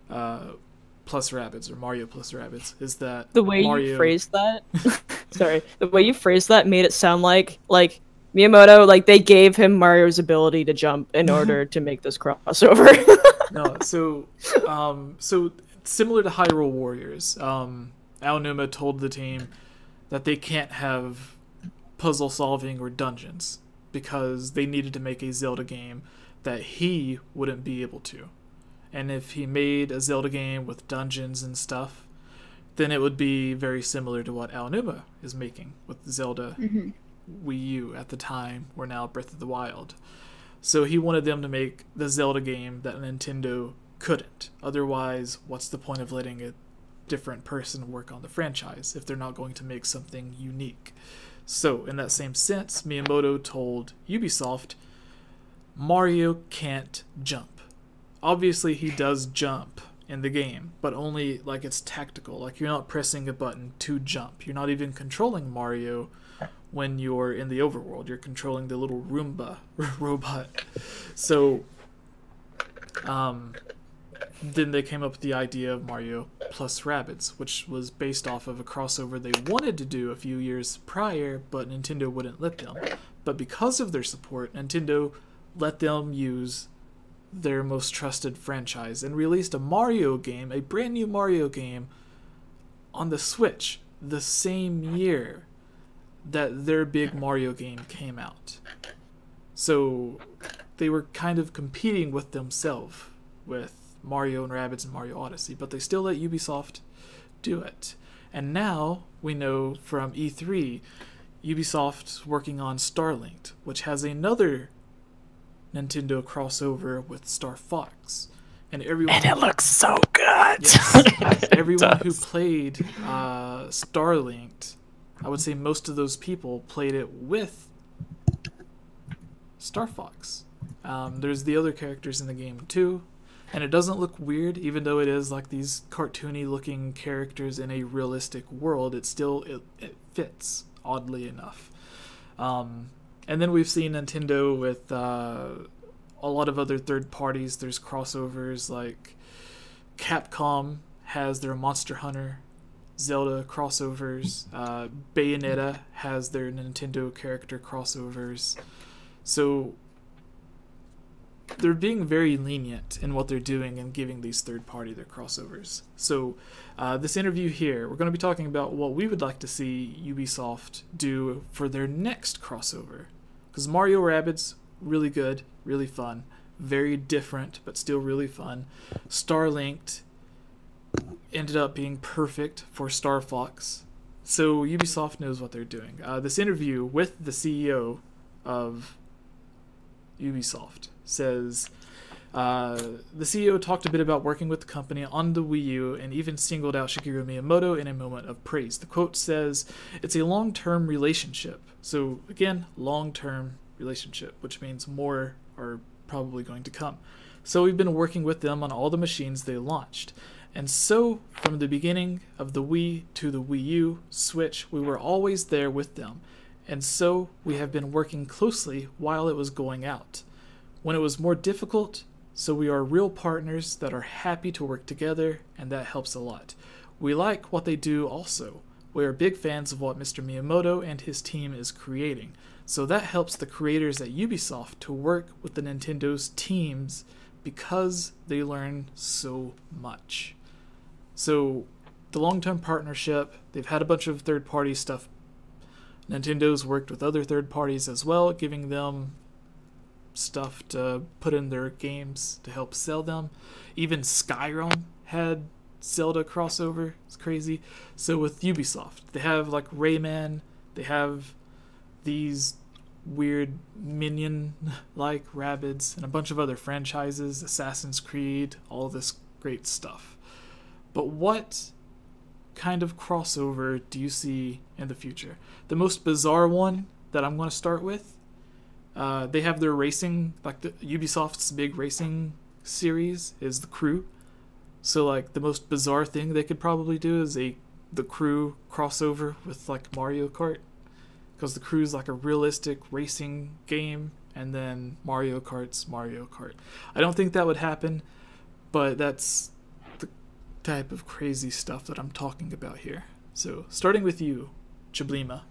plus Rabbids, or Mario plus Rabbids, is that The way Mario... you phrased that, sorry, the way you phrased that made it sound like Miyamoto, like they gave him Mario's ability to jump in order to make this crossover. No, so similar to Hyrule Warriors, Aonuma told the team that they can't have puzzle solving or dungeons because they needed to make a Zelda game that he wouldn't be able to. And if he made a Zelda game with dungeons and stuff, then it would be very similar to what Aonuma is making with Zelda Wii U at the time, or now Breath of the Wild. So he wanted them to make the Zelda game that Nintendo couldn't. Otherwise, what's the point of letting a different person work on the franchise if they're not going to make something unique? So, in that same sense, Miyamoto told Ubisoft, Mario can't jump. Obviously, he does jump in the game, but only like it's tactical. Like, you're not pressing a button to jump. You're not even controlling Mario when you're in the overworld. You're controlling the little Roomba robot. So, then they came up with the idea of Mario plus Rabbids, which was based off of a crossover they wanted to do a few years prior, but Nintendo wouldn't let them. But because of their support, Nintendo let them use their most trusted franchise and released a Mario game, a brand new Mario game, on the Switch the same year that their big Mario game came out. So they were kind of competing with themselves with Mario and Rabbids and Mario Odyssey, but they still let Ubisoft do it. And now we know from E3, Ubisoft's working on Starlinked, which has another Nintendo crossover with Star Fox. And it looks so good. Yes, everyone who played Starlinked, I would say most of those people played it with Star Fox. There's the other characters in the game too. And it doesn't look weird, even though it is like these cartoony looking characters in a realistic world. It still it fits, oddly enough. And then we've seen Nintendo with a lot of other third parties. There's crossovers like Capcom has their Monster Hunter Zelda crossovers. Bayonetta has their Nintendo character crossovers. So they're being very lenient in what they're doing and giving these third party their crossovers. So this interview here, we're going to be talking about what we would like to see Ubisoft do for their next crossover. Because Mario Rabbids, really good, really fun, very different, but still really fun. Starlinked ended up being perfect for Star Fox. So Ubisoft knows what they're doing. This interview with the CEO of Ubisoft says, the CEO talked a bit about working with the company on the Wii U and even singled out Shigeru Miyamoto in a moment of praise. The quote says, it's a long-term relationship. So again, long-term relationship, which means more are probably going to come. So we've been working with them on all the machines they launched. And so, from the beginning of the Wii to the Wii U, Switch, we were always there with them. And so, we have been working closely while it was going out. When it was more difficult, so we are real partners that are happy to work together, and that helps a lot. We like what they do also. We are big fans of what Mr. Miyamoto and his team is creating. So that helps the creators at Ubisoft to work with the Nintendo's teams because they learn so much. So the long-term partnership, they've had a bunch of third-party stuff. Nintendo's worked with other third parties as well, giving them stuff to put in their games to help sell them. Even Skyrim had Zelda crossover. It's crazy. So with Ubisoft, they have like Rayman, they have these weird minion-like Rabbids, and a bunch of other franchises, Assassin's Creed, all this great stuff. But what kind of crossover do you see in the future? The most bizarre one that I'm going to start with, they have their racing, like the Ubisoft's big racing series is The Crew. So like the most bizarre thing they could probably do is The Crew crossover with like Mario Kart, because The Crew's like a realistic racing game, and then Mario Kart's Mario Kart. I don't think that would happen, but that's the type of crazy stuff that I'm talking about here. So starting with you, Chablima.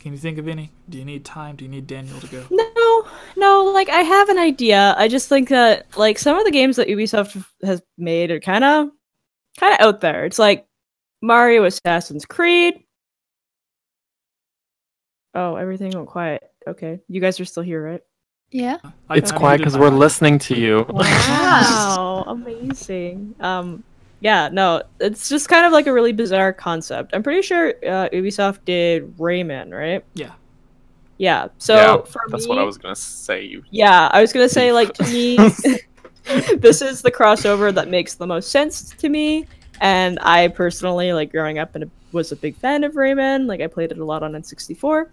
Can you think of any? Do you need time? Do you need Daniel to go? No, like I have an idea. I just think that like some of the games that Ubisoft has made are kind of out there. It's like Mario Assassin's Creed. Oh, everything went quiet. Okay, you guys are still here, right? Yeah. It's quiet because we're listening to you. Wow, amazing. Yeah, no, it's just kind of like a really bizarre concept. I'm pretty sure Ubisoft did Rayman, right? Yeah. Yeah. So Yeah, for that's me, what I was gonna say. Yeah, I was gonna say like to me, this is the crossover that makes the most sense to me. And I personally, like growing up, was a big fan of Rayman. Like I played it a lot on N64.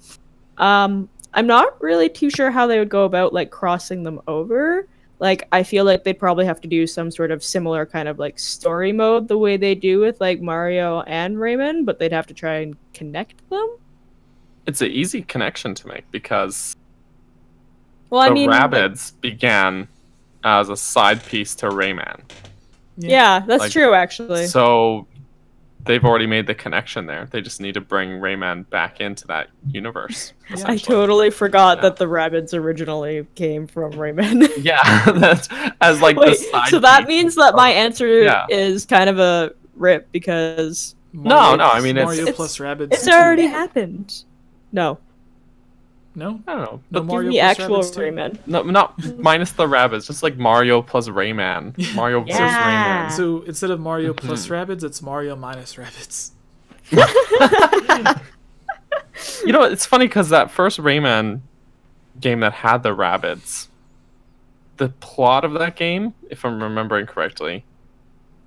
I'm not really too sure how they would go about like crossing them over. Like, I feel like they'd probably have to do some sort of similar kind of, like, story mode the way they do with, like, Mario and Rayman, but they'd have to try and connect them? It's an easy connection to make because well, I the mean, Rabbids began as a side piece to Rayman. Yeah, that's Like, true, actually. So they've already made the connection there. They just need to bring Rayman back into that universe. I totally forgot that the Rabbids originally came from Rayman. Yeah, that's as like Wait, the side so that piece means that my answer Yeah. is kind of a rip because Mario, I mean, Mario plus Rabbids. it's already happened. No, No? I don't know. No give Mario me plus actual Rabbids too? Rayman. No, not minus the rabbits, just like Mario plus Rayman. Mario versus Yeah. Rayman. So instead of Mario plus Rabbids, it's Mario minus Rabbids. You know, it's funny because that first Rayman game that had the rabbits, the plot of that game, if I'm remembering correctly,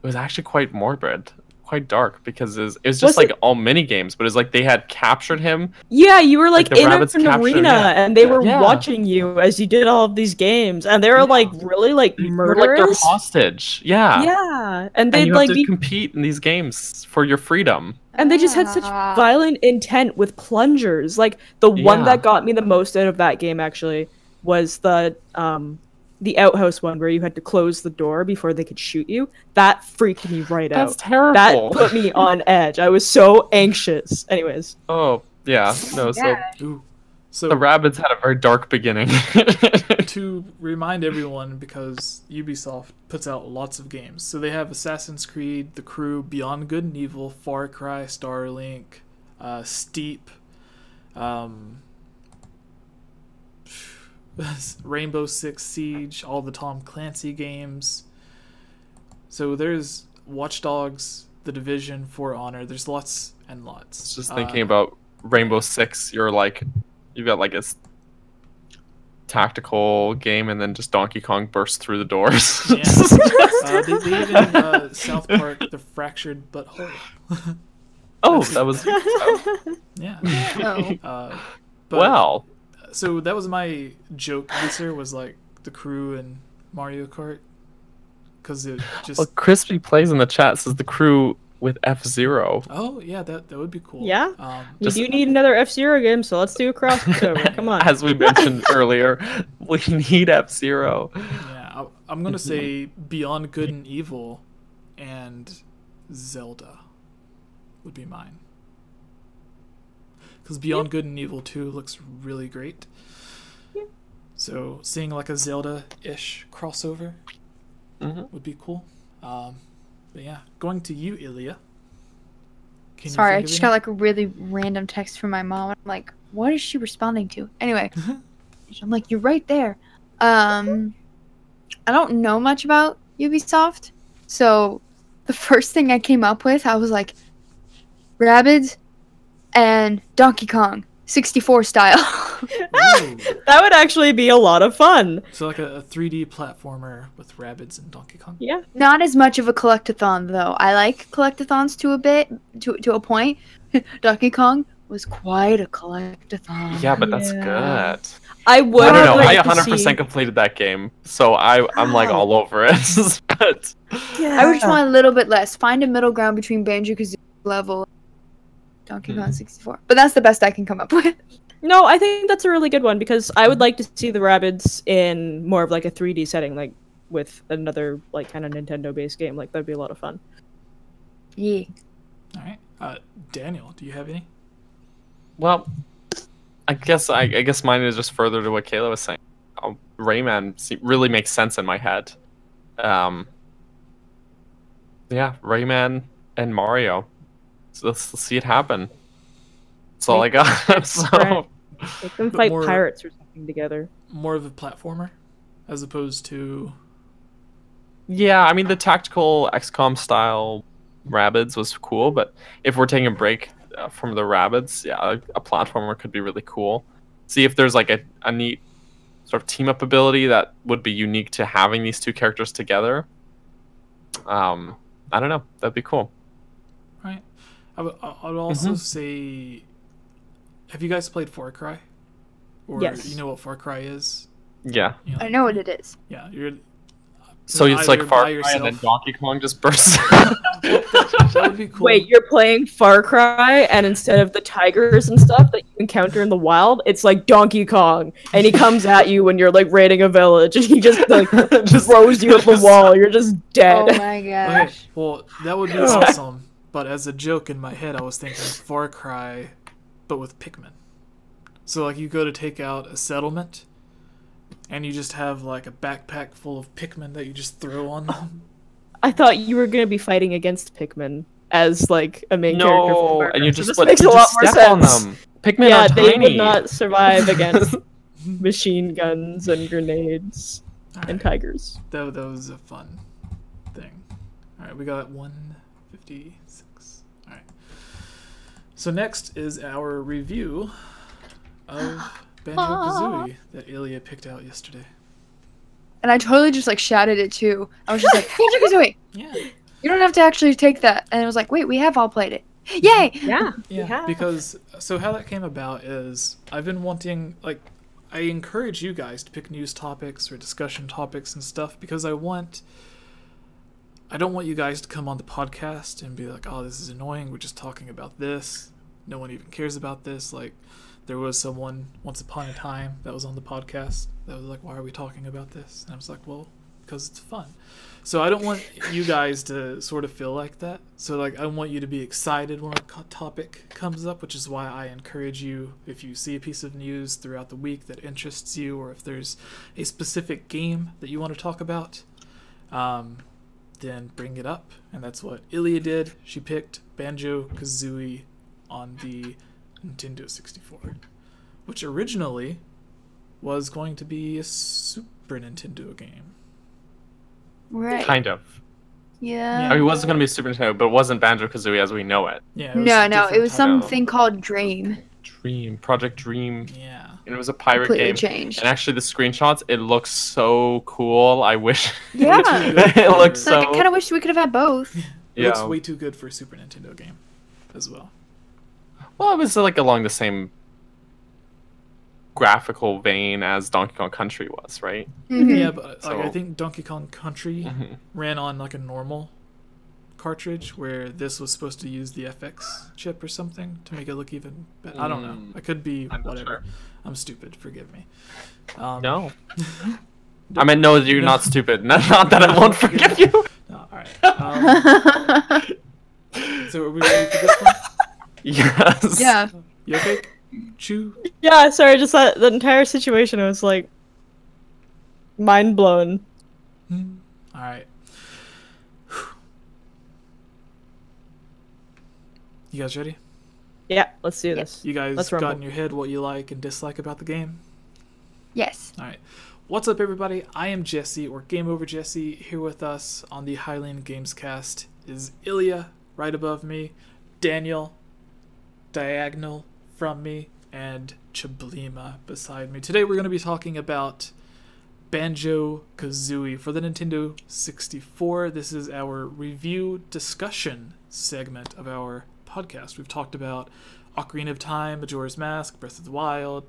it was actually quite morbid, quite dark, because it was just Was like it- all mini games, but it's like they had captured him. Yeah, you were like, Like, the in rabbits an captured, arena, yeah. and they were Yeah. watching you as you did all of these games, and they were like really like You're like their murderous. hostage. Yeah. Yeah, and And they'd you like have to be, compete in these games for your freedom. and they just had such Ah. violent intent with plungers. Like the one Yeah. that got me the most out of that game actually was the outhouse one where you had to close the door before they could shoot you. That freaked me right That's out. terrible. That put me on edge. I was so anxious. Anyways. Oh, yeah. No, so Ooh. So the rabbits had a very dark beginning. to remind everyone, because Ubisoft puts out lots of games, so they have Assassin's Creed, The Crew, Beyond Good and Evil, Far Cry, Starlink, Steep, Rainbow Six Siege, all the Tom Clancy games. So there's Watch Dogs, The Division, For Honor. There's lots and lots. Just thinking about Rainbow Six, you've got like a tactical game, and then just Donkey Kong bursts through the doors. Yeah. They even South Park, The Fractured Butthole. Oh, that was. Yeah. Oh. But, Well, so that was my joke answer, was like The Crew and Mario Kart, because it just. well, Crispy Plays in the chat says The Crew with F-Zero. Oh yeah, that would be cool. Yeah? We Just- do need another F-Zero game, so let's do a crossover. Come on. As we mentioned earlier, we need F-Zero. Yeah, I'm gonna say Beyond Good and Evil and Zelda. would be mine. Because Beyond Good and Evil 2 looks really great. Yeah. So seeing like a Zelda-ish crossover would be cool. But yeah, going to you, Ilya. Can you Sorry, I think of just any? got like a really random text from my mom. I'm like, what is she responding to? Anyway, I'm like, you're right there. I don't know much about Ubisoft, so the first thing I came up with, I was like, Rabbids and Donkey Kong 64 style. Ooh. That would actually be a lot of fun. So like a 3D platformer with Rabbids and Donkey Kong. Yeah. Not as much of a collectathon though. I like collectathons to a point. Donkey Kong was quite a collectathon. Yeah, but that's Yeah. good. I would. I don't know. I like to 100% see- completed that game, so I'm like Wow. all over it. But I would just want a little bit less. Find a middle ground between Banjo Kazooie level and Donkey Kong 64. But that's the best I can come up with. No, I think that's a really good one because I would like to see the Rabbids in more of like a 3D setting, like with another like kind of Nintendo-based game. Like that'd be a lot of fun. Yeah. All right. Daniel, do you have any? well, I guess mine is just further to what Kayla was saying. Rayman really makes sense in my head. Yeah, Rayman and Mario. So let's see it happen. That's all I got. So Right. Make them But fight more- pirates or something together. More of a platformer, as opposed to yeah, I mean the tactical XCOM style Rabbids was cool, but if we're taking a break from the Rabbids, yeah, a platformer could be really cool. See if there's like a neat sort of team up ability that would be unique to having these two characters together. I don't know. That'd be cool. right. I would also say, have you guys played Far Cry? Or Yes. you know what Far Cry is? Yeah. You I know what it is. Yeah, you're. So it's like either Far by Cry and then yourself- Donkey Kong just bursts. That would be cool. Wait, you're playing Far Cry, and instead of the tigers and stuff that you encounter in the wild, it's like Donkey Kong, and he comes at you when you're like raiding a village, and he just like just throws you at the wall. You're just dead. Oh my gosh. Okay, well, that would be awesome. But as a joke in my head, I was thinking Far Cry, but with Pikmin. So like you go to take out a settlement, and you just have like a backpack full of Pikmin that you just throw on them. I thought you were gonna be fighting against Pikmin as like a main character. From No, Far and you Cry, so just this but makes you a lot just more step on sense. them. Pikmin Yeah, are they tiny. would not survive against machine guns and grenades All and right. tigers. That was a fun thing. All right, we got 156. All right. So next is our review of Banjo Kazooie that Ilya picked out yesterday. And I totally just like shouted it too. I was just like, Banjo Kazooie, Yeah. you don't have to actually take that. And it was like, wait, we have all played it. Yay! Yeah, Yeah, because so how that came about is I've been wanting, like, I encourage you guys to pick news topics or discussion topics and stuff because I don't want you guys to come on the podcast and be like, oh, this is annoying, we're just talking about this, no one even cares about this. Like, there was someone once upon a time that was on the podcast that was like, why are we talking about this? And I was like, well, because it's fun. So I don't want you guys to sort of feel like that. So like I want you to be excited when a topic comes up, which is why I encourage you, if you see a piece of news throughout the week that interests you, or if there's a specific game that you want to talk about, then bring it up. And that's what Ilya did. She picked Banjo Kazooie on the Nintendo 64, which originally was going to be a Super Nintendo game. Right. Kind of. Yeah. I mean, it wasn't going to be Super Nintendo, but it wasn't Banjo Kazooie as we know it. Yeah. It was No, a no, it different was type something called Dream. Project Dream, Yeah. and it was a pirate Completely game. changed. And actually, the screenshots, it looks so cool. I wish Yeah. it looks Like, I so. kind of wish we could have had both. It looks Yeah. way too good for a Super Nintendo game as well. Well, it was like along the same graphical vein as Donkey Kong Country was, right? Mhm. Yeah, but like, I So- think Donkey Kong Country Mhm. ran on like a normal cartridge, where this was supposed to use the FX chip or something to make it look even better. I don't know. I could be I'm not whatever. sure. I'm stupid. Forgive me. No. I meant, no, you're not stupid. Not that I won't forgive you. No, all right. So are we ready for this one? Yes. Yeah. You okay? Chew. Yeah, sorry, just that the entire situation was like mind blown. All right. You guys ready? Yeah, let's do this. You guys Let's got rumble. in your head what you like and dislike about the game? Yes. All right. What's up, everybody? I am Jesse, or Game Over Jesse. Here with us on the Hylian Gamescast is Ilya, right above me, Daniel, diagonal from me, and Chablima beside me. Today we're going to be talking about Banjo Kazooie for the Nintendo 64. This is our review discussion segment of our podcast. We've talked about Ocarina of Time, Majora's Mask, Breath of the Wild,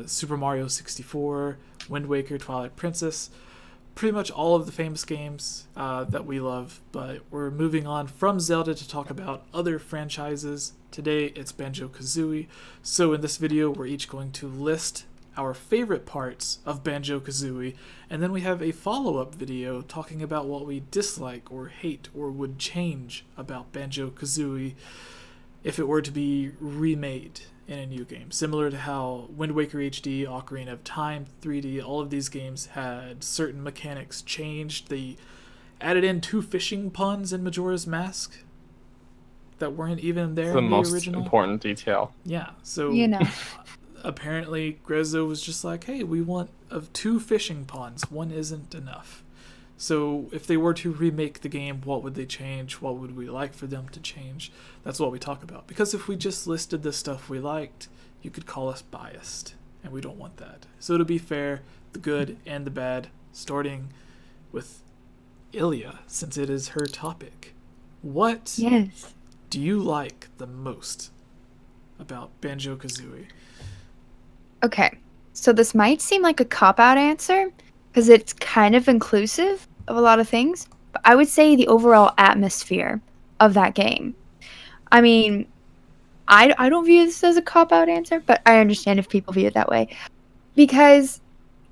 Super Mario 64, Wind Waker, Twilight Princess, pretty much all of the famous games that we love, but we're moving on from Zelda to talk about other franchises. Today it's Banjo Kazooie, so in this video we're each going to list our favorite parts of Banjo Kazooie, and then we have a follow-up video talking about what we dislike or hate or would change about Banjo Kazooie if it were to be remade in a new game. Similar to how Wind Waker HD, Ocarina of Time 3D, all of these games had certain mechanics changed. They added in 2 fishing puns in Majora's Mask that weren't even there The in the most original. important detail. Yeah, so You know. apparently Grezzo was just like, hey, we want of 2 fishing ponds. One isn't enough. So if they were to remake the game, what would they change? What would we like for them to change? That's what we talk about. Because if we just listed the stuff we liked, you could call us biased. And we don't want that. So to be fair, the good and the bad, starting with Ilya, since it is her topic. What Yes. do you like the most about Banjo Kazooie? Okay. So this might seem like a cop-out answer because it's kind of inclusive of a lot of things, but I would say the overall atmosphere of that game. I mean, I don't view this as a cop-out answer, but I understand if people view it that way because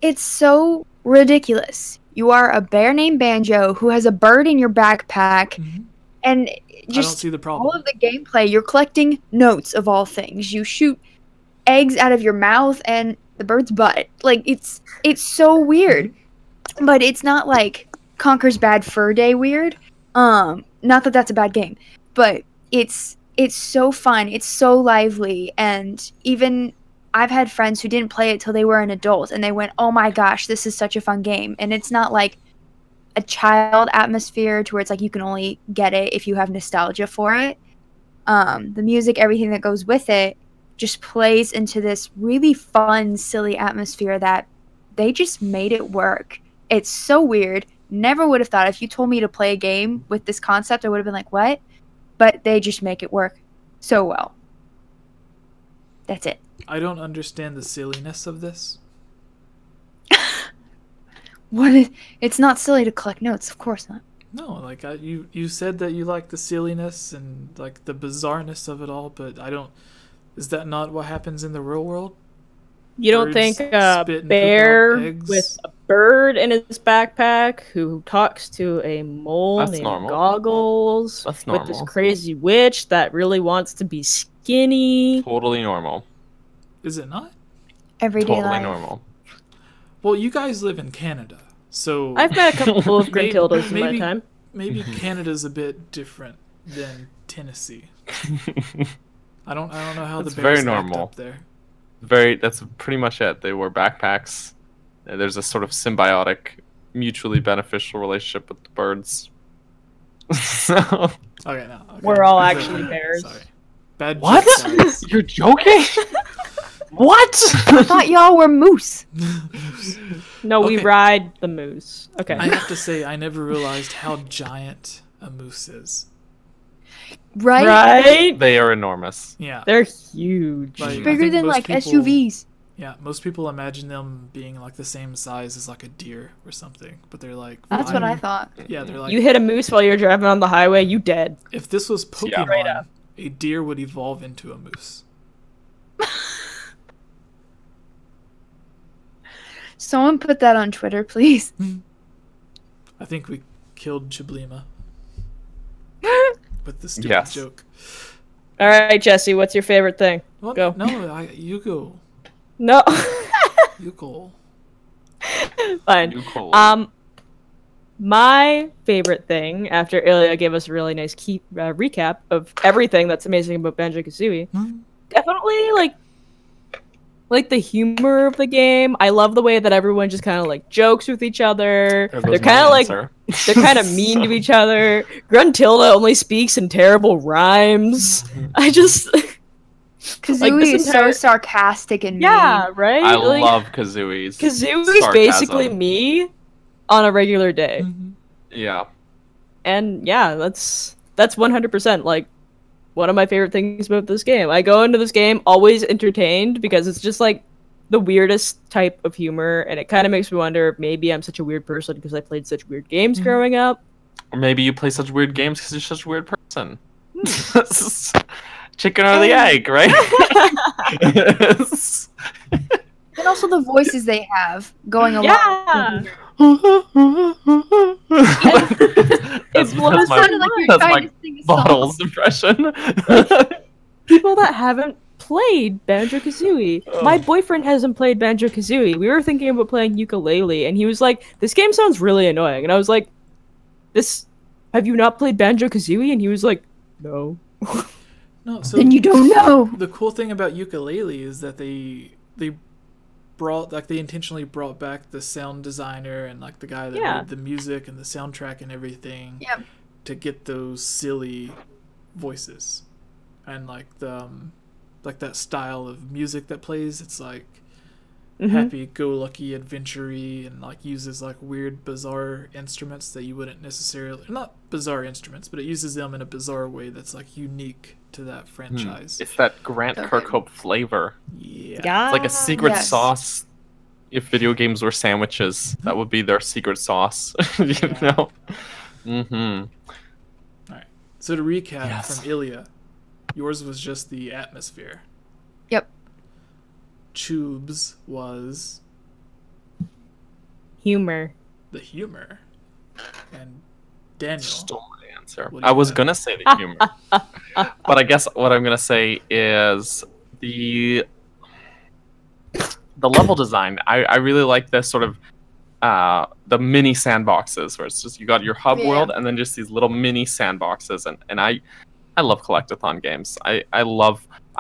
it's so ridiculous. You are a bear named Banjo who has a bird in your backpack, and I don't just see the problem. all of the gameplay, you're collecting notes of all things. You shoot eggs out of your mouth and the bird's butt. Like, it's so weird. But it's not like Conker's Bad Fur Day weird. Not that that's a bad game, but it's so fun. It's so lively, and even I've had friends who didn't play it till they were an adult, and they went, "Oh my gosh, this is such a fun game." And it's not like a child atmosphere to where it's like you can only get it if you have nostalgia for it. The music, everything that goes with it, just plays into this really fun, silly atmosphere that they just made it work. It's so weird. Never would have thought if you told me to play a game with this concept, I would have been like, what? But they just make it work so well. That's it. I don't understand the silliness of this. It's not silly to collect notes, of course not. No, like you said that you like the silliness and like the bizarreness of it all, but I don't. Is that not what happens in the real world? You don't Birds think a spit and poop bear out eggs? with a bird in his backpack who talks to a mole That's named normal. Goggles That's with this normal. crazy witch that really wants to be skinny? Totally normal. Is it not? Everyday Totally life. normal. Well, you guys live in Canada, so I've met a couple of Maybe- Grintildas in my maybe- time. maybe Canada's a bit different than Tennessee. I don't know how That's the bears very act normal. up there. That's pretty much it. They wear backpacks. There's a sort of symbiotic, mutually beneficial relationship with the birds. So, Okay, no. Okay. We're all Okay, actually bears. Sorry. Bad what? joke, guys. You're joking? What? I thought y'all were moose. No, we Okay. ride the moose. Okay. I have to say, I never realized how giant a moose is. Right? Right? They are enormous. Yeah. They're huge. Like, I Bigger think than most like people- SUVs. Yeah, most people imagine them being like the same size as like a deer or something, but they're like. That's what I fine. thought. Yeah, they're like. You hit a moose while you're driving on the highway, you dead. If this was Yeah. Pokemon, Right up. a deer would evolve into a moose. Someone put that on Twitter, please. I think we killed Chablima. with the stupid Yes. joke. All right, Jesse, what's your favorite thing? What? Go. No, you go. No. You go. Fine. You cool. My favorite thing, after Ilya gave us a really nice recap of everything that's amazing about Banjo Kazooie, definitely like the humor of the game. I love the way that everyone just kind of like jokes with each other. They're kind of like they're kind of mean to each other. Gruntilda only speaks in terrible rhymes. I just Kazooie is so sarcastic and mean. right. I love Kazooie's. Kazooie's sarcasm. basically me on a regular day. Yeah. And yeah, that's 100% like one of my favorite things about this game. I go into this game always entertained because it's just like the weirdest type of humor, and it kind of makes me wonder if maybe I'm such a weird person because I played such weird games growing up. Or maybe you play such weird games because you're such a weird person. Chicken or the egg, right? And also the voices they have going along. Yeah. It sounded like you're trying to sing a song. Bottles impression. People that haven't played Banjo Kazooie. My boyfriend hasn't played Banjo Kazooie. We were thinking about playing ukulele, and he was like, "This game sounds really annoying." And I was like, have you not played Banjo Kazooie?" And he was like, "No." No, so Then you don't know. the cool thing about ukulele is that they intentionally brought back the sound designer and like the guy that made the music and the soundtrack and everything to get those silly voices and like the like that style of music that plays. It's like happy-go-lucky, adventure-y, and like uses like weird, bizarre instruments that you wouldn't necessarily, not bizarre instruments, but it uses them in a bizarre way that's like unique to that franchise. It's that Grant Kirkhope flavor. Yeah. It's like a secret sauce. If video games were sandwiches, that would be their secret sauce. You know? All right. So to recap from Ilya, yours was just the atmosphere. Yep. Tubes was humor. The humor. And Daniel stole my answer. I was gonna say the humor, but I guess what I'm gonna say is the level design. I really like this sort of the mini sandboxes where it's just you got your hub world and then just these little mini sandboxes, and I love collectathon games. I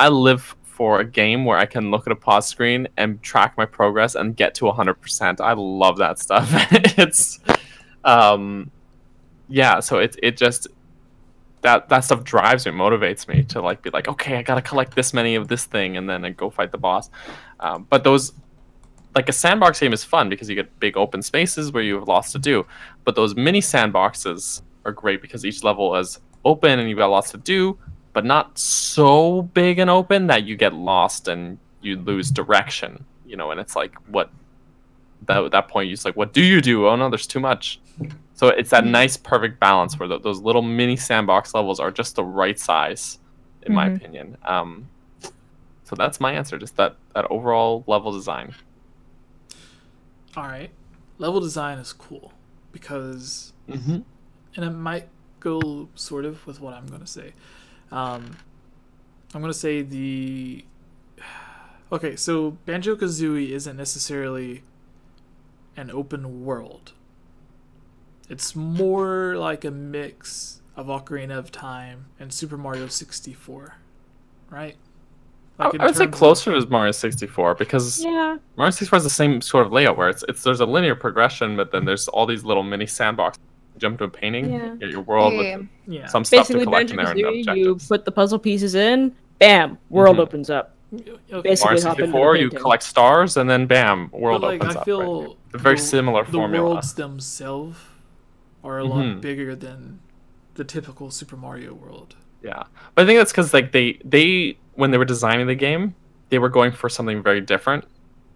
live for a game where I can look at a pause screen and track my progress and get to 100%. I love that stuff. It's so it just that stuff drives me, motivates me to like be like, okay, I gotta collect this many of this thing and then I go fight the boss. But those, like, a sandbox game is fun because you get big open spaces where you have lots to do, but those mini sandboxes are great because each level is open and you've got lots to do, but not so big and open that you get lost and you lose direction, you know. And it's like, what that point, you're just like, what do you do? Oh no, there's too much. So it's that nice, perfect balance where those little mini sandbox levels are just the right size, in my opinion. So that's my answer, just that overall level design. All right, level design is cool because, and it might go sort of with what I'm going to say. I'm going to say okay, so Banjo-Kazooie isn't necessarily an open world. It's more like a mix of Ocarina of Time and Super Mario 64, right? Like I would say closer to Mario 64 because Mario 64 has the same sort of layout where there's a linear progression, but then there's all these little mini sandboxes. You jump to a painting, get your world with some stuff to collect in there and objectives. You put the puzzle pieces in, bam, world opens up. Basically, Mario 64, you collect stars, and then bam, world opens up. I feel right? a very similar formula. The worlds themselves are a lot bigger than the typical Super Mario world. Yeah, but I think that's because like they when they were designing the game, they were going for something very different.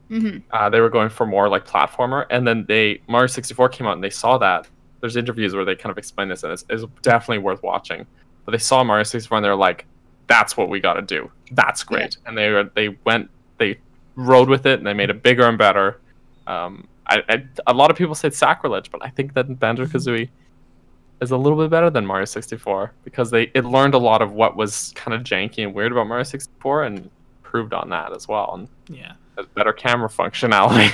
They were going for more like platformer, and then Mario 64 came out, and they saw that. There's interviews where they kind of explain this, and it's definitely worth watching. But they saw Mario 64, and they're like, "That's what we got to do. That's great." And they rode with it, and they made it bigger and better. A lot of people say it's sacrilege, but I think that Banjo-Kazooie is a little bit better than Mario 64 because it learned a lot of what was kind of janky and weird about Mario 64 and improved on that as well. And Yeah. has better camera functionality.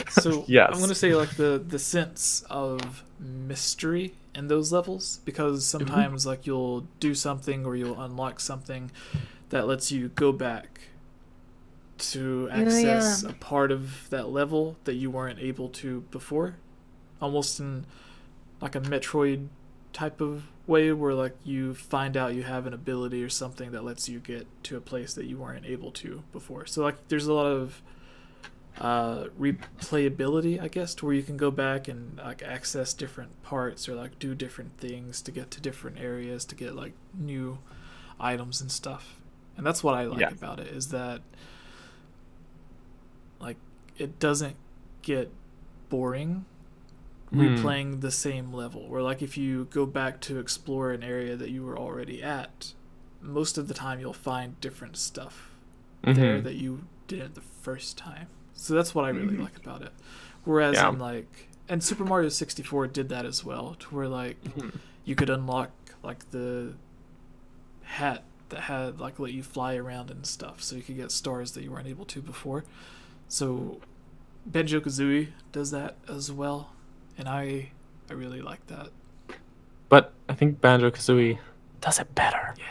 So Yes. I'm gonna say like the sense of mystery in those levels, because sometimes like you'll do something or you'll unlock something that lets you go back to access a part of that level that you weren't able to before, almost in like a Metroid type of way, where like you find out you have an ability or something that lets you get to a place that you weren't able to before. So like there's a lot of replayability, I guess, to where you can go back and like access different parts or like do different things to get to different areas to get like new items and stuff. And that's what I like about it, is that like it doesn't get boring replaying the same level, where like if you go back to explore an area that you were already at, most of the time you'll find different stuff there that you didn't the first time. So that's what I really like about it. Whereas in like, and Super Mario 64 did that as well, to where like you could unlock like the hat that had like let you fly around and stuff, so you could get stars that you weren't able to before. So Banjo Kazooie does that as well, and I really like that. But I think Banjo Kazooie does it better. Yeah.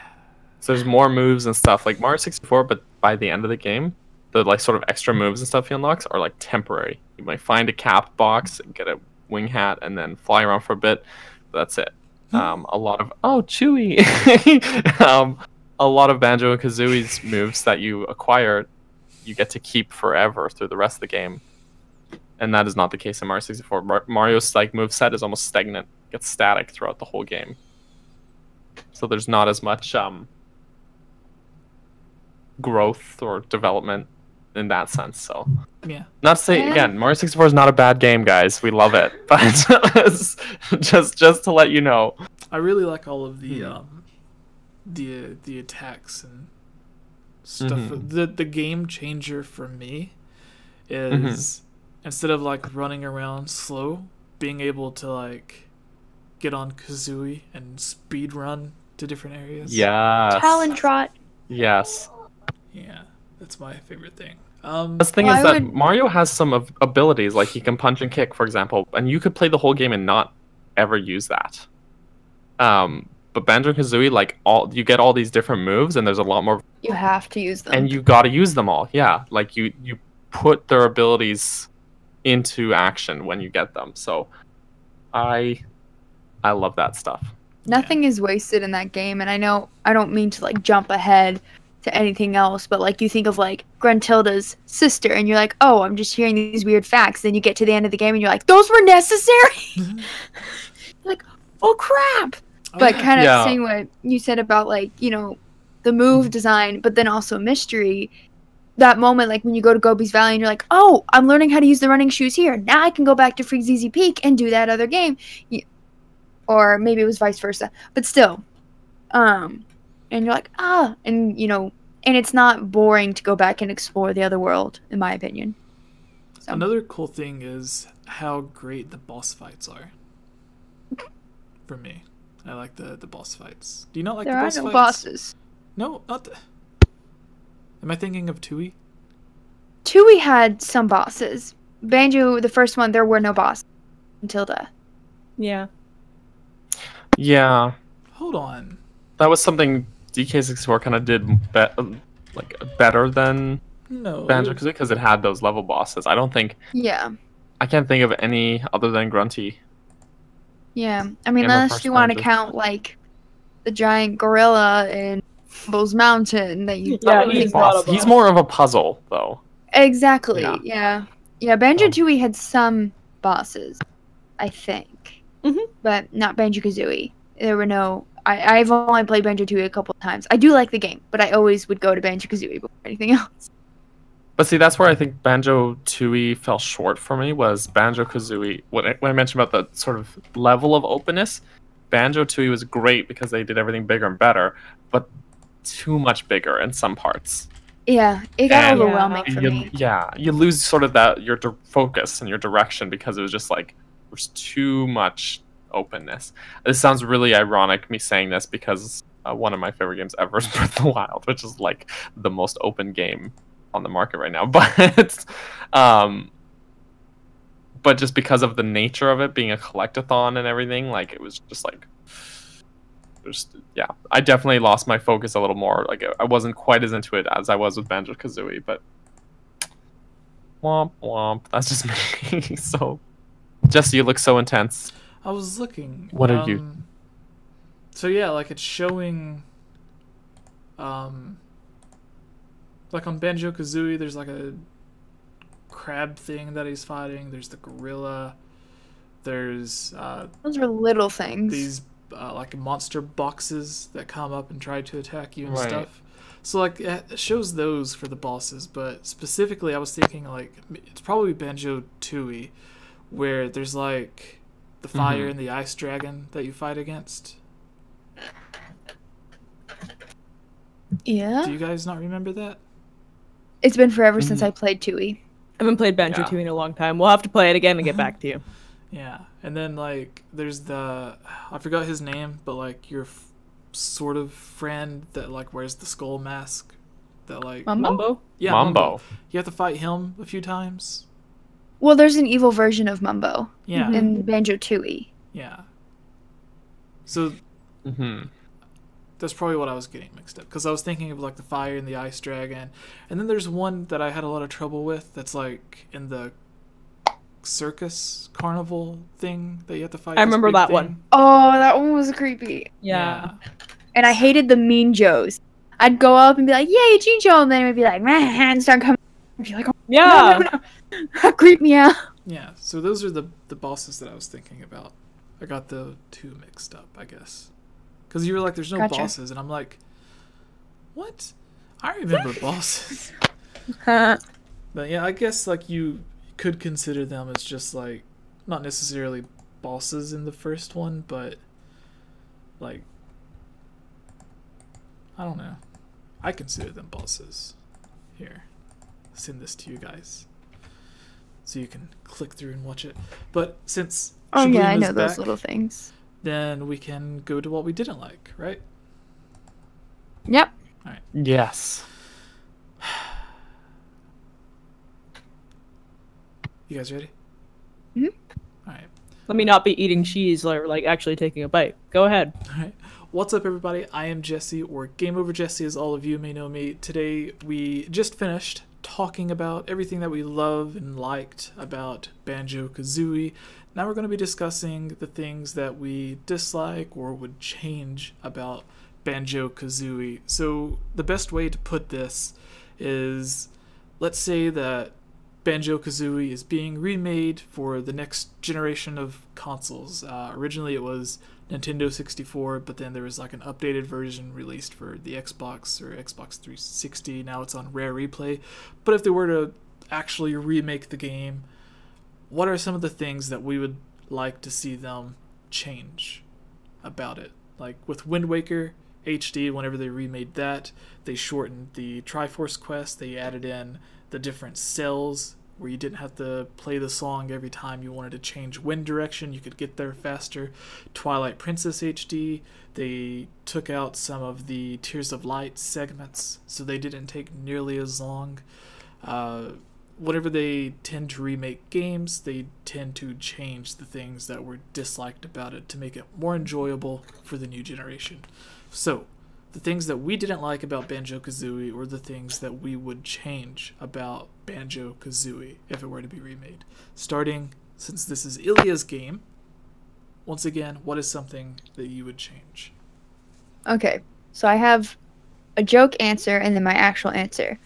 So there's more moves and stuff like Mario 64, but by the end of the game, the like sort of extra moves and stuff he unlocks are like temporary. You might find a cap box and get a wing hat and then fly around for a bit. But that's it. A lot of Chewie. A lot of Banjo and Kazooie's moves that you acquire, you get to keep forever through the rest of the game. And that is not the case in Mario 64. Mario's like moveset is almost stagnant, gets static throughout the whole game. So there's not as much growth or development in that sense. So not to say again, Mario 64 is not a bad game, guys. We love it, but just to let you know, I really like all of the attacks and stuff. The game changer for me is instead of like running around slow, being able to like get on Kazooie and speed run to different areas. Yes. Talon trot. Yes. Yeah, that's my favorite thing. The thing is that Mario has some abilities, like he can punch and kick, for example, and you could play the whole game and not ever use that. But Banjo-Kazooie, like you get all these different moves, and there's a lot more. You have to use them, and you got to use them all. Yeah, like you put their abilities into action when you get them. So, I love that stuff. Nothing is wasted in that game, and I know I don't mean to like jump ahead to anything else, but like you think of like Gruntilda's sister, and you're like, oh, I'm just hearing these weird facts. Then you get to the end of the game, and you're like, those were necessary. Like, oh crap! But kind of saying what you said about like, you know, the move design, but then also mystery. That moment, like when you go to Gobi's Valley and you're like, oh, I'm learning how to use the running shoes here. Now I can go back to Freak ZZ Peak and do that other game. Or maybe it was vice versa. But still. And you're like, and you know, and it's not boring to go back and explore the other world, in my opinion. So. Another cool thing is how great the boss fights are. For me. I like the boss fights. Do you not like the boss fights? There are no bosses. No, not the... Am I thinking of Tui? Tui had some bosses. Banjo, the first one, there were no bosses until the... Yeah. Yeah. Hold on. That was something DK64 kind of did better than Banjo-Kazooie, because it had those level bosses. I don't think... Yeah. I can't think of any other than Grunty. Yeah. I mean, unless you want to count, like, the giant gorilla in Bull's Mountain that you... Yeah, he's more of a puzzle, though. Exactly, yeah. Yeah, Banjo-Tooie had some bosses, I think. But not Banjo-Kazooie. There were no... I've only played Banjo-Tooie a couple of times. I do like the game, but I always would go to Banjo-Kazooie before anything else. But see, that's where I think Banjo-Tooie fell short for me, was Banjo-Kazooie. When I mentioned about the sort of level of openness, Banjo-Tooie was great because they did everything bigger and better, but too much bigger in some parts. Yeah, it got overwhelming for me. Yeah, you lose sort of your focus and your direction, because it was just like, there's too much openness. This sounds really ironic, me saying this, because one of my favorite games ever is Breath of the Wild, which is like the most open game on the market right now. But just because of the nature of it being a collectathon and everything, like it was just like, yeah, I definitely lost my focus a little more. Like I wasn't quite as into it as I was with Banjo Kazooie, but womp womp. That's just me. So, Jesse, you look so intense. I was looking. What are you? So yeah, like it's showing. Like on Banjo Kazooie, there's like a crab thing that he's fighting. There's the gorilla. There's those are little things. These like monster boxes that come up and try to attack you and Right. stuff. So like it shows those for the bosses, but specifically I was thinking like it's probably Banjo Tooie, where there's like the fire and the ice dragon that you fight against. Yeah. Do you guys not remember that? It's been forever since I played Tooie. I haven't played Banjo Yeah. Tooie in a long time. We'll have to play it again and get back to you. Yeah, and then like there's the I forgot his name, but like your sort of friend that like wears the skull mask, that like Mumbo? yeah Mambo. You have to fight him a few times. Well, there's an evil version of Mumbo Yeah, in Banjo Tooie. yeah. So that's probably what I was getting mixed up, because I was thinking of like the fire and the ice dragon, and then there's one that I had a lot of trouble with that's like in the circus carnival thing that you have to fight. I this remember big that thing. one. Oh, that one was creepy. Yeah. And I hated the mean Joes. I'd go up and be like, "Yay, Gene Joe," and then it would be like, "Man," and start coming. I'd be like, "Oh, Yeah. no. Creep me out." Yeah, so those are the bosses that I was thinking about. I got the two mixed up, I guess. Because you were like, there's no Gotcha. bosses, and I'm like, what? I remember bosses. Huh. But yeah, I guess like you could consider them as just like, not necessarily bosses in the first one, but like, I don't know. I consider them bosses. Here, send this to you guys, so you can click through and watch it. But since Oh yeah, I Shablima's know those back, little things. then we can go to what we didn't like, right? Yep. Yes. You guys ready? Mhm. All right. Let me not be eating cheese or like actually taking a bite. Go ahead. All right. What's up, everybody? I am Jesse, or Game Over Jesse, as all of you may know me. Today, we just finished talking about everything that we love and liked about Banjo Kazooie. Now we're going to be discussing the things that we dislike or would change about Banjo Kazooie. So the best way to put this is, let's say that Banjo Kazooie is being remade for the next generation of consoles. Originally it was Nintendo 64, but then there was like an updated version released for the Xbox or Xbox 360. Now it's on Rare Replay. But if they were to actually remake the game, what are some of the things that we would like to see them change about it? Like with Wind Waker HD, whenever they remade that, they shortened the Triforce quest. They added in the different cells where you didn't have to play the song every time you wanted to change wind direction. You could get there faster. Twilight Princess HD, they took out some of the Tears of Light segments, so they didn't take nearly as long. Whenever they tend to remake games, they tend to change the things that were disliked about it to make it more enjoyable for the new generation. So, the things that we didn't like about Banjo Kazooie, or the things that we would change about Banjo Kazooie if it were to be remade. Starting, since this is Ilya's game, once again, what is something that you would change? Okay, so I have a joke answer and then my actual answer.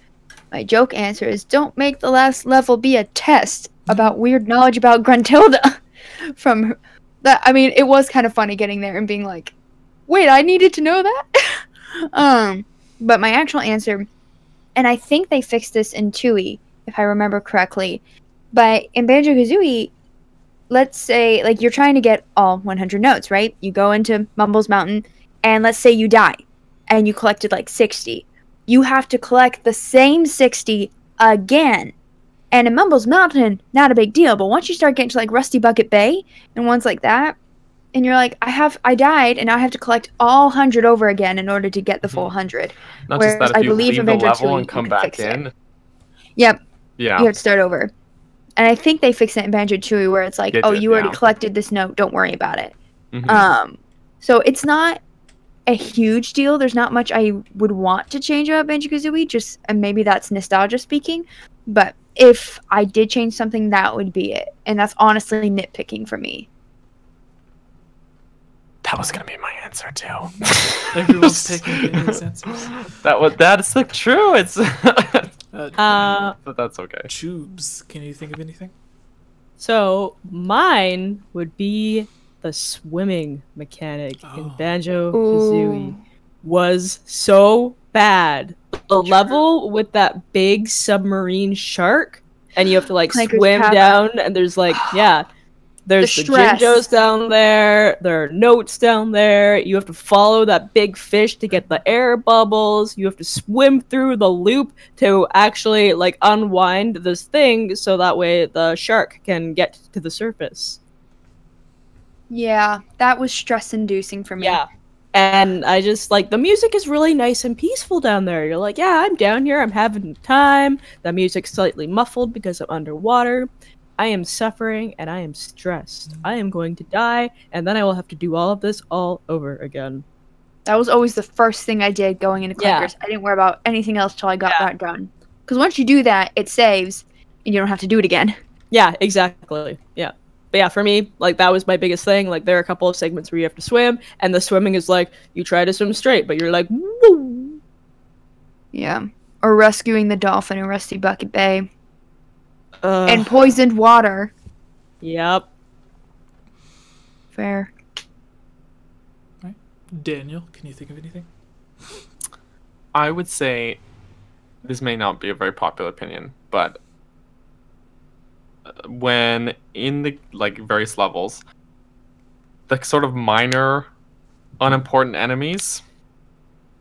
My joke answer is, don't make the last level be a test about weird knowledge about Gruntilda. From that, I mean, it was kind of funny getting there and being like, wait, I needed to know that? But my actual answer, and I think they fixed this in Tooie, if I remember correctly, but in Banjo-Kazooie, let's say, like, you're trying to get all 100 notes, right? You go into Mumble's Mountain, and let's say you die, and you collected, like, 60. You have to collect the same 60 again. And in Mumble's Mountain, not a big deal, but once you start getting to, like, Rusty Bucket Bay, and ones like that, and you're like, I died, and now I have to collect all 100 over again in order to get the full 100. Not Whereas just that, if you leave in the Banjo level Kazooie, and come you can back fix it. in. Yep. Yeah. You have to start over. And I think they fix it in Banjo Kazooie where it's like, They oh, did, you already yeah. collected this note, don't worry about it. Mhm. So it's not a huge deal. There's not much I would want to change about Banjo Kazooie, and maybe that's nostalgia speaking. But if I did change something, that would be it. And that's honestly nitpicking for me. That was gonna be my answer too. Everyone's taking Daniel's answers. That's the true. It's but that's okay. Tubes, can you think of anything? So mine would be the swimming mechanic in Banjo Kazooie. Was so bad. The level with that big submarine shark, and you have to like Clanker's swim Cavern. down, and there's like there's the stress. Jinjos down there, there are notes down there, you have to follow that big fish to get the air bubbles, you have to swim through the loop to actually like unwind this thing so that way the shark can get to the surface. Yeah, that was stress-inducing for me. Yeah. And I just, like, the music is really nice and peaceful down there. You're like, yeah, I'm down here, I'm having time. The music's slightly muffled because I'm underwater. I am suffering and I am stressed. I am going to die, and then I will have to do all of this all over again. That was always the first thing I did going into Clankers. I didn't worry about anything else till I got that done. Because once you do that, it saves, and you don't have to do it again. Yeah, exactly. Yeah. But yeah, for me, like, that was my biggest thing. Like, there are a couple of segments where you have to swim, and the swimming is like, you try to swim straight, but you're like, woo! Yeah. Or rescuing the dolphin in Rusty Bucket Bay. And poisoned water. Yep. Fair. Right. Daniel, can you think of anything? I would say this may not be a very popular opinion, but when in the like various levels, the sort of minor, unimportant enemies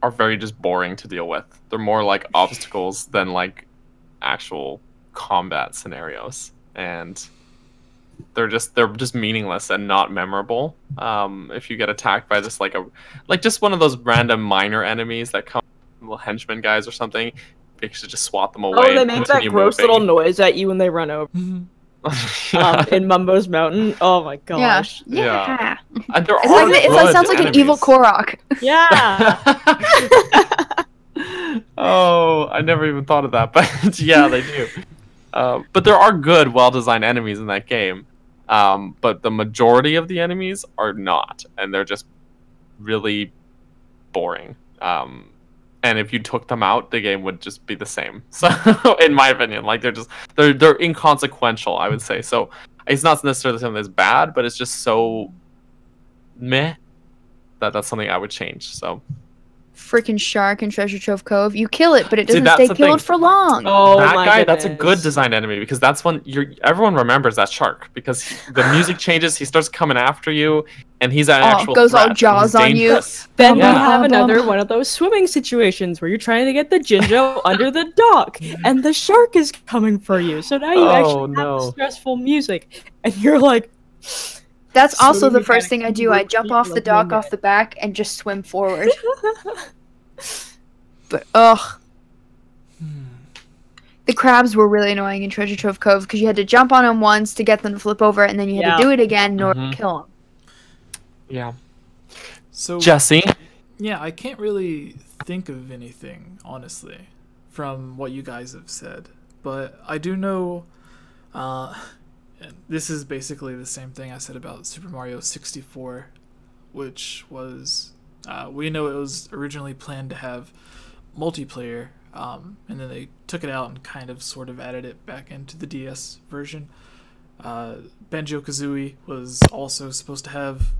are very just boring to deal with. They're more like obstacles than like actual combat scenarios, and they're just meaningless and not memorable. If you get attacked by just just one of those random minor enemies that come, little henchmen guys or something, you should just swat them away. Oh, they make that gross little noise at you when they run over. In Mumbo's Mountain. Oh my gosh. Yeah. And there it sounds like an evil Korok. Yeah. Oh, I never even thought of that, but yeah, they do. But there are good, well-designed enemies in that game. But the majority of the enemies are not, and they're just really boring. And if you took them out, the game would just be the same. So, in my opinion, like they're inconsequential, I would say. So it's not necessarily something that's bad, but it's just so meh that's something I would change. So. Freaking shark in Treasure Trove Cove. You kill it, but it doesn't that's stay the killed thing. for long. Oh, that my guy, goodness. that's a good designed enemy, because that's when everyone remembers that shark, because the music changes, he starts coming after you, and he's an actual goes threat, all jaws and he's on you. dangerous. Then Yeah. you have another one of those swimming situations where you're trying to get the Jinjo under the dock, and the shark is coming for you. So now you actually have stressful music, and you're like... That's also Swimming the first thing I mechanics do. I work jump for off the like dock, 1 off minute. the back, and just swim forward. But, ugh. The crabs were really annoying in Treasure Trove Cove because you had to jump on them once to get them to flip over, and then you had to do it again in order to kill them. Yeah. So Jesse? yeah, I can't really think of anything, honestly, from what you guys have said. But I do know, and this is basically the same thing I said about Super Mario 64, which was, we know it was originally planned to have multiplayer, and then they took it out and kind of sort of added it back into the DS version. Banjo Kazooie was also supposed to have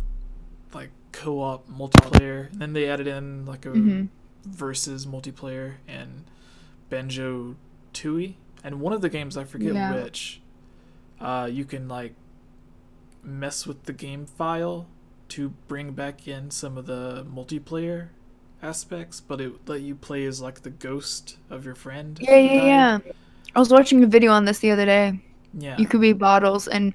like co-op multiplayer, and then they added in like a versus multiplayer in Banjo Tooie, and one of the games, I forget which, you can like mess with the game file to bring back in some of the multiplayer aspects, but it let you play as like the ghost of your friend. Yeah. I was watching a video on this the other day. Yeah. You could be Bottles, and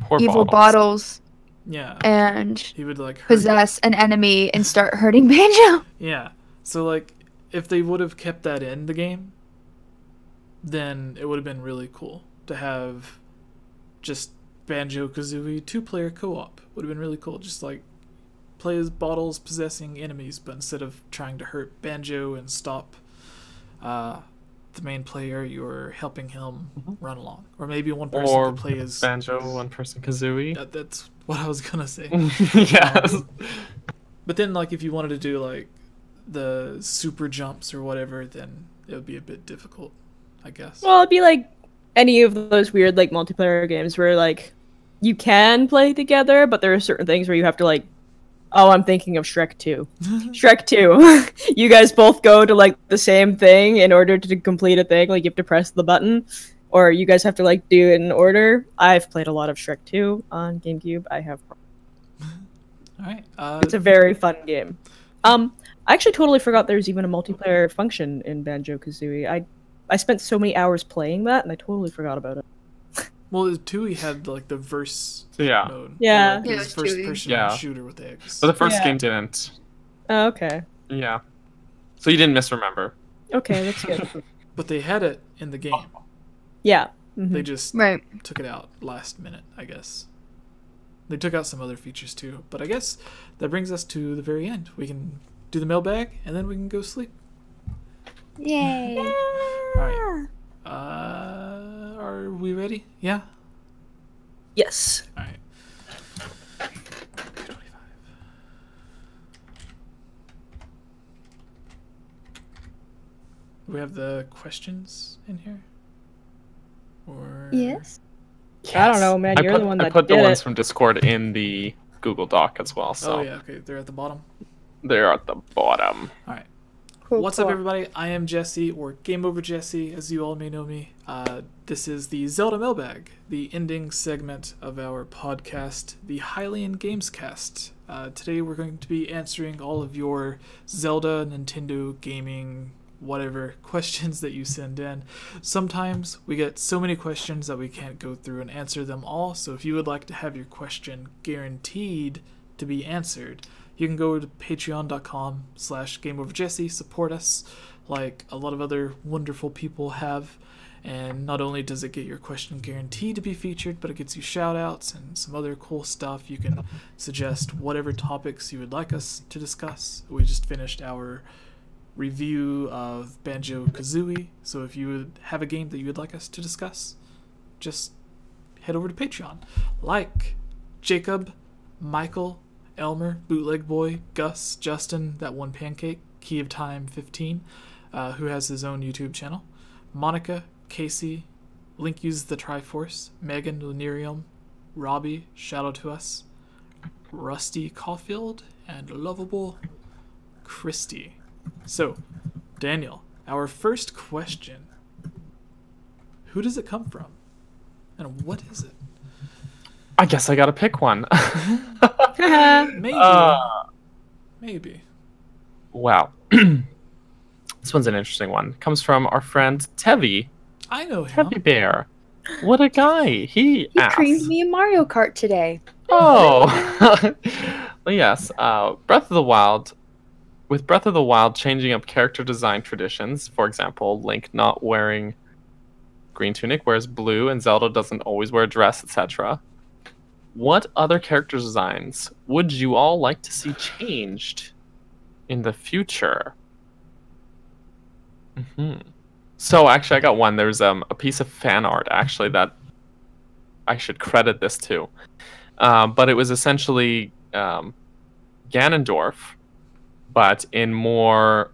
Poor evil Bottles Yeah. and He would like hurt. possess an enemy and start hurting Banjo. Yeah. So like, if they would have kept that in the game, then it would have been really cool to have just Banjo Kazooie 2-player co-op. Would have been really cool. Just like play as Bottles possessing enemies, but instead of trying to hurt Banjo and stop the main player, you're helping him run along. Or maybe one person Or could play as Banjo, one person Kazooie. That's what I was gonna say. Yes. But then, like, if you wanted to do like the super jumps or whatever, then it would be a bit difficult, I guess. Well, it'd be like any of those weird like multiplayer games where like you can play together, but there are certain things where you have to like. Oh, I'm thinking of Shrek 2. Shrek 2. You guys both go to like the same thing in order to complete a thing. Like you have to press the button, or you guys have to like do it in order. I've played a lot of Shrek 2 on GameCube. I have. All right. It's a very fun game. I actually totally forgot there's even a multiplayer function in Banjo Kazooie. I spent so many hours playing that, and I totally forgot about it. Well, Tui had like the verse Yeah. mode. Yeah. Like, Yeah, his it was first Tui. person Yeah. shooter with eggs. But the first Yeah. game didn't. Oh, okay. Yeah. So you didn't misremember. Okay, that's good. But they had it in the game. Yeah. Mhm. They just Right. took it out last minute, I guess. They took out some other features too. But I guess that brings us to the very end. We can do the mailbag, and then we can go sleep. Yay. All right. Are we ready? Yeah? Yes. All right. 2:25. Do we have the questions in here? Or Yes. I don't know, man. You're the one I that put the did ones it. from Discord in the Google Doc as well, so Oh yeah, okay, they're at the bottom. they're at the bottom. All right. Cool, What's cool. up, everybody? I am Jesse, or Game Over Jesse, as you all may know me. This is the Zelda Mailbag, the ending segment of our podcast, the Hylian Gamescast. Today we're going to be answering all of your Zelda, Nintendo, gaming, whatever questions that you send in. Sometimes we get so many questions that we can't go through and answer them all, so if you would like to have your question guaranteed to be answered, you can go to patreon.com/GameOverJesse, support us like a lot of other wonderful people have. And not only does it get your question guaranteed to be featured, but it gets you shout outs and some other cool stuff. You can suggest whatever topics you would like us to discuss. We just finished our review of Banjo Kazooie, so if you would have a game that you would like us to discuss, just head over to Patreon. Like Jacob, Michael, Elmer, Bootleg Boy, Gus, Justin, That One Pancake, Key of Time 15, who has his own YouTube channel, Monica, Casey, Link Uses the Triforce, Megan, Lenerium, Robbie, Shout Out to Us, Rusty Caulfield, and Lovable Christy. So, Daniel, our first question. Who does it come from? And what is it? I guess I gotta pick one. Maybe. Maybe. Wow. This one's an interesting one. Comes from our friend Tevi. I know him. Tevi Bear. What a guy. He He asked. creamed me in Mario Kart today. Oh. Well, yes. Breath of the Wild. With Breath of the Wild changing up character design traditions, for example, Link not wearing green tunic, wears blue, and Zelda doesn't always wear a dress, etc. What other character designs would you all like to see changed in the future? So actually, I got one. There's a piece of fan art actually that I should credit this to, but it was essentially Ganondorf, but in more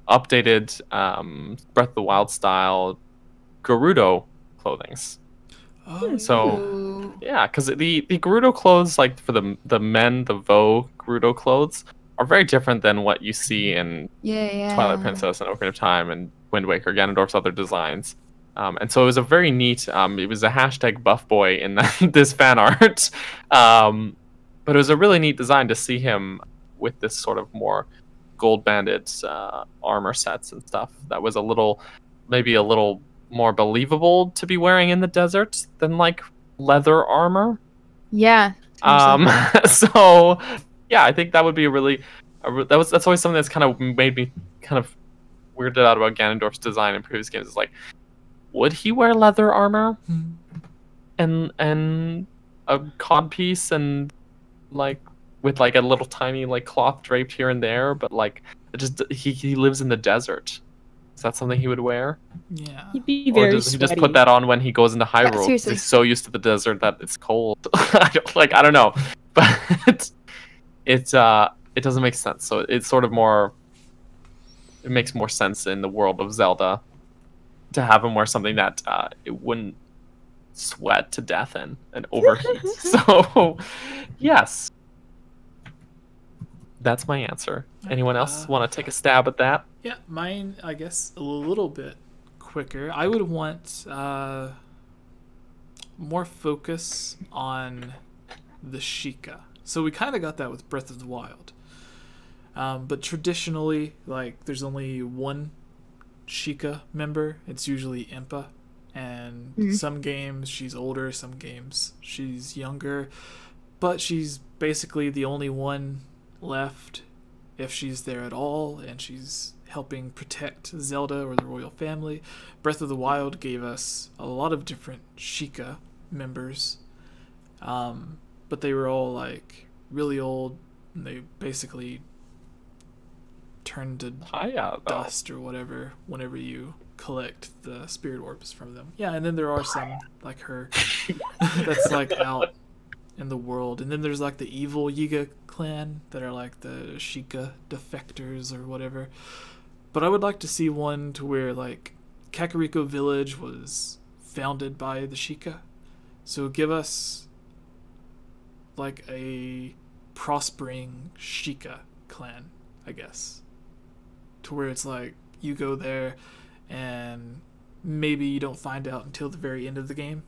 updated Breath of the Wild style Gerudo clothings. Oh, So Ooh. yeah, because the Gerudo clothes, like for the men, the Vo Gerudo clothes, are very different than what you see in Yeah. Twilight Princess and Ocarina of Time and Wind Waker, Ganondorf's other designs. And so it was a very neat, it was a hashtag buff boy in this fan art. But it was a really neat design to see him with this sort of more gold banded armor sets and stuff. That was maybe a little more believable to be wearing in the desert than like leather armor. Yeah. So yeah, I think that would be that's always something that's kind of made me kind of weirded out about Ganondorf's design in previous games. Is like, would he wear leather armor and a codpiece and like with like a little tiny like cloth draped here and there, but like he lives in the desert. Is that something he would wear? Yeah. He'd be Or very does he just sweaty. put that on when he goes into Hyrule? seriously. He's so used to the desert that it's cold. I don't know, but it doesn't make sense. So it's sort of more. It makes more sense in the world of Zelda to have him wear something that it wouldn't sweat to death in and overheat. So yes, that's my answer. Anyone else want to take a stab at that? Yeah, mine, I guess, a little bit quicker. I would want more focus on the Sheikah. So we kind of got that with Breath of the Wild. But traditionally, like, there's only one Sheikah member. It's usually Impa. And some games she's older, some games she's younger. But she's basically the only one left, if she's there at all, and she's helping protect Zelda or the royal family. Breath of the Wild gave us a lot of different Sheikah members, but they were all like really old, and they basically turned to dust or whatever whenever you collect the spirit orbs from them. Yeah, and then there are some like her that's like out in the world, and then there's like the evil Yiga clan that are like the Sheikah defectors or whatever. But I would like to see one to where like Kakariko Village was founded by the Sheikah. So give us like a prospering Sheikah clan, I guess. To where it's like you go there and maybe you don't find out until the very end of the game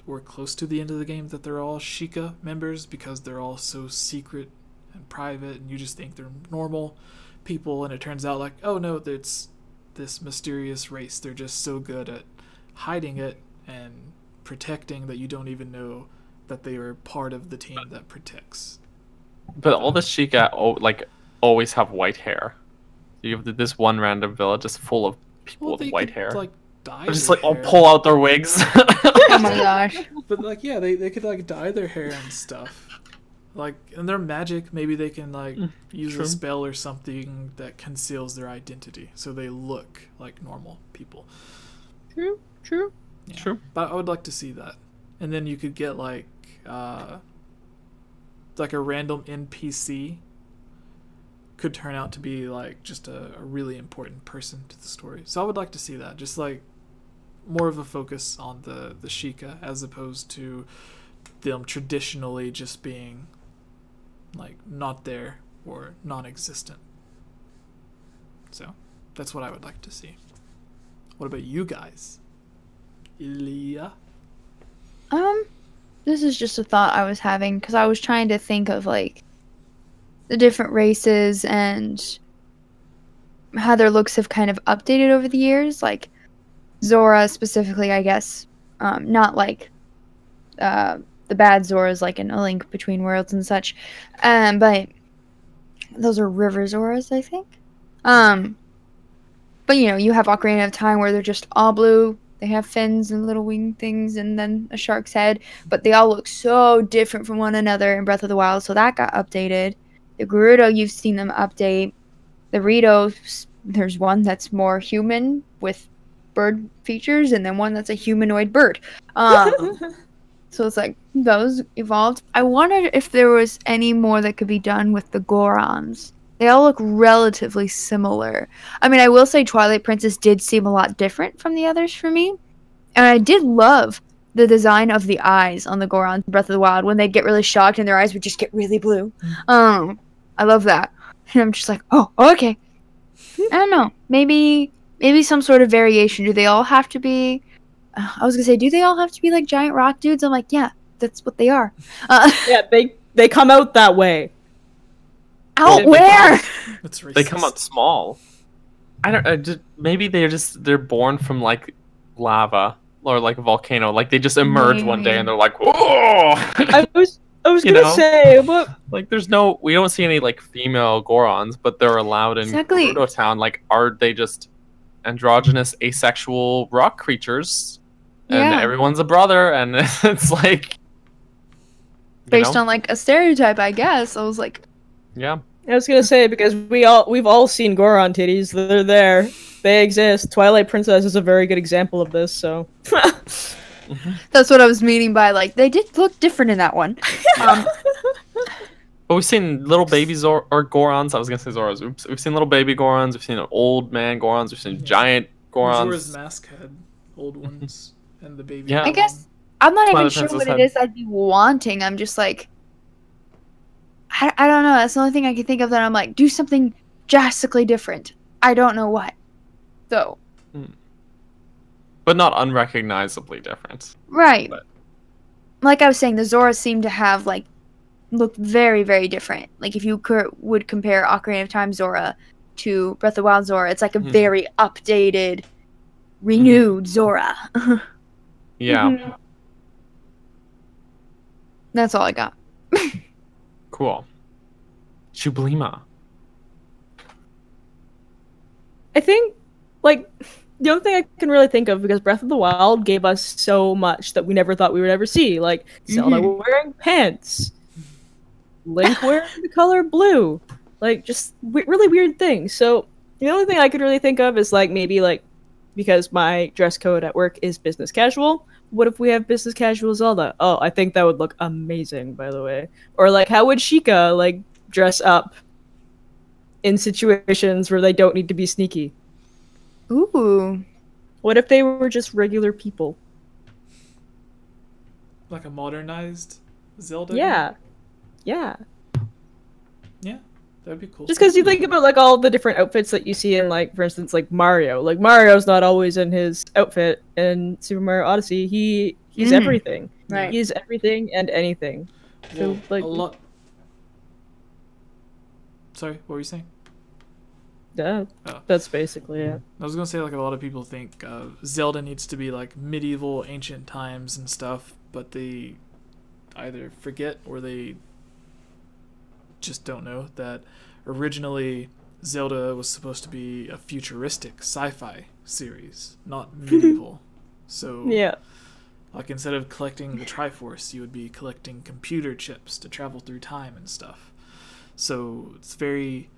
or close to the end of the game that they're all Sheikah members, because they're all so secret and private and you just think they're normal people, and it turns out like, oh no, it's this mysterious race. They're just so good at hiding it and protecting that you don't even know that they are part of the team that protects. But all the Sheikah like always have white hair. You have this one random village just full of people with white hair. Like, dye just their like all hair. pull out their wigs. Oh my gosh. But like, yeah, they could like dye their hair and stuff. Like, and their magic, maybe they can like use true. a spell or something that conceals their identity, so they look like normal people. True. Yeah. True. But I would like to see that, and then you could get like a random NPC could turn out to be like just a really important person to the story. So I would like to see that, just like more of a focus on the Sheikah as opposed to them traditionally just being like not there or non-existent. So that's what I would like to see. What about you guys? Ilya? This is just a thought I was having because I was trying to think of like the different races and how their looks have kind of updated over the years. Like Zora specifically, I guess, not like the bad Zoras like in A Link Between Worlds and such, but those are river Zoras, I think. But you know, you have Ocarina of Time where they're just all blue. They have fins and little wing things and then a shark's head, but they all look so different from one another in Breath of the Wild, so that got updated. The Gerudo, you've seen them update. The Rito, there's one that's more human with bird features, and then one that's a humanoid bird. So it's like, those evolved. I wondered if there was any more that could be done with the Gorons. They all look relatively similar. I mean, I will say Twilight Princess did seem a lot different from the others for me. And I did love the design of the eyes on the Gorons in Breath of the Wild when they'd get really shocked and their eyes would just get really blue. I love that. And I'm just like, oh, okay. I don't know. Maybe some sort of variation. Do they all have to be... I was going to say, do they all have to be like giant rock dudes? I'm like, yeah, that's what they are. Yeah, they come out that way. Out where? That's racist. They come out small. Maybe they're born from like lava or like a volcano. Like they just emerge one day and they're like, whoa! I was You gonna know? say, what? Like, we don't see any like female Gorons, but they're allowed in Exactly. Gerudo Town. Like, are they just androgynous, asexual rock creatures? And Yeah. everyone's a brother, and it's like Based on like a stereotype, I guess. I was like, yeah. I was gonna say, because we've all seen Goron titties. They're there. They exist. Twilight Princess is a very good example of this. So. that's what I was meaning by like they did look different in that one. But we've seen little baby or Gorons. I was gonna say Zoras. Oops. We've seen little baby Gorons. We've seen old man Gorons. We've seen giant Gorons. Majora's Mask had old ones and the baby. Yeah. I guess I'm not even Twilight sure Princess what it had- is I'd be wanting. I'm just like, I don't know. That's the only thing I can think of that I'm like, do something drastically different. I don't know what. So. But not unrecognizably different. Right. But- Like I was saying, the Zoras seem to have like look very, very different. Like if you would compare Ocarina of Time Zora to Breath of the Wild Zora, it's like a very updated, renewed Zora. Yeah. That's all I got. Cool. Chublima. I think, like, the only thing I can really think of, because Breath of the Wild gave us so much that we never thought we would ever see. Like, Zelda wearing pants. Link wearing the color blue. Like, just really weird things. So, the only thing I could really think of is, like, maybe, like, because my dress code at work is business casual, what if we have business casual Zelda? Oh, I think that would look amazing, by the way. Or, like, how would Sheikah, like, dress up in situations where they don't need to be sneaky? Ooh. What if they were just regular people? Like a modernized Zelda? Yeah. Yeah. Yeah, that'd be cool. Just because you think about, like, all the different outfits that you see in, like, for instance, like, Mario. Like, Mario's not always in his outfit in Super Mario Odyssey. He's everything. Right. He's everything and anything. So, Well, like, a lot. Sorry, what were you saying? yeah, Oh. that's basically it. I was gonna say, like, a lot of people think Zelda needs to be like medieval, ancient times and stuff, but they either forget or they just don't know that originally Zelda was supposed to be a futuristic sci-fi series, not medieval. So Yeah. like, instead of collecting the Triforce, you would be collecting computer chips to travel through time and stuff. So it's very,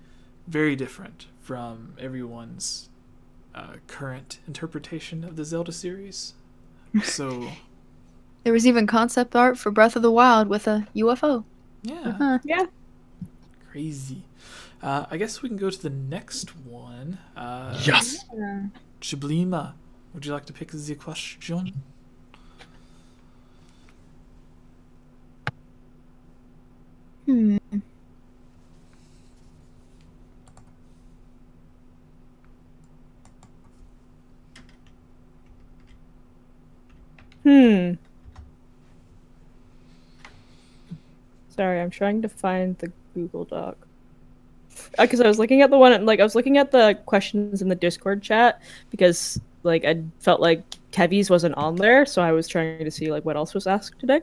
very different from everyone's current interpretation of the Zelda series. So There was even concept art for Breath of the Wild with a UFO. yeah, Yeah. crazy. I guess we can go to the next one. Yes. Chublima, would you like to pick the question? Hmm. Sorry, I'm trying to find the Google Doc. Because I was looking at the one, like, I was looking at the questions in the Discord chat, because, like, I felt like Kevy's wasn't on there, so I was trying to see, like, what else was asked today.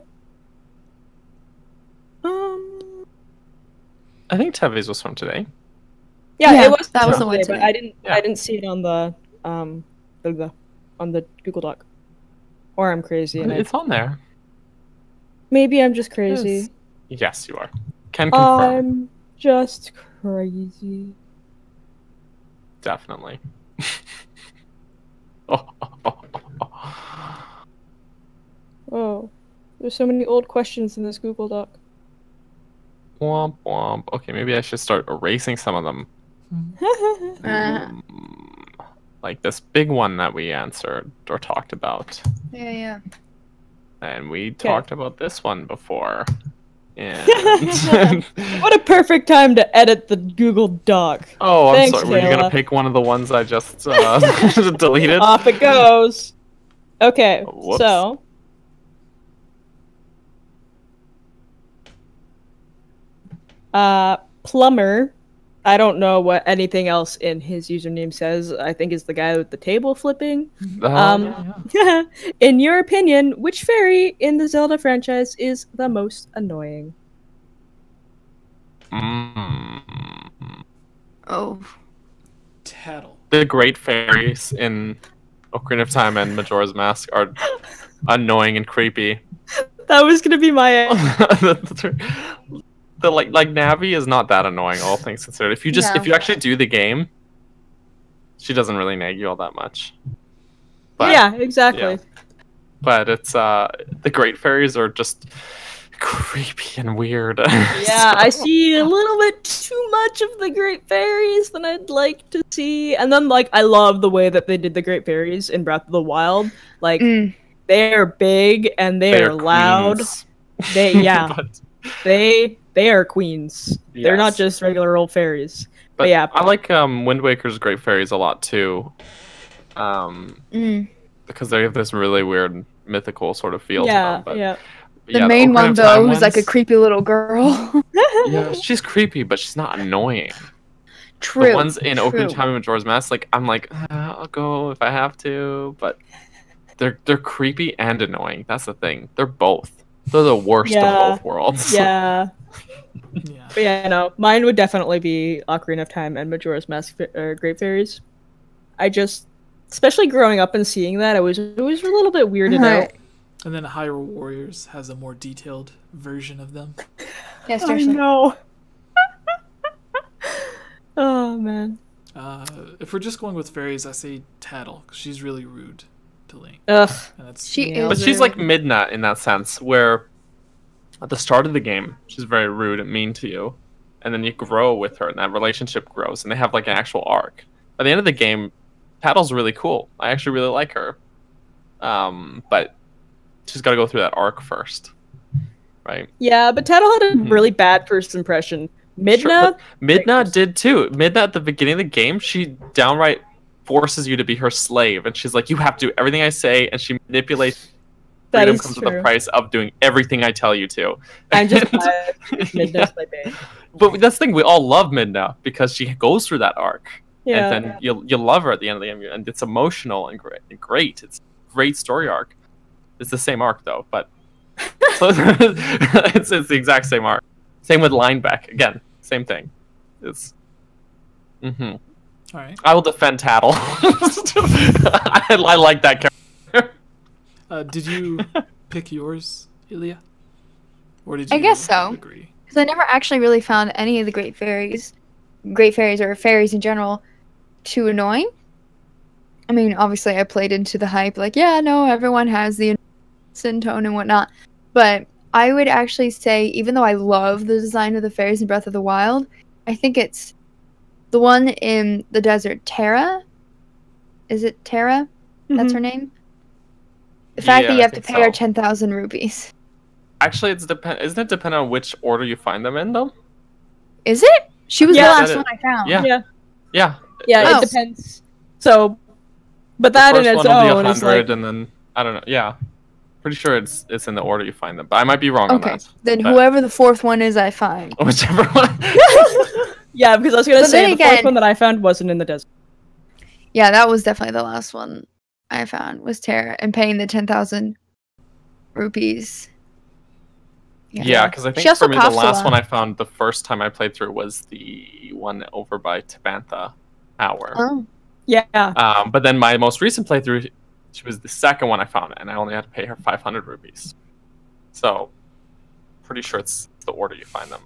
I think Teves was from today. Yeah, Yeah, it was that was the today, one but today. I didn't see it on the on the Google Doc. Or I'm crazy and It's on there. maybe I'm just crazy. Yes, you are. Can confirm. I'm just crazy. Definitely. Oh. Oh, there's so many old questions in this Google Doc. Womp womp. Okay, maybe I should start erasing some of them. Like this big one that we answered or talked about. Yeah. And we talked about this one before. And What a perfect time to edit the Google Doc. oh, I'm Thanks, sorry. Were you gonna Kayla. pick one of the ones I just deleted? Off it goes. Okay, Whoops. so plumber I don't know what anything else in his username says. I think is the guy with the table flipping. Yeah. In your opinion, which fairy in the Zelda franchise is the most annoying? Oh. Tattle. The great fairies in Ocarina of Time and Majora's Mask are annoying and creepy. That was gonna be my the like Navi is not that annoying, all things considered. If you No. if you actually do the game, she doesn't really nag you all that much. But, yeah, exactly. yeah. But it's the great fairies are just creepy and weird. Yeah, I see a little bit too much of the Great Fairies than I'd like to see. And then, like, I love the way that they did the Great Fairies in Breath of the Wild. Like, they're big and they're loud. queens. But they are queens. Yes. They're not just regular old fairies. But yeah, I like Wind Waker's great fairies a lot too. Because they have this really weird mythical sort of feel to them. But, The main one, though, who's like a ones- creepy little girl. Yeah, she's creepy, but she's not annoying. True. The ones in Ocarina of true. Time and Majora's Mask, like I'm like, I'll go if I have to, but they're creepy and annoying. That's the thing. They're both. They're the worst of both worlds. Yeah. Yeah. But yeah, no, mine would definitely be Ocarina of Time and Majora's Mask Great Fairies. I just, especially growing up and seeing that, I was always a little bit weirded out. And then Hyrule Warriors has a more detailed version of them. Yes, I seriously. know. Oh man. If we're just going with fairies, I say Tattle, 'cause she's really rude to Link. Ugh. And that's She Yeah. is. But she's like Midna in that sense, where at the start of the game, she's very rude and mean to you. And then you grow with her, and that relationship grows, and they have like an actual arc. By the end of the game, Tattle's really cool. I actually really like her. But she's got to go through that arc first, right? Yeah, but Tattle had a really bad first impression. Midna, Sure, Midna did too. Midna at the beginning of the game, she downright forces you to be her slave, and she's like, "You have to do everything I say," and she manipulates. that Freedom is comes true. at the price of doing everything I tell you to. I'm just glad Midna's my babe. But that's the thing, we all love Midna because she goes through that arc, Yeah. and then you love her at the end of the game, and it's emotional and great. It's a great story arc. It's the same arc though, but so it's the exact same arc. Same with Lineback. Again, same thing. It's All right. I will defend Tattle. I like that character. Did you pick yours, Ilya? Or did you I guess so. agree? Because I never actually really found any of the great fairies or fairies in general too annoying. I mean, obviously I played into the hype, like, yeah, no, everyone has the sin tone and whatnot. But I would actually say, even though I love the design of the fairies in Breath of the Wild, I think it's the one in the desert, Terra. Is it Terra? That's her name? The fact that Yeah, you I have to think pay her so. 10,000 rupees. Actually, isn't it dependent on which order you find them in, though? Is it? She was Yeah. the last That one I found. Yeah. Yeah, Yeah. Oh. it depends. So, but The that in first its one will be own is 100, like, and then I don't know. Yeah, pretty sure it's in the order you find them, but I might be wrong on Okay, that. then But- whoever the fourth one is, I find. Whichever one. yeah, because I was gonna But say then the fourth again- one that I found wasn't in the desert. Yeah, that was definitely the last one I found was Terra and paying the 10,000 rupees. Yeah, because I She think also for me the coughs a last lot. one I found the first time I played through was the one over by Tabantha Tower. Oh, Yeah, But then my most recent playthrough, she was the second one I found, and I only had to pay her 500 rupees. So, pretty sure it's the order you find them.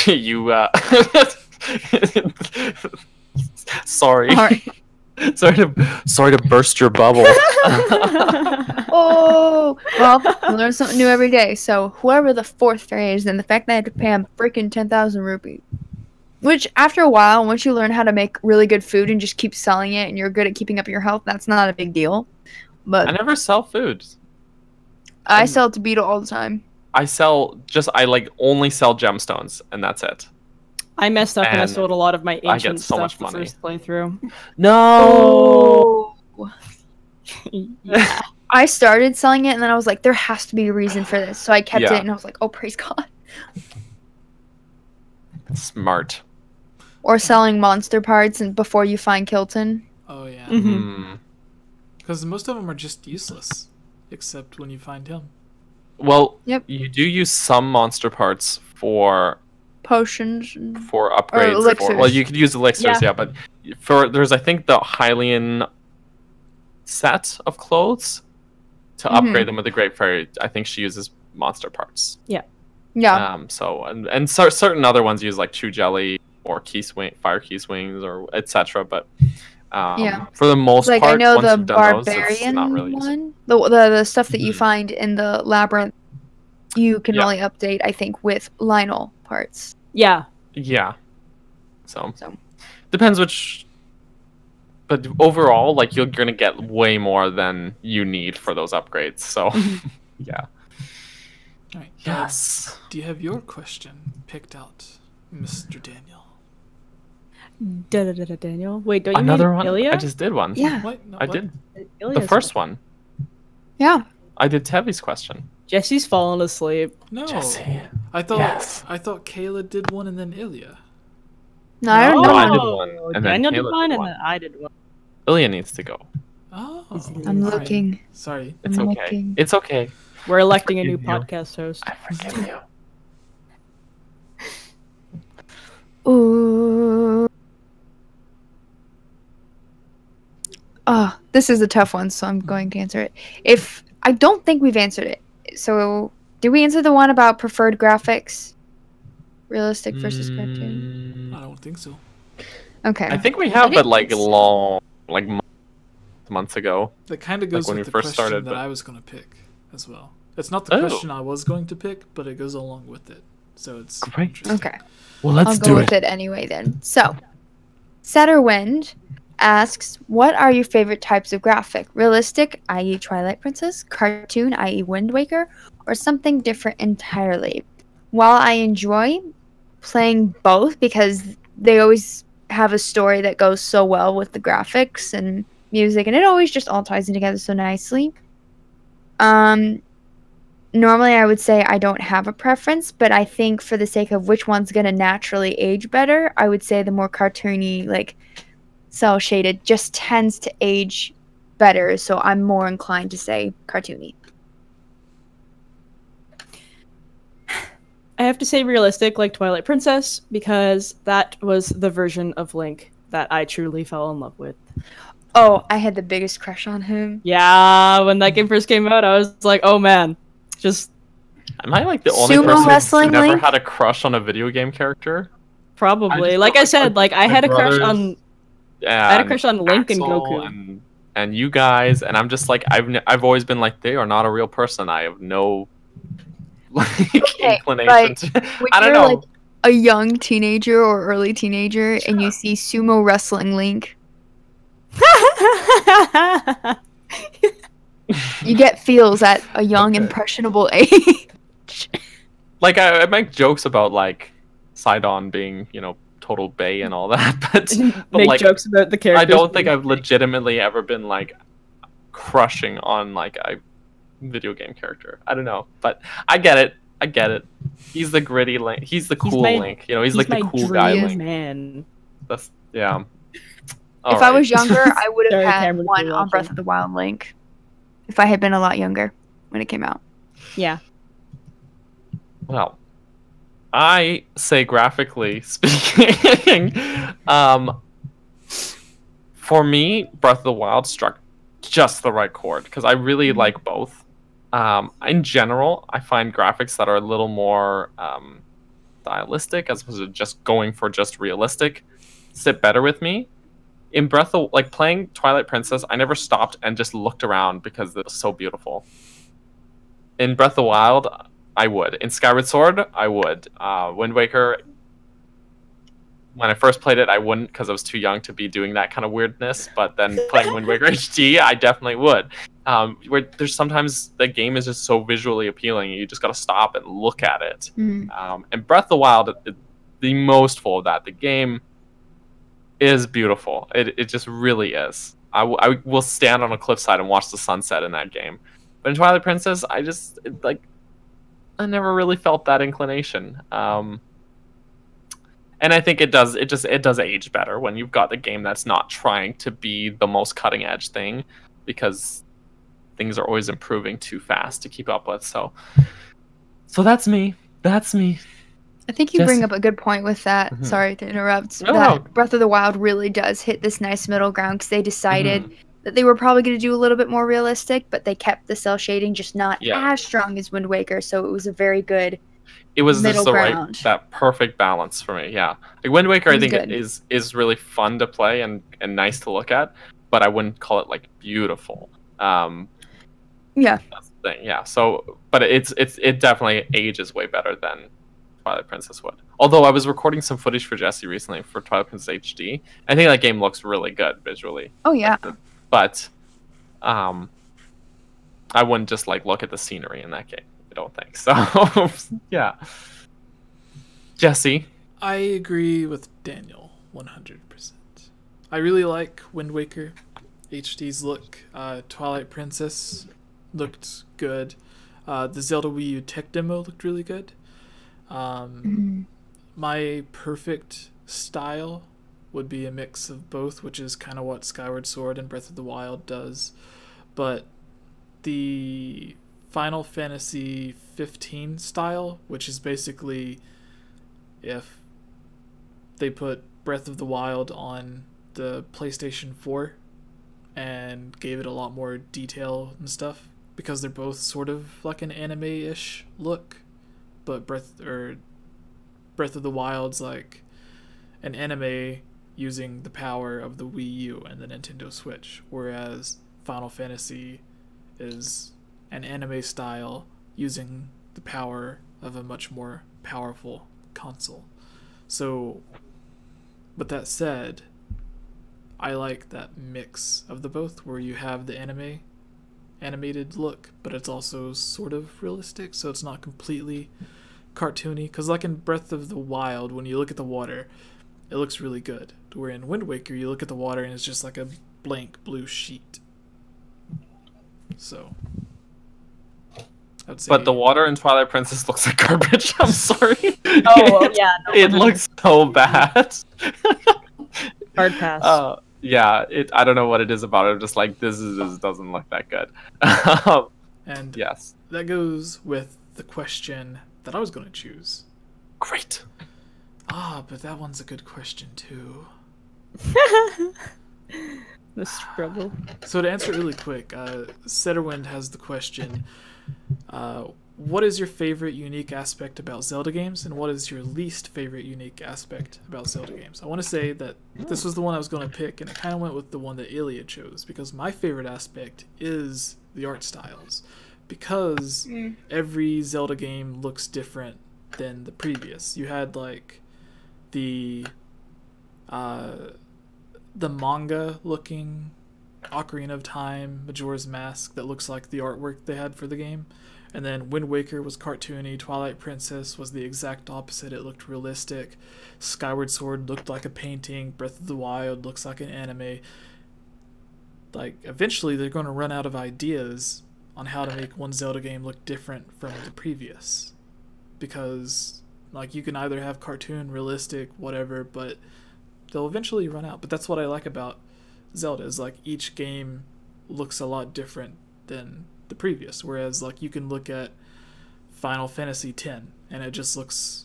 You, sorry. all right. sorry to burst your bubble. Oh, well, we learn something new every day. So whoever the fourth fairy is, then the fact that I had to pay him freaking 10,000 rupees. Which, after a while, once you learn how to make really good food and just keep selling it and you're good at keeping up your health, that's not a big deal. But I never sell food. I sell it to Beetle all the time. I like only sell gemstones, and that's it. I messed up and I And sold a lot of my I ancient get so stuff much the money. first playthrough. No. Yeah. I started selling it and then I was like, there has to be a reason for this. So I kept Yeah. it and I was like, oh, praise God. Smart. or selling monster parts and before you find Kilton. Oh yeah. Mm-hmm. Because most of them are just useless, except when you find him. Well, Yep. you do use some monster parts for Potions. upgrades. elixirs. Well, you could use elixirs, Yeah. yeah, but there's I think the Hylian set of clothes to upgrade them with the Great Fairy. I think she uses monster parts. Yeah. So and certain other ones use like chew jelly or fire key swings or etc. But for the most Like part, I know once the you've done those, it's barbarian not really useful. one, the stuff that you Mhm. find in the labyrinth, you can Yeah. only update I think with Lionel parts. Yeah. Yeah. So So. depends which. But overall, like you're gonna get way more than you need for those upgrades. So, yeah. All right. Yes. Do you have your question picked out, Mr. Daniel? Daniel. Wait, don't you Another mean one. Ilya? I just did one. Yeah. What? No, I what? did Ilya's the first one. Yeah. I did Tevi's question. Jesse's fallen asleep. No. Jesse. I thought Yes. Kayla did one and then Ilya. No, I don't No, know. I did one, and then Daniel did Kayla one, did and one. then I did one. Ilya needs to go. Oh. I'm all right. looking. Sorry. It's I'm okay. looking. It's okay. We're electing a new forgive you. podcast host. I forgive you. Ooh. Oh, this is a tough one, so I'm going to answer it. If I don't think we've answered it. So, did we answer the one about preferred graphics? Realistic versus cartoon? I don't think so. Okay. I think we have, I but didn't like think so. long, like months ago. That kind of Like goes when with we the first question started, that but- I was going to pick as well. It's not the Oh. question I was going to pick, but it goes along with it. So it's Great. interesting. Okay. Well, I'll go with it anyway then. So, Setterwind asks, what are your favorite types of graphic? Realistic, i.e. Twilight Princess, cartoon, i.e. Wind Waker, or something different entirely? While I enjoy playing both because they always have a story that goes so well with the graphics and music, and it always just all ties in together so nicely. Normally I would say I don't have a preference, but I think for the sake of which one's going to naturally age better, I would say the more cartoony, like cell shaded, just tends to age better, so I'm more inclined to say cartoony. I have to say realistic, like Twilight Princess, because that was the version of Link that I truly fell in love with. Oh, I had the biggest crush on him. Yeah, when that game first came out, I was like, oh man, just Am I like the only Sumo person who wrestling never Link? had a crush on a video game character? probably. just Like felt I said, like I my had a crush brothers- on Yeah, I had a and crush on Link and Axel Goku. and you guys, and I'm just like I've always been like they are not a real person. I have no like inclination. To, When I don't you're know. like a young teenager or early teenager and you see sumo wrestling Link, you get feels at a young, Okay. impressionable age. Like I make jokes about like Sidon being total bae and all that, but Make like jokes about the characters. I don't think being I've legitimately ever been like crushing on like a video game character. I don't know, but I get it. He's the gritty Link. He's the cool my- Link. He's like the my cool guy dream Link. man. That's yeah. If I was younger, I would have Sorry, had Cameron, if one you're on Breath watching. of the Wild Link. If I had been a lot younger when it came out. Yeah. Well, I say graphically speaking, for me, Breath of the Wild struck just the right chord because I really like both. In general, I find graphics that are a little more stylistic as opposed to just going for just realistic sit better with me. In Breath of like playing Twilight Princess, I never stopped and just looked around because it was so beautiful. In Breath of the Wild, I would. In Skyward Sword, I would. Wind Waker, when I first played it, I wouldn't because I was too young to be doing that kind of weirdness. But then playing Wind Waker HD, I definitely would. Where there's sometimes the game is just so visually appealing, you just got to stop and look at it. And Breath of the Wild, the most full of that. The game is beautiful. It just really is. I will stand on a cliffside and watch the sunset in that game. But in Twilight Princess, I never really felt that inclination. And I think it does age better when you've got the game that's not trying to be the most cutting edge thing, because things are always improving too fast to keep up with. So that's me. That's me. I think you bring up a good point with that. Mhm. Sorry to interrupt. No, that no. Breath of the Wild really does hit this nice middle ground because they decided Mhm. that they were probably going to do a little bit more realistic, but they kept the cell shading just not Yeah. as strong as Wind Waker. So it was a very good. It was Middle just ground. that perfect balance for me. Yeah, like Wind Waker, It I was think good. is really fun to play and nice to look at, but I wouldn't call it like beautiful. Yeah. That's the thing. Yeah. So, but it definitely ages way better than Twilight Princess would. Although I was recording some footage for Jesse recently for Twilight Princess HD. I think that game looks really good visually. Oh yeah. But, I wouldn't just like look at the scenery in that game. I don't think so. Yeah. Jesse. I agree with Daniel 100%. I really like Wind Waker HD's look. Twilight Princess looked good. The Zelda Wii U tech demo looked really good. My perfect style would be a mix of both, which is kind of what Skyward Sword and Breath of the Wild does. But the Final Fantasy 15 style, which is basically if they put Breath of the Wild on the PlayStation 4 and gave it a lot more detail and stuff, because they're both sort of like an anime-ish look, but Breath of the Wild's like an anime using the power of the Wii U and the Nintendo Switch, whereas Final Fantasy is an anime style using the power of a much more powerful console. So, with that said, I like that mix of the both, where you have the animated look, but it's also sort of realistic, so it's not completely cartoony. Because like in Breath of the Wild, when you look at the water, it looks really good. Where in Wind Waker, you look at the water and it's just like a blank blue sheet. So, I'd say, But the water in Twilight Princess looks like garbage. I'm sorry. Oh, yeah. No, It looks so bad. hard pass. Yeah, I don't know what it is about it. I'm just like, this doesn't look that good. and Yes. that goes with the question that I was going to choose. Great. But that one's a good question too. The struggle. So to answer it really quick, Setterwind has the question, what is your favorite unique aspect about Zelda games, and what is your least favorite unique aspect about Zelda games? I want to say that this was the one I was going to pick, and it kind of went with the one that Ilya chose, because my favorite aspect is the art styles, because every Zelda game looks different than the previous. You had like the manga looking Ocarina of Time, Majora's Mask, that looks like the artwork they had for the game. And then Wind Waker was cartoony, Twilight Princess was the exact opposite, it looked realistic. Skyward Sword looked like a painting, Breath of the Wild looks like an anime. Like, eventually they're going to run out of ideas on how to make one Zelda game look different from the previous. Because, like, you can either have cartoon, realistic, whatever, but they'll eventually run out. But that's what I like about Zelda, is like each game looks a lot different than the previous, whereas like you can look at Final Fantasy X and it just looks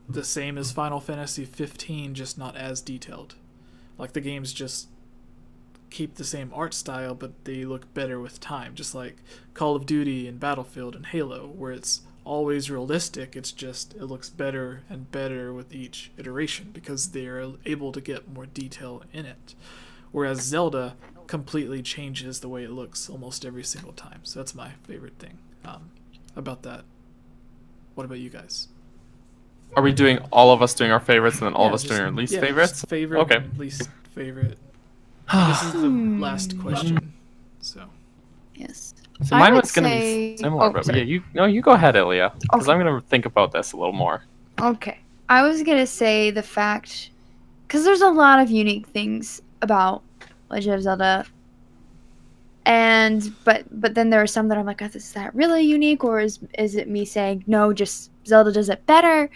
the same as Final Fantasy 15, just not as detailed. Like the games just keep the same art style, but they look better with time, just like Call of Duty and Battlefield and Halo, where it's always realistic, it's just it looks better and better with each iteration because they're able to get more detail in it. Whereas Zelda completely changes the way it looks almost every single time. So that's my favorite thing about that. What about you guys? Are we doing all of us doing our favorites and then all of us just- doing our least yeah, favorites? just favorite, Okay. and least favorite. This is the last question. So Yes. So I mine would was going to say- be similar, oh, but sorry. yeah, you go ahead, Ilya, because Okay. I'm going to think about this a little more. Okay. I was going to say the fact, because there's a lot of unique things about Legend of Zelda, and but then there are some that I'm like, is that really unique, or is it me saying no, just Zelda does it better?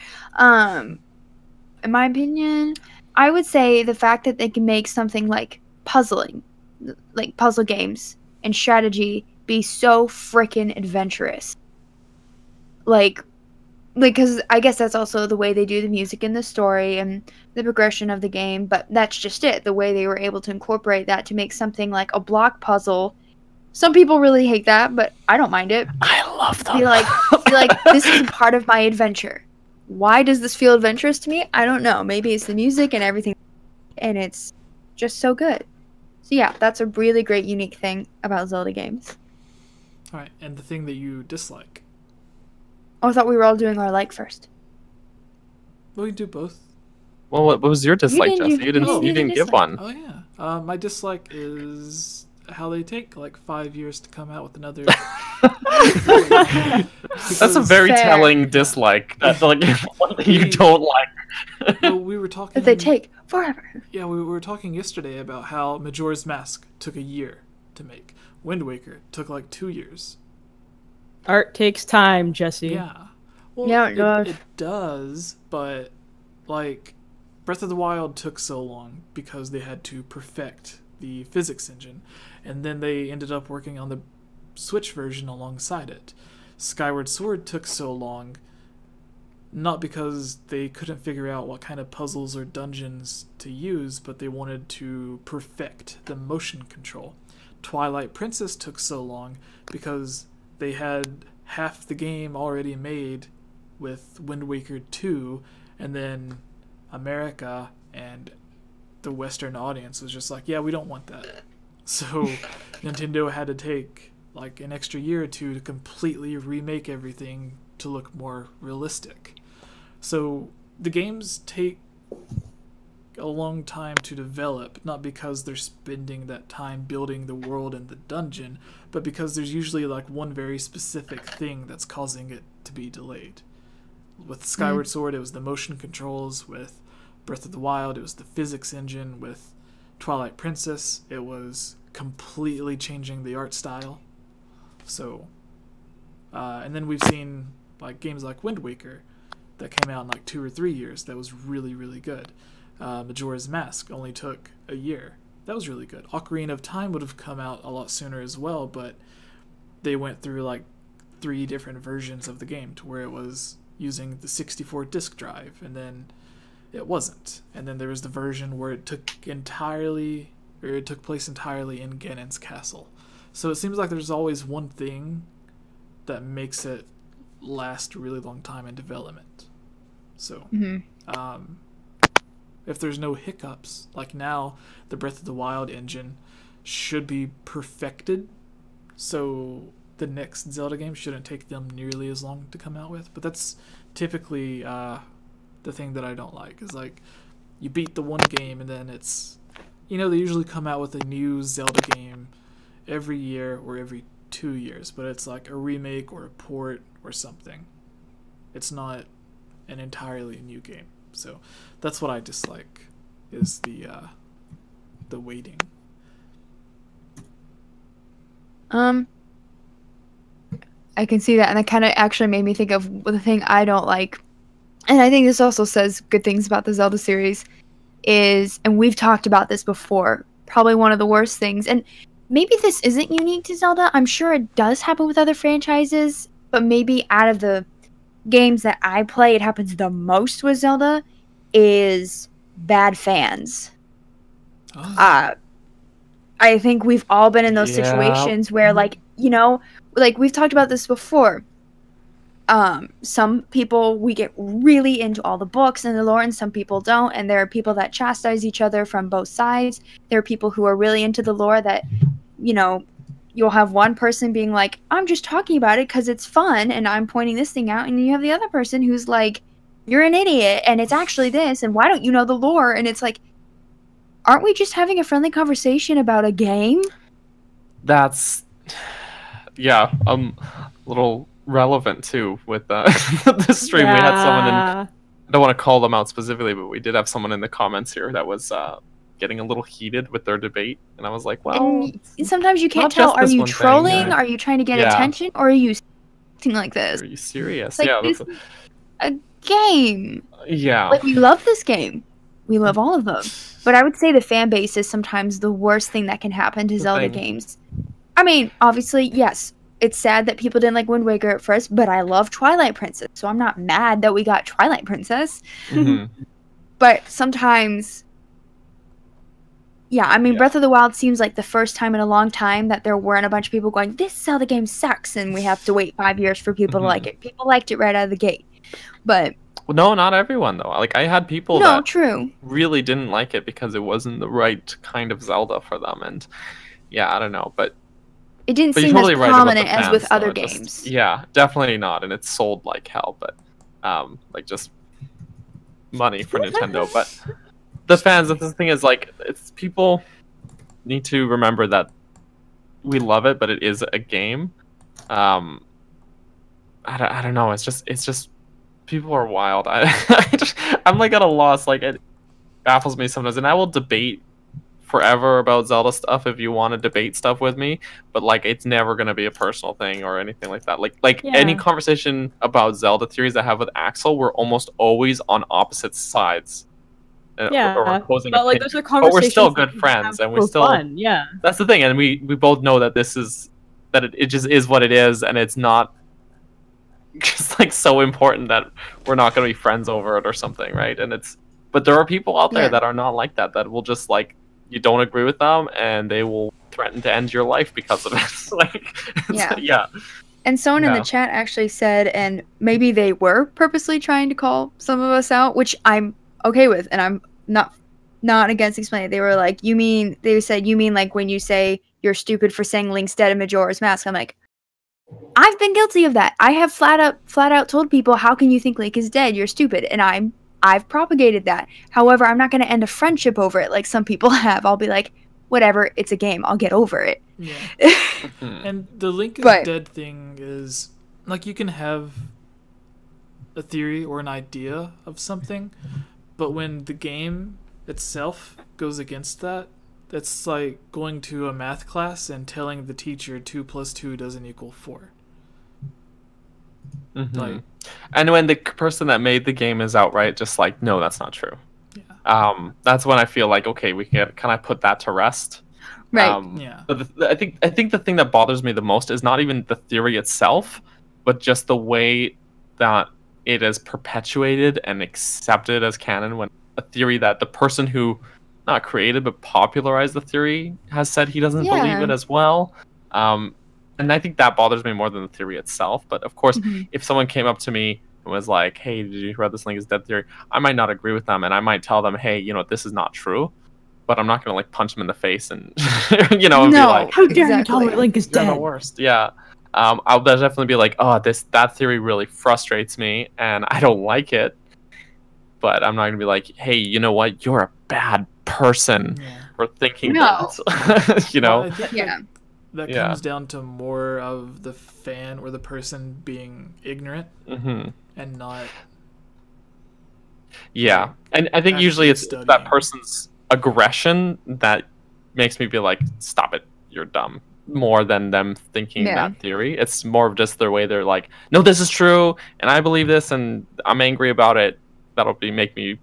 in my opinion, I would say the fact that they can make something like puzzling, like puzzle games and strategy, be so freaking adventurous. Like, because I guess that's also the way they do the music and the story and the progression of the game, but that's just it. The way they were able to incorporate that to make something like a block puzzle. Some people really hate that, but I don't mind it. I love them. Be like, this is a part of my adventure. Why does this feel adventurous to me? I don't know. Maybe it's the music and everything, and it's just so good. So yeah, that's a really great, unique thing about Zelda games. All right, and the thing that you dislike. Oh, I thought we were all doing our like first. Well, we can do both. Well, what was your dislike, didn't do- Jesse? You didn't give dislike. one. Oh yeah. My dislike is how they take like 5 years to come out with another. That's a very Fair. telling dislike. That's like one thing you don't like. Well, we were talking. That they take forever. Yeah, we were talking yesterday about how Majora's Mask took a year to make. Wind Waker took like 2 years. Art takes time, Jesse. Yeah. Well, Yeah, it does. It does, but like Breath of the Wild took so long because they had to perfect the physics engine, and then they ended up working on the Switch version alongside it. Skyward Sword took so long not because they couldn't figure out what kind of puzzles or dungeons to use, but they wanted to perfect the motion control. Twilight Princess took so long because they had half the game already made with Wind Waker 2, and then America and the Western audience was just like, yeah, we don't want that. So Nintendo had to take like an extra year or two to completely remake everything to look more realistic. So the games take a long time to develop, not because they're spending that time building the world and the dungeon, but because there's usually like one very specific thing that's causing it to be delayed. With Skyward Sword, it was the motion controls. With Breath of the Wild, it was the physics engine. With Twilight Princess, it was completely changing the art style. So, and then we've seen like games like Wind Waker that came out in like 2 or 3 years that was really, really good. Majora's Mask only took a year. That was really good. Ocarina of Time would have come out a lot sooner as well, but they went through like 3 different versions of the game to where it was using the 64 disk drive, and then it wasn't. And then there was the version where it took place entirely in Ganon's castle. So it seems like there's always one thing that makes it last a really long time in development. So, if there's no hiccups, like now, the Breath of the Wild engine should be perfected, so the next Zelda game shouldn't take them nearly as long to come out with. But that's typically the thing that I don't like, is like, you beat the one game and then it's, they usually come out with a new Zelda game every year or every 2 years, but it's like a remake or a port or something. It's not an entirely new game. So that's what I dislike, is the waiting. I can see that, and that kind of actually made me think of the thing I don't like. And I think this also says good things about the Zelda series is, and we've talked about this before, probably one of the worst things, and maybe this isn't unique to Zelda. I'm sure it does happen with other franchises, but maybe out of the games that I play, it happens the most with Zelda, is bad fans. Oh. I think we've all been in those situations where, like we've talked about this before. Some people, we get really into all the books and the lore, and some people don't, and there are people that chastise each other from both sides. There are people who are really into the lore that, you'll have one person being like, I'm just talking about it because it's fun, and I'm pointing this thing out, and you have the other person who's like, you're an idiot, and it's actually this, and why don't you know the lore? And it's like, aren't we just having a friendly conversation about a game? That's, a little relevant too with the stream. We had someone in, I don't want to call them out specifically, but we did have someone in the comments here that was getting a little heated with their debate, and I was like, well, and sometimes you can't tell, are you trolling, are you trying to get attention, or are you acting like this? Are you serious? Like, game. Yeah. Like, we love this game. We love all of them. But I would say the fan base is sometimes the worst thing that can happen to Zelda games. I mean, obviously, yes, it's sad that people didn't like Wind Waker at first, but I love Twilight Princess, so I'm not mad that we got Twilight Princess. But sometimes, yeah, I mean, Breath of the Wild seems like the first time in a long time that there weren't a bunch of people going, this Zelda game sucks, and we have to wait 5 years for people to like it. People liked it right out of the gate. But no, not everyone though. Like I had people that really didn't like it because it wasn't the right kind of Zelda for them, and yeah, I don't know, but it didn't seem as prominent as with other games. Yeah, definitely not, and it sold like hell, but like just money for Nintendo. But the fans, the thing is, like, it's people need to remember that we love it, but it is a game. I don't know. It's just people are wild. I'm like at a loss. Like it baffles me sometimes, and I will debate forever about Zelda stuff if you want to debate stuff with me, but like it's never going to be a personal thing or anything like that. Like any conversation about Zelda theories I have with Axel, we're almost always on opposite sides. Or opposing but like those are conversations, but we're still good friends, and we still fun. Yeah, that's the thing, and we both know that it just is what it is, and it's not just like so important that we're not going to be friends over it or something, right? But there are people out there that are not like that will just like, you don't agree with them and they will threaten to end your life because of it. Like, and someone in the chat actually said, and maybe they were purposely trying to call some of us out, which I'm okay with, and I'm not against explaining. They were like, they said you mean like when you say you're stupid for saying Link's dead in Majora's Mask. I'm like, I've been guilty of that. I have flat out told people, how can you think Link is dead? You're stupid. And I've propagated that. However, I'm not going to end a friendship over it like some people have. I'll be like, whatever, it's a game. I'll get over it. Yeah. And the Link is dead thing is, like, you can have a theory or an idea of something, but when the game itself goes against that, it's like going to a math class and telling the teacher 2 + 2 doesn't equal 4. Like, and when the person that made the game is outright just like, no, that's not true. That's when I feel like, okay, can I put that to rest? Right. But I think the thing that bothers me the most is not even the theory itself, but just the way that it is perpetuated and accepted as canon, when a theory that the person who not created but popularized the theory has said he doesn't believe it as well. And I think that bothers me more than the theory itself. But of course, if someone came up to me and was like, hey, did you read this Link is dead theory? I might not agree with them, and I might tell them, hey, this is not true. But I'm not going to like punch them in the face and, and be like, how dare you tell me Link is dead? You're the worst. Yeah. I'll definitely be like, oh, that theory really frustrates me, and I don't like it. But I'm not going to be like, hey, you know what? You're a bad person for thinking that. Well, I think that comes down to more of the fan or the person being ignorant and not. Yeah, and I think usually it's that person's aggression that makes me be like, stop it, you're dumb, more than them thinking that theory. It's more of just their way they're like, no, this is true, and I believe this, and I'm angry about it. That'll make me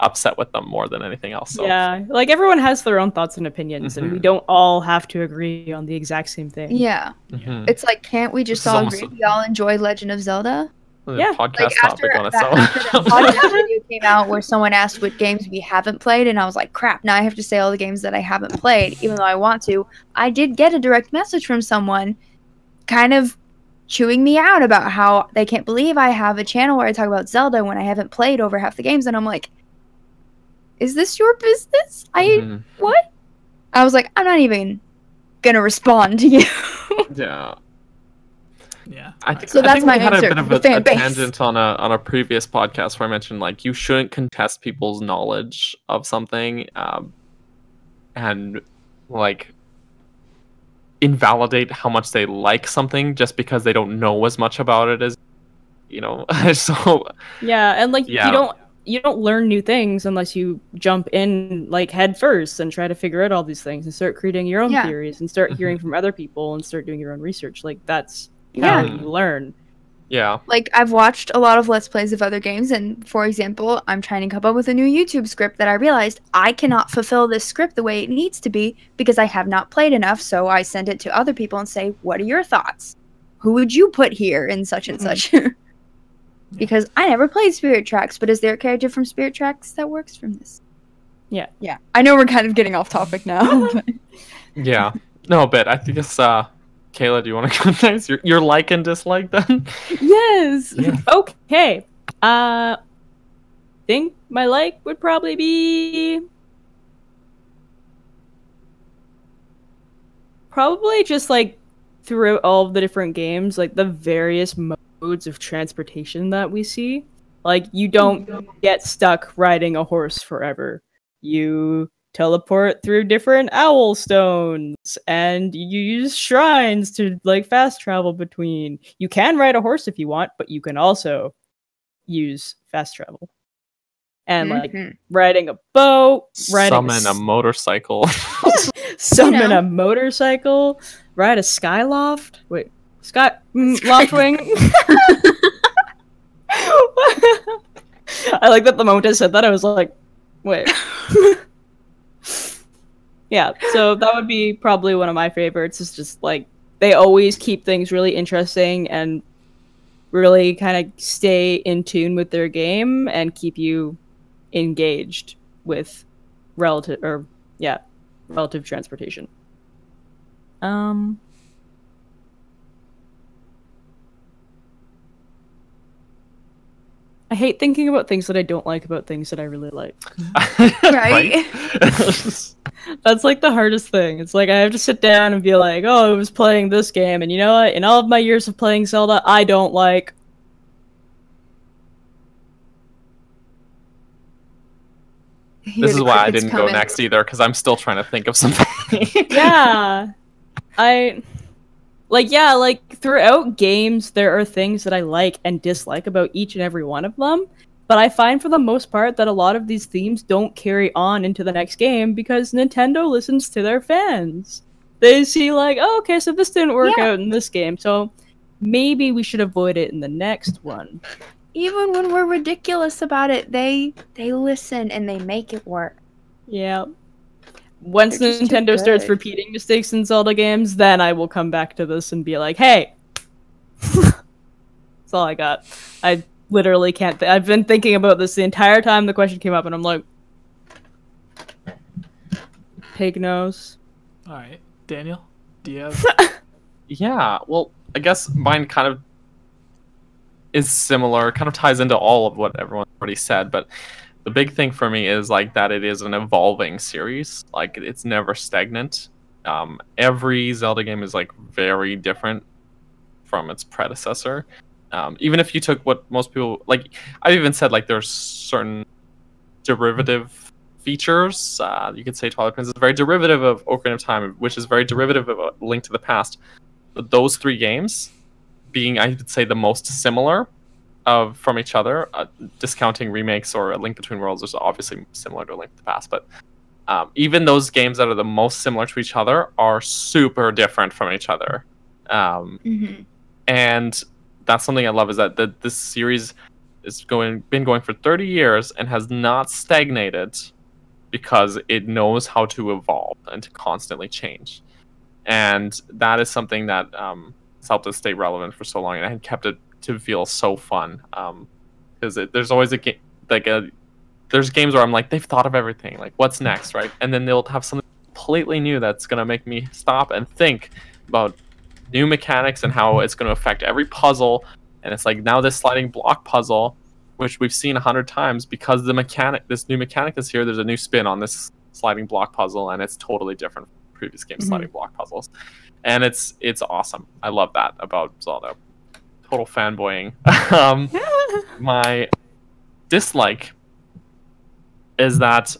upset with them more than anything else. So. Yeah, like everyone has their own thoughts and opinions, and we don't all have to agree on the exact same thing. Yeah. It's like, can't we just all agree we all enjoy Legend of Zelda? Podcast like topic on itself. After the podcast video came out where someone asked what games we haven't played, and I was like, crap, now I have to say all the games that I haven't played, even though I want to. I did get a direct message from someone kind of chewing me out about how they can't believe I have a channel where I talk about Zelda when I haven't played over half the games, and I'm like, is this your business? What? I was like, I'm not even gonna respond to you. Yeah. I think so. That's my answer. We had a bit of a tangent on a previous podcast where I mentioned like you shouldn't contest people's knowledge of something, and like invalidate how much they like something just because they don't know as much about it as So and like you don't learn new things unless you jump in like head first and try to figure out all these things and start creating your own theories and start hearing from other people and start doing your own research. Like that's how you learn. Yeah. Like, I've watched a lot of Let's Plays of other games, and for example, I'm trying to come up with a new YouTube script that I realized I cannot fulfill this script the way it needs to be because I have not played enough, so I send it to other people and say, what are your thoughts? Who would you put here in such and such? Because I never played Spirit Tracks, but is there a character from Spirit Tracks that works from this? Yeah. Yeah. I know we're kind of getting off topic now. But... Yeah. No, but I think it's, Kayla, do you want to go next? Your like and dislike then? Yes. Yeah. Okay. Think my like would probably be just like throughout all of the different games, like the various modes of transportation that we see. Like you don't get stuck riding a horse forever. You teleport through different owl stones, and you use shrines to like fast travel between. You can ride a horse if you want, but you can also use fast travel. And like riding a boat, Summon a motorcycle. Summon a motorcycle, ride a skyloft. Wait, loftwing. I like that the moment I said that, I was like, wait. Yeah, so that would be probably one of my favorites. It's just like they always keep things really interesting and really kind of stay in tune with their game and keep you engaged with relative transportation. I hate thinking about things that I don't like about things that I really like. Right? That's like the hardest thing. It's like I have to sit down and be like, oh, I was playing this game, and you know what? In all of my years of playing Zelda, I don't like... This is why I didn't go next either, because I'm still trying to think of something. Yeah. Like throughout games, there are things that I like and dislike about each and every one of them. But I find for the most part that a lot of these themes don't carry on into the next game because Nintendo listens to their fans. They see like, oh, okay, so this didn't work out in this game, so maybe we should avoid it in the next one. Even when we're ridiculous about it, they listen and they make it work. Yeah. Once Nintendo starts repeating mistakes in Zelda games, then I will come back to this and be like, hey! That's all I got. I literally can't I've been thinking about this the entire time the question came up, and I'm like... Pig nose. Alright. Daniel, do you have... Yeah, well, I guess mine kind of is similar, kind of ties into all of what everyone already said, but the big thing for me is like that it is an evolving series. Like it's never stagnant. Every Zelda game is like very different from its predecessor. Even if you took what most people like, I've even said like there's certain derivative features. You could say Twilight Princess is very derivative of Ocarina of Time, which is very derivative of A Link to the Past. But those three games being, I would say, the most similar from each other, discounting remakes or A Link Between Worlds is obviously similar to A Link to the Past, but even those games that are the most similar to each other are super different from each other. And that's something I love, is that this series is been going for 30 years and has not stagnated because it knows how to evolve and to constantly change. And that is something that has helped us stay relevant for so long, and I had kept it to feel so fun, because there's always a game there's games where I'm like, they've thought of everything, like what's next, right? And then they'll have something completely new that's gonna make me stop and think about new mechanics and how it's gonna affect every puzzle. And it's like, now this sliding block puzzle, which we've seen 100 times, because this new mechanic is here, there's a new spin on this sliding block puzzle, and it's totally different from previous game sliding block puzzles, and it's awesome. I love that about Zelda. Total fanboying. My dislike is that,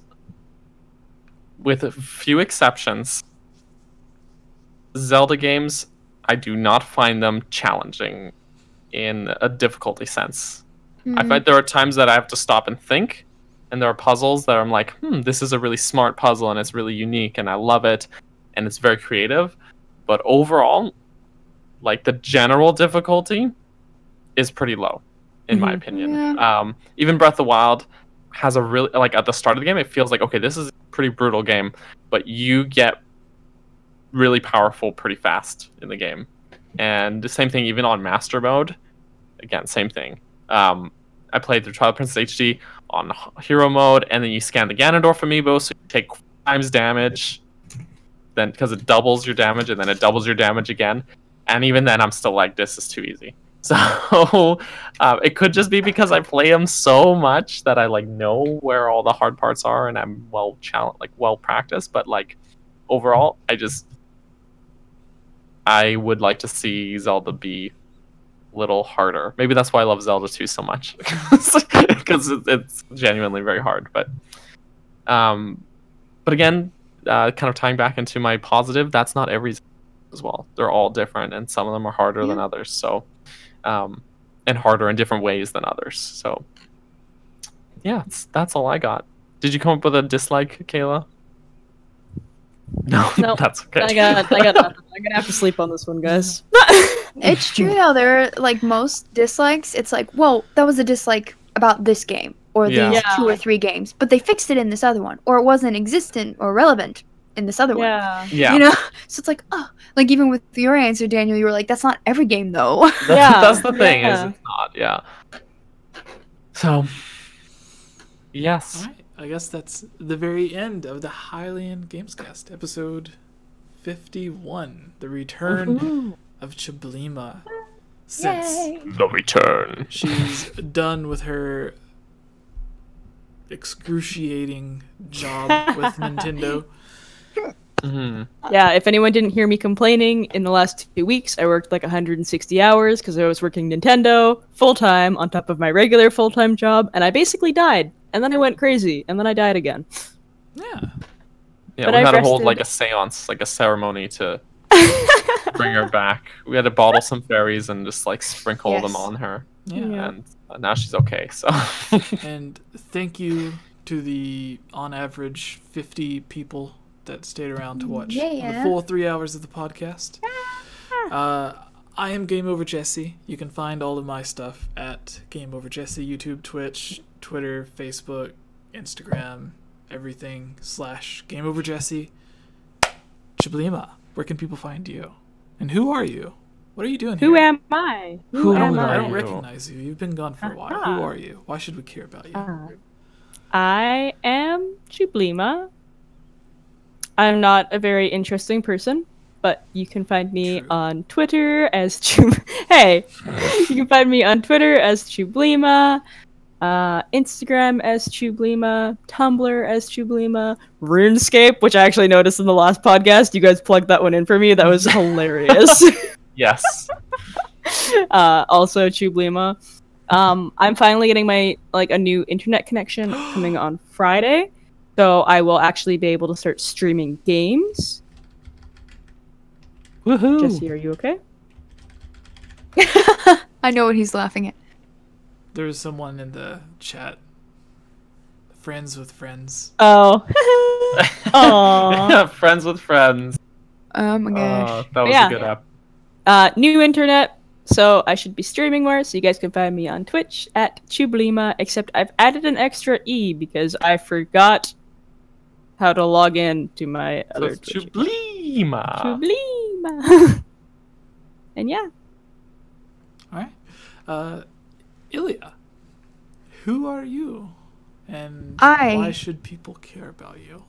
with a few exceptions, Zelda games, I do not find them challenging in a difficulty sense. I find there are times that I have to stop and think, and there are puzzles that I'm like, this is a really smart puzzle and it's really unique and I love it and it's very creative. But overall, like the general difficulty is pretty low, in my Mhm. opinion. Yeah. Even Breath of the Wild has a really, like, at the start of the game, it feels like, okay, this is a pretty brutal game, but you get really powerful pretty fast in the game. And the same thing even on Master Mode. Again, same thing. I played through Twilight Princess HD on Hero Mode, and then you scan the Ganondorf amiibo, so you take times damage, then because it doubles your damage, and then it doubles your damage again. And even then, I'm still like, this is too easy. So it could just be because I play them so much that I like know where all the hard parts are, and I'm well practiced. But like overall, I would like to see Zelda be a little harder. Maybe that's why I love Zelda 2 so much, because it's genuinely very hard. But again, kind of tying back into my positive, that's not every Zelda as well. They're all different, and some of them are harder than others. So, and harder in different ways than others. So, yeah, that's all I got. Did you come up with a dislike, Kayla? No, Nope. that's okay. I got nothing. I'm gonna have to sleep on this one, guys. It's true though. There are like most dislikes. It's like, well, that was a dislike about this game or these Yeah. 2 or 3 games, but they fixed it in this other one, or it wasn't existent or relevant in this other one. Yeah. Yeah, You know, so it's like, oh, like even with your answer, Daniel, you were like, that's not every game though. that's the thing. Is Yeah. it's not. Yeah. So, yes. All right, I guess that's the very end of the Hylian Gamescast, episode 51, the return of Chablima. Since Yay. The return. she's done with her excruciating job with Nintendo. Hmm. Yeah, if anyone didn't hear me complaining, in the last 2 weeks, I worked like 160 hours because I was working Nintendo full-time on top of my regular full-time job, and I basically died. And then I went crazy, and then I died again. Yeah. Yeah, But we I had to hold rested- like a seance, like a ceremony to bring her back. We had to bottle some fairies and just like sprinkle them Yes. on her, Yeah. Yeah. and now she's okay. So And thank you to the, on average, 50 people that stayed around to watch Yeah. the full 3 hours of the podcast. I am Game Over Jesse. You can find all of my stuff at Game Over Jesse, YouTube, Twitch, Twitter, Facebook, Instagram, everything / Game Over Jesse. Chablima, where can people find you? And who are you? What are you doing here? Who am I? Who am are I I? don't you? recognize you. You've been gone for a while. Ah. Who are you? Why should we care about you? I am Chublima. I'm not a very interesting person, but you can find me True. on Twitter as Hey, you can find me on Twitter as Chublima, Instagram as Chublima, Tumblr as Chublima, RuneScape, which I actually noticed in the last podcast. You guys plugged that one in for me. That was hilarious. yes, Also Chublima. I'm finally getting my a new internet connection coming on Friday, so I will actually be able to start streaming games. woohoo! Jesse, are you okay? I know what he's laughing at. There was someone in the chat. Friends with friends. Oh. Aww. Friends with friends. Oh my gosh. That was Yeah. a good app. New internet, so I should be streaming more, so you guys can find me on Twitch at Chublima, except I've added an extra E because I forgot how to log in to my So other it's Twitch. Chublima. Chublima. And yeah. All right. Ilya, who are you? And why should people care about you?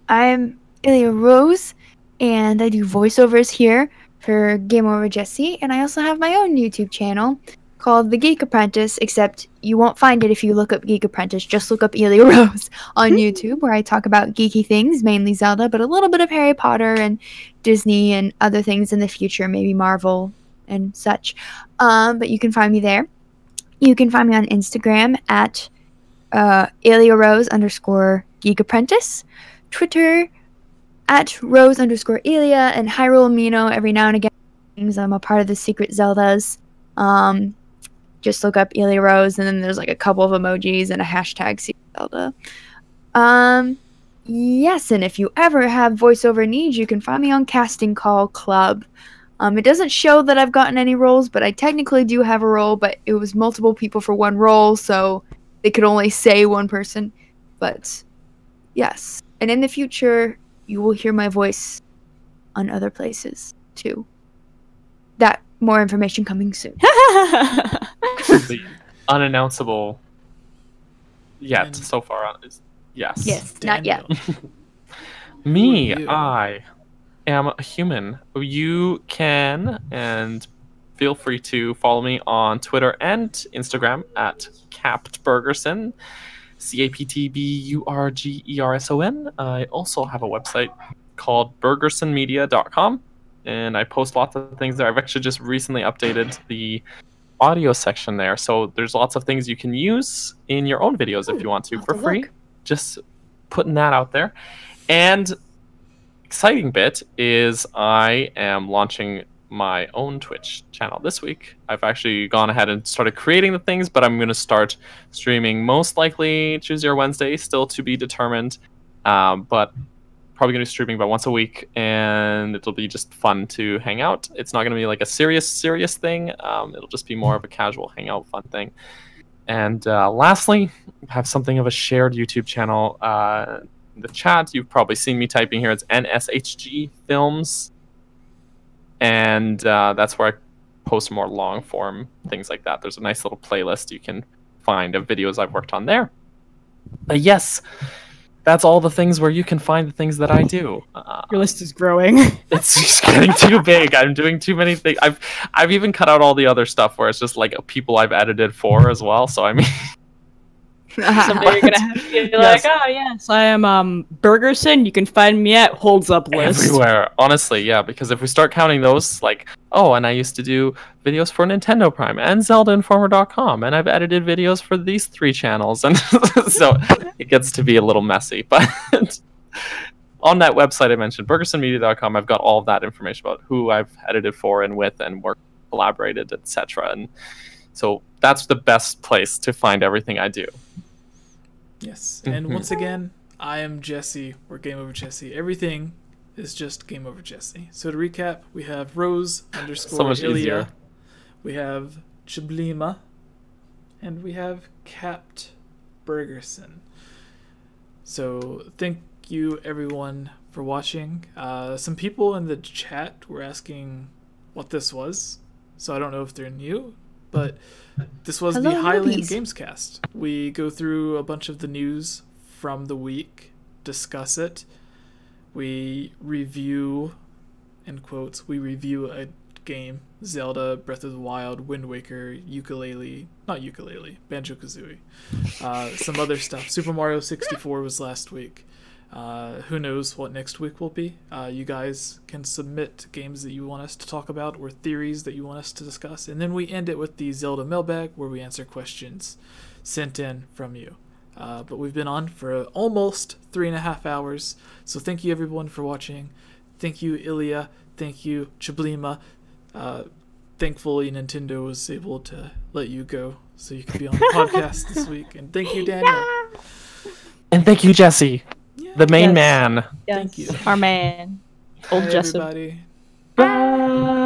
I'm Ilya Rose, and I do voiceovers here for Game Over Jesse, and I also have my own YouTube channel called The Geek Apprentice, except you won't find it if you look up Geek Apprentice. Just look up Ilya Rose on YouTube, where I talk about geeky things, mainly Zelda, but a little bit of Harry Potter and Disney and other things in the future, maybe Marvel and such. But you can find me there. You can find me on Instagram at Ilya Rose _Geek Apprentice, Twitter at Rose _Ilya, and Hyrule Amino every now and again. I'm a part of the Secret Zeldas. Just look up Ilya Rose, and then there's like a couple of emojis and a hashtag Secret Zelda. Yes, and if you ever have voiceover needs, you can find me on Casting Call Club. It doesn't show that I've gotten any roles, but I technically do have a role, but it was multiple people for one role, so they could only say one person. But yes. And in the future, you will hear my voice on other places too. That more information coming soon. The unannounceable yet And- so far on is yes. Yes, not yet. Me, Who are you? I am a human. You can and feel free to follow me on Twitter and Instagram at CaptBurgerson, CaptBurgerson. I also have a website called burgersonmedia.com, and I post lots of things there. I've actually just recently updated the audio section there, so there's lots of things you can use in your own videos if you want to for free. Just putting that out there. And exciting bit is I am launching my own Twitch channel this week. I've actually gone ahead and started creating the things, but I'm going to start streaming most likely Tuesday or Wednesday, still to be determined. But probably going to be streaming about once a week, and it'll be just fun to hang out. It's not going to be like a serious thing. It'll just be more of a casual hangout fun thing. And lastly, I have something of a shared YouTube channel. In the chat, you've probably seen me typing here. It's NSHG Films. And that's where I post more long form things like that. There's a nice little playlist you can find of videos I've worked on there. Yes, that's all the things where you can find the things that I do. Your list is growing. It's just getting too big. I'm doing too many things. I've even cut out all the other stuff where it's just like people I've edited for as well. So I mean, Someday you're gonna have to be Yes. like, oh yes, I am Burgerson. You can find me at Holds Up List. everywhere. Honestly, yeah. Because if we start counting those, like, oh, and I used to do videos for Nintendo Prime and ZeldaInformer.com, and I've edited videos for these 3 channels, and so it gets to be a little messy. But on that website I mentioned, BurgersonMedia.com, I've got all of that information about who I've edited for and with and worked, collaborated, etc. And so that's the best place to find everything I do. Yes. And once again, I am Jesse, or Game Over Jesse. Everything is just Game Over Jesse. So to recap, we have Rose _ So much Ilya, easier. we have Chablima, and we have Capt Bergerson. So thank you everyone for watching. Some people in the chat were asking what this was, so I don't know if they're new, but this was Hello, the Hylian newbies. Gamescast. We go through a bunch of the news from the week, discuss it. We review, in quotes, we review a game, Zelda, Breath of the Wild, Wind Waker, Banjo Kazooie. Some other stuff. Super Mario 64 was last week. Who knows what next week will be. You guys can submit games that you want us to talk about or theories that you want us to discuss. And then we end it with the Zelda mailbag, where we answer questions sent in from you. But we've been on for almost 3.5 hours. So thank you everyone for watching. Thank you, Ilya. Thank you, Chablima. Thankfully, Nintendo was able to let you go so you could be on the podcast this week. And thank you, Daniel. And thank you, Jesse, the main Yes. man. Yes. Thank you. Our man. Old Bye, Jessup. everybody. Bye.